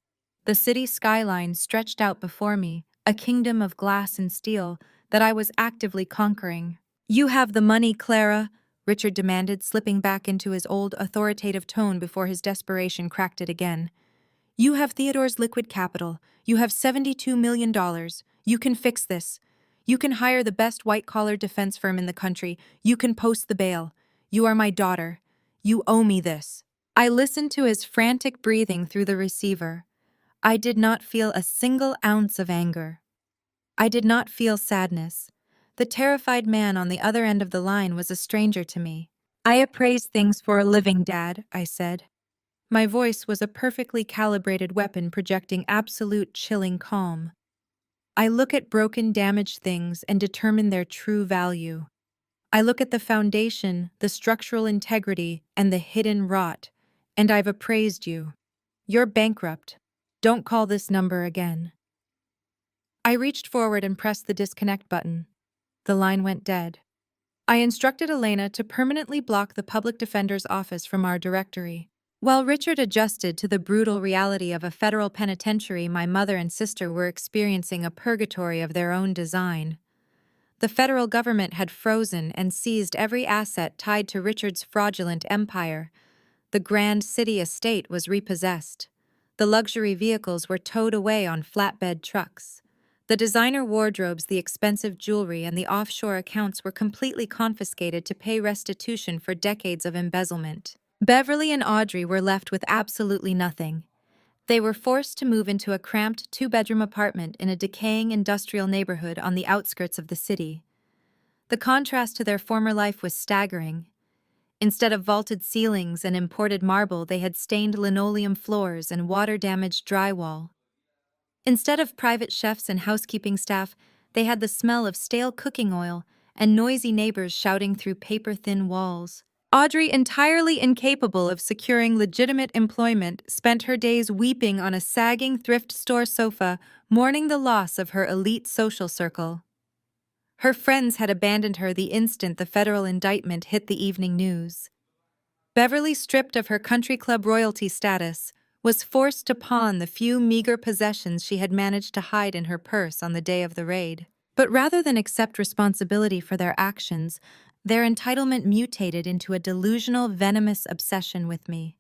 The city skyline stretched out before me, a kingdom of glass and steel that I was actively conquering. "You have the money, Clara," Richard demanded, slipping back into his old authoritative tone before his desperation cracked it again. "You have Theodore's liquid capital. You have $72 million. You can fix this. You can hire the best white-collar defense firm in the country. You can post the bail. You are my daughter. You owe me this." I listened to his frantic breathing through the receiver. I did not feel a single ounce of anger. I did not feel sadness. The terrified man on the other end of the line was a stranger to me. "I appraise things for a living, Dad," I said. My voice was a perfectly calibrated weapon projecting absolute chilling calm. "I look at broken, damaged things and determine their true value. I look at the foundation, the structural integrity, and the hidden rot, and I've appraised you. You're bankrupt. Don't call this number again." I reached forward and pressed the disconnect button. The line went dead. I instructed Elena to permanently block the public defender's office from our directory. While Richard adjusted to the brutal reality of a federal penitentiary, my mother and sister were experiencing a purgatory of their own design. The federal government had frozen and seized every asset tied to Richard's fraudulent empire. The Grand City estate was repossessed. The luxury vehicles were towed away on flatbed trucks. The designer wardrobes, the expensive jewelry, and the offshore accounts were completely confiscated to pay restitution for decades of embezzlement. Beverly and Audrey were left with absolutely nothing. They were forced to move into a cramped two-bedroom apartment in a decaying industrial neighborhood on the outskirts of the city. The contrast to their former life was staggering. Instead of vaulted ceilings and imported marble, they had stained linoleum floors and water-damaged drywall. Instead of private chefs and housekeeping staff, they had the smell of stale cooking oil and noisy neighbors shouting through paper-thin walls. Audrey, entirely incapable of securing legitimate employment, spent her days weeping on a sagging thrift store sofa, mourning the loss of her elite social circle. Her friends had abandoned her the instant the federal indictment hit the evening news. Beverly, stripped of her country club royalty status, was forced to pawn the few meager possessions she had managed to hide in her purse on the day of the raid. But rather than accept responsibility for their actions, their entitlement mutated into a delusional, venomous obsession with me.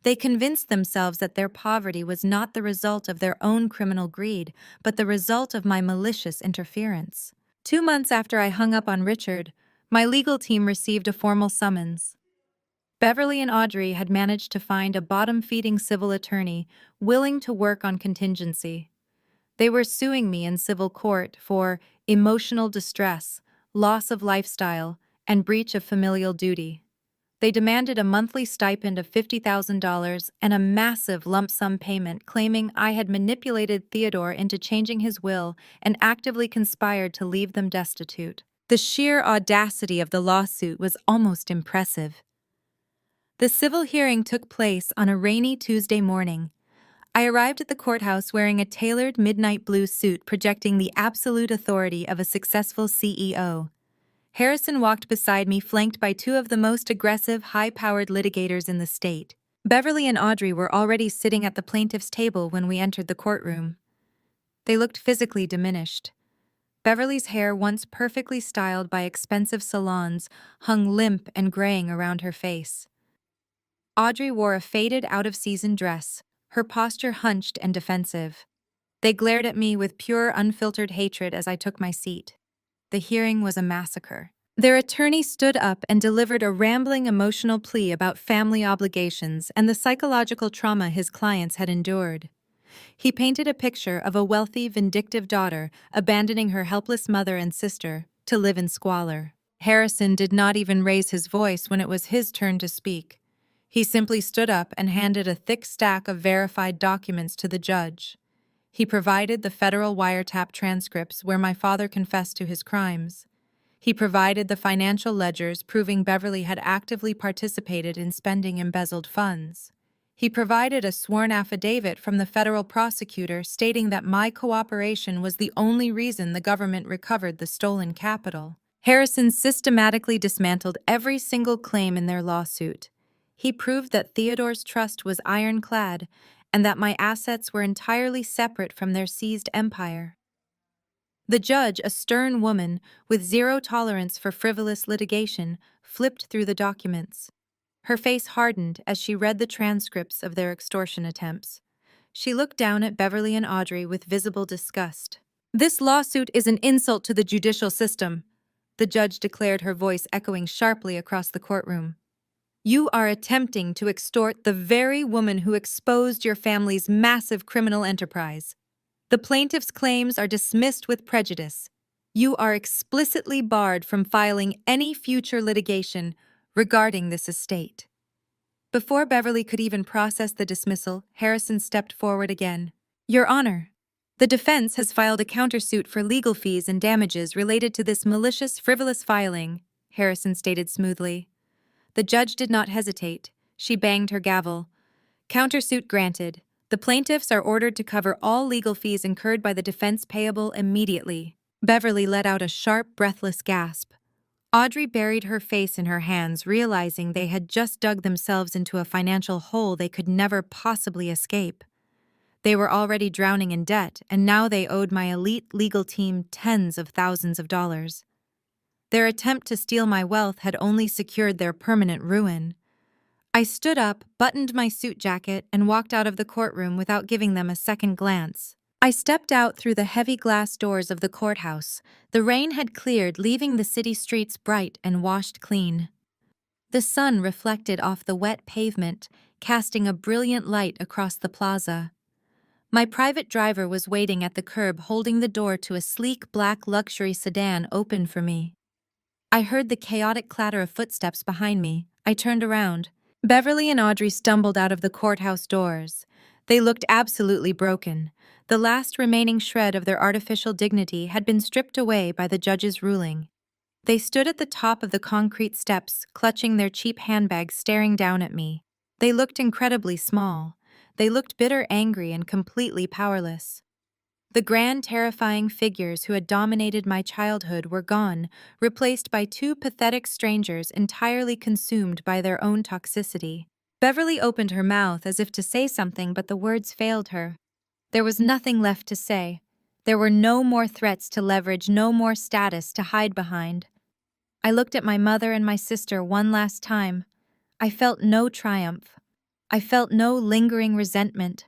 They convinced themselves that their poverty was not the result of their own criminal greed, but the result of my malicious interference. 2 months after I hung up on Richard, my legal team received a formal summons. Beverly and Audrey had managed to find a bottom-feeding civil attorney willing to work on contingency. They were suing me in civil court for emotional distress, loss of lifestyle, and breach of familial duty. They demanded a monthly stipend of $50,000 and a massive lump sum payment, claiming I had manipulated Theodore into changing his will and actively conspired to leave them destitute. The sheer audacity of the lawsuit was almost impressive. The civil hearing took place on a rainy Tuesday morning. I arrived at the courthouse wearing a tailored midnight blue suit projecting the absolute authority of a successful CEO. Harrison walked beside me, flanked by two of the most aggressive, high-powered litigators in the state. Beverly and Audrey were already sitting at the plaintiff's table when we entered the courtroom. They looked physically diminished. Beverly's hair, once perfectly styled by expensive salons, hung limp and graying around her face. Audrey wore a faded, out-of-season dress, her posture hunched and defensive. They glared at me with pure, unfiltered hatred as I took my seat. The hearing was a massacre. Their attorney stood up and delivered a rambling, emotional plea about family obligations and the psychological trauma his clients had endured. He painted a picture of a wealthy, vindictive daughter abandoning her helpless mother and sister to live in squalor. Harrison did not even raise his voice when it was his turn to speak. He simply stood up and handed a thick stack of verified documents to the judge. He provided the federal wiretap transcripts where my father confessed to his crimes. He provided the financial ledgers proving Beverly had actively participated in spending embezzled funds. He provided a sworn affidavit from the federal prosecutor stating that my cooperation was the only reason the government recovered the stolen capital. Harrison systematically dismantled every single claim in their lawsuit. He proved that Theodore's trust was ironclad and that my assets were entirely separate from their seized empire. The judge, a stern woman with zero tolerance for frivolous litigation, flipped through the documents. Her face hardened as she read the transcripts of their extortion attempts. She looked down at Beverly and Audrey with visible disgust. "This lawsuit is an insult to the judicial system," the judge declared, her voice echoing sharply across the courtroom. "You are attempting to extort the very woman who exposed your family's massive criminal enterprise. The plaintiff's claims are dismissed with prejudice. You are explicitly barred from filing any future litigation regarding this estate." Before Beverly could even process the dismissal, Harrison stepped forward again. "Your Honor, the defense has filed a countersuit for legal fees and damages related to this malicious, frivolous filing," Harrison stated smoothly. The judge did not hesitate. She banged her gavel. "Countersuit granted. The plaintiffs are ordered to cover all legal fees incurred by the defense payable immediately." Beverly let out a sharp, breathless gasp. Audrey buried her face in her hands, realizing they had just dug themselves into a financial hole they could never possibly escape. They were already drowning in debt, and now they owed my elite legal team tens of thousands of dollars. Their attempt to steal my wealth had only secured their permanent ruin. I stood up, buttoned my suit jacket, and walked out of the courtroom without giving them a second glance. I stepped out through the heavy glass doors of the courthouse. The rain had cleared, leaving the city streets bright and washed clean. The sun reflected off the wet pavement, casting a brilliant light across the plaza. My private driver was waiting at the curb, holding the door to a sleek black luxury sedan open for me. I heard the chaotic clatter of footsteps behind me. I turned around. Beverly and Audrey stumbled out of the courthouse doors. They looked absolutely broken. The last remaining shred of their artificial dignity had been stripped away by the judge's ruling. They stood at the top of the concrete steps, clutching their cheap handbags, staring down at me. They looked incredibly small. They looked bitter, angry, and completely powerless. The grand, terrifying figures who had dominated my childhood were gone, replaced by two pathetic strangers entirely consumed by their own toxicity. Beverly opened her mouth as if to say something, but the words failed her. There was nothing left to say. There were no more threats to leverage, no more status to hide behind. I looked at my mother and my sister one last time. I felt no triumph. I felt no lingering resentment.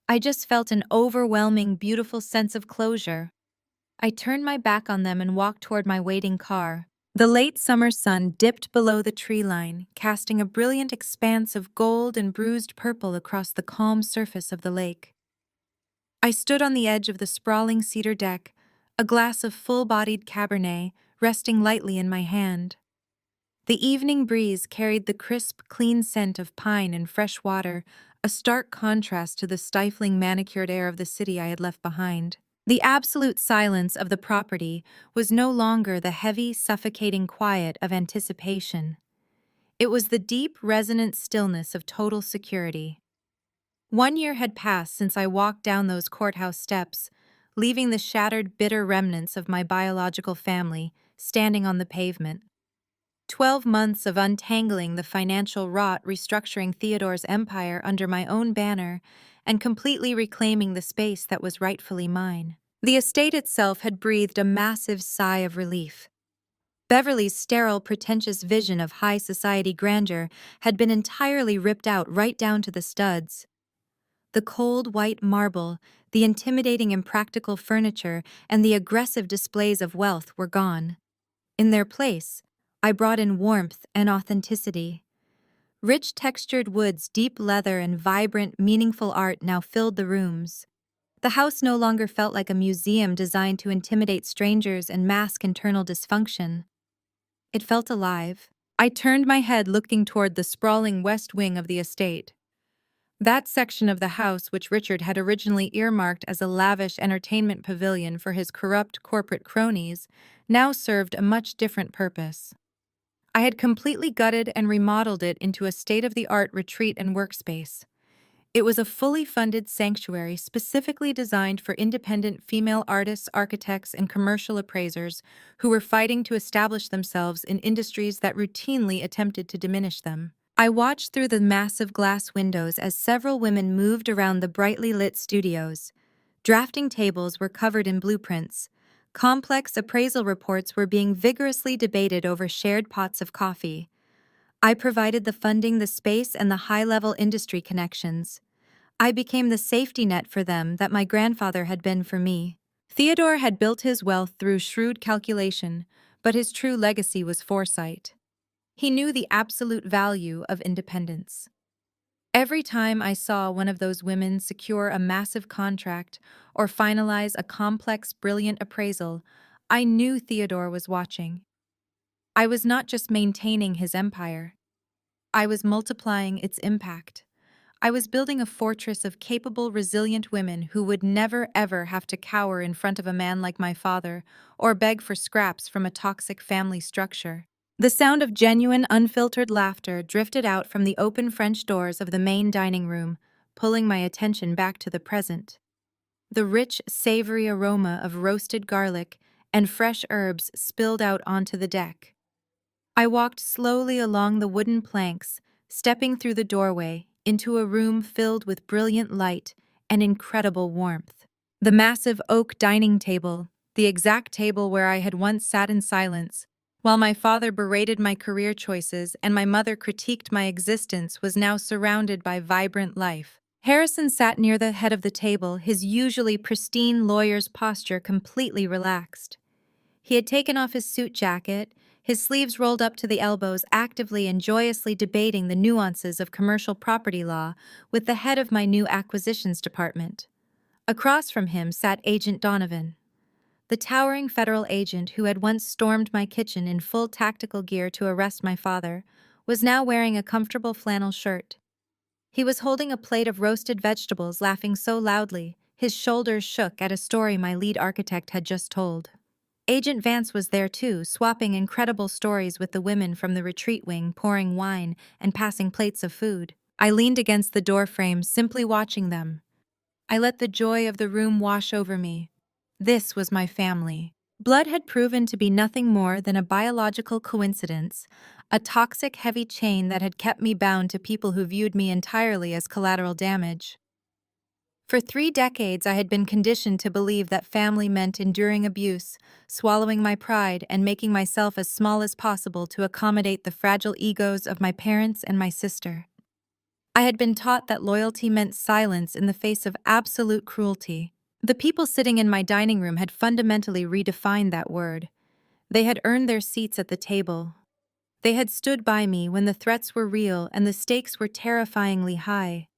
I just felt an overwhelming, beautiful sense of closure. I turned my back on them and walked toward my waiting car. The late summer sun dipped below the tree line, casting a brilliant expanse of gold and bruised purple across the calm surface of the lake. I stood on the edge of the sprawling cedar deck, a glass of full-bodied Cabernet resting lightly in my hand. The evening breeze carried the crisp, clean scent of pine and fresh water, a stark contrast to the stifling, manicured air of the city I had left behind. The absolute silence of the property was no longer the heavy, suffocating quiet of anticipation. It was the deep, resonant stillness of total security. 1 year had passed since I walked down those courthouse steps, leaving the shattered, bitter remnants of my biological family standing on the pavement. 12 months of untangling the financial rot restructuring Theodore's empire under my own banner and completely reclaiming the space that was rightfully mine. The estate itself had breathed a massive sigh of relief. Beverly's sterile, pretentious vision of high society grandeur had been entirely ripped out right down to the studs. The cold white marble, the intimidating impractical furniture, and the aggressive displays of wealth were gone. In their place, I brought in warmth and authenticity. Rich textured woods, deep leather, and vibrant, meaningful art now filled the rooms. The house no longer felt like a museum designed to intimidate strangers and mask internal dysfunction. It felt alive. I turned my head looking toward the sprawling west wing of the estate. That section of the house which Richard had originally earmarked as a lavish entertainment pavilion for his corrupt corporate cronies now served a much different purpose. I had completely gutted and remodeled it into a state-of-the-art retreat and workspace. It was a fully funded sanctuary specifically designed for independent female artists, architects, and commercial appraisers who were fighting to establish themselves in industries that routinely attempted to diminish them. I watched through the massive glass windows as several women moved around the brightly lit studios. Drafting tables were covered in blueprints. Complex appraisal reports were being vigorously debated over shared pots of coffee. I provided the funding, the space, and the high-level industry connections. I became the safety net for them that my grandfather had been for me. Theodore had built his wealth through shrewd calculation, but his true legacy was foresight. He knew the absolute value of independence. Every time I saw one of those women secure a massive contract or finalize a complex, brilliant appraisal, I knew Theodore was watching. I was not just maintaining his empire. I was multiplying its impact. I was building a fortress of capable, resilient women who would never, ever have to cower in front of a man like my father or beg for scraps from a toxic family structure. The sound of genuine, unfiltered laughter drifted out from the open French doors of the main dining room, pulling my attention back to the present. The rich, savory aroma of roasted garlic and fresh herbs spilled out onto the deck. I walked slowly along the wooden planks, stepping through the doorway into a room filled with brilliant light and incredible warmth. The massive oak dining table, the exact table where I had once sat in silence, while my father berated my career choices and my mother critiqued my existence, was now surrounded by vibrant life. Harrison sat near the head of the table, his usually pristine lawyer's posture completely relaxed. He had taken off his suit jacket, his sleeves rolled up to the elbows, actively and joyously debating the nuances of commercial property law with the head of my new acquisitions department. Across from him sat Agent Donovan. The towering federal agent who had once stormed my kitchen in full tactical gear to arrest my father was now wearing a comfortable flannel shirt. He was holding a plate of roasted vegetables, laughing so loudly, his shoulders shook at a story my lead architect had just told. Agent Vance was there too, swapping incredible stories with the women from the retreat wing, pouring wine and passing plates of food. I leaned against the doorframe, simply watching them. I let the joy of the room wash over me. This was my family. Blood had proven to be nothing more than a biological coincidence, a toxic, heavy chain that had kept me bound to people who viewed me entirely as collateral damage. For 3 decades, I had been conditioned to believe that family meant enduring abuse, swallowing my pride, and making myself as small as possible to accommodate the fragile egos of my parents and my sister. I had been taught that loyalty meant silence in the face of absolute cruelty. The people sitting in my dining room had fundamentally redefined that word. They had earned their seats at the table. They had stood by me when the threats were real and the stakes were terrifyingly high.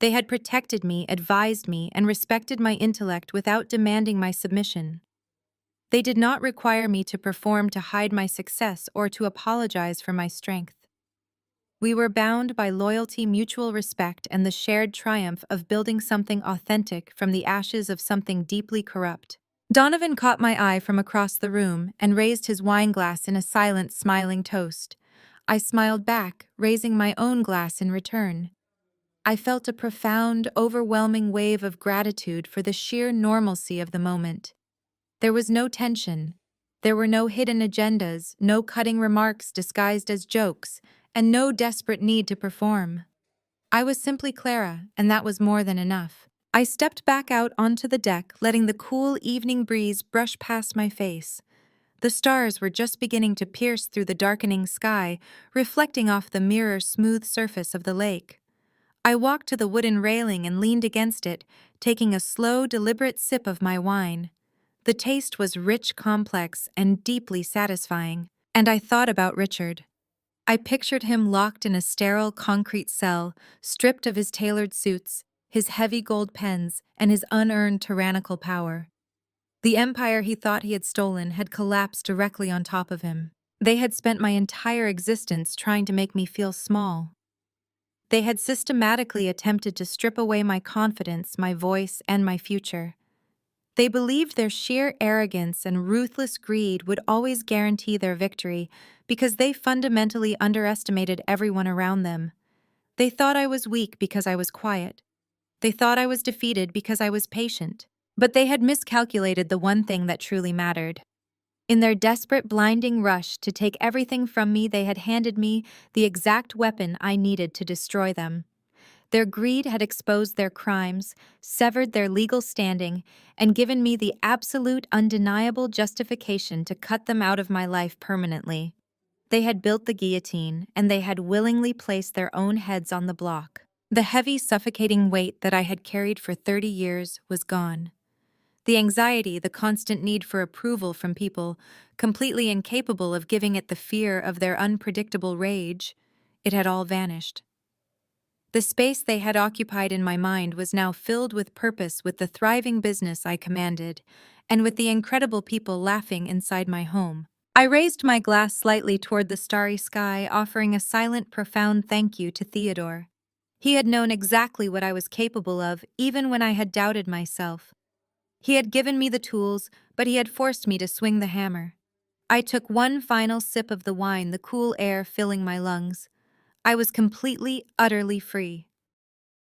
They had protected me, advised me, and respected my intellect without demanding my submission. They did not require me to perform to hide my success or to apologize for my strength. We were bound by loyalty, mutual respect, and the shared triumph of building something authentic from the ashes of something deeply corrupt. Donovan caught my eye from across the room and raised his wineglass in a silent, smiling toast. I smiled back, raising my own glass in return. I felt a profound, overwhelming wave of gratitude for the sheer normalcy of the moment. There was no tension. There were no hidden agendas, no cutting remarks disguised as jokes, and no desperate need to perform. I was simply Clara, and that was more than enough. I stepped back out onto the deck, letting the cool evening breeze brush past my face. The stars were just beginning to pierce through the darkening sky, reflecting off the mirror-smooth surface of the lake. I walked to the wooden railing and leaned against it, taking a slow, deliberate sip of my wine. The taste was rich, complex, and deeply satisfying, and I thought about Richard. I pictured him locked in a sterile concrete cell, stripped of his tailored suits, his heavy gold pens, and his unearned tyrannical power. The empire he thought he had stolen had collapsed directly on top of him. They had spent my entire existence trying to make me feel small. They had systematically attempted to strip away my confidence, my voice, and my future. They believed their sheer arrogance and ruthless greed would always guarantee their victory because they fundamentally underestimated everyone around them. They thought I was weak because I was quiet. They thought I was defeated because I was patient. But they had miscalculated the one thing that truly mattered. In their desperate, blinding rush to take everything from me, they had handed me the exact weapon I needed to destroy them. Their greed had exposed their crimes, severed their legal standing, and given me the absolute, undeniable justification to cut them out of my life permanently. They had built the guillotine, and they had willingly placed their own heads on the block. The heavy, suffocating weight that I had carried for 30 years was gone. The anxiety, the constant need for approval from people, completely incapable of giving it the fear of their unpredictable rage, it had all vanished. The space they had occupied in my mind was now filled with purpose, with the thriving business I commanded, and with the incredible people laughing inside my home. I raised my glass slightly toward the starry sky, offering a silent, profound thank you to Theodore. He had known exactly what I was capable of, even when I had doubted myself. He had given me the tools, but he had forced me to swing the hammer. I took one final sip of the wine, the cool air filling my lungs. I was completely, utterly free.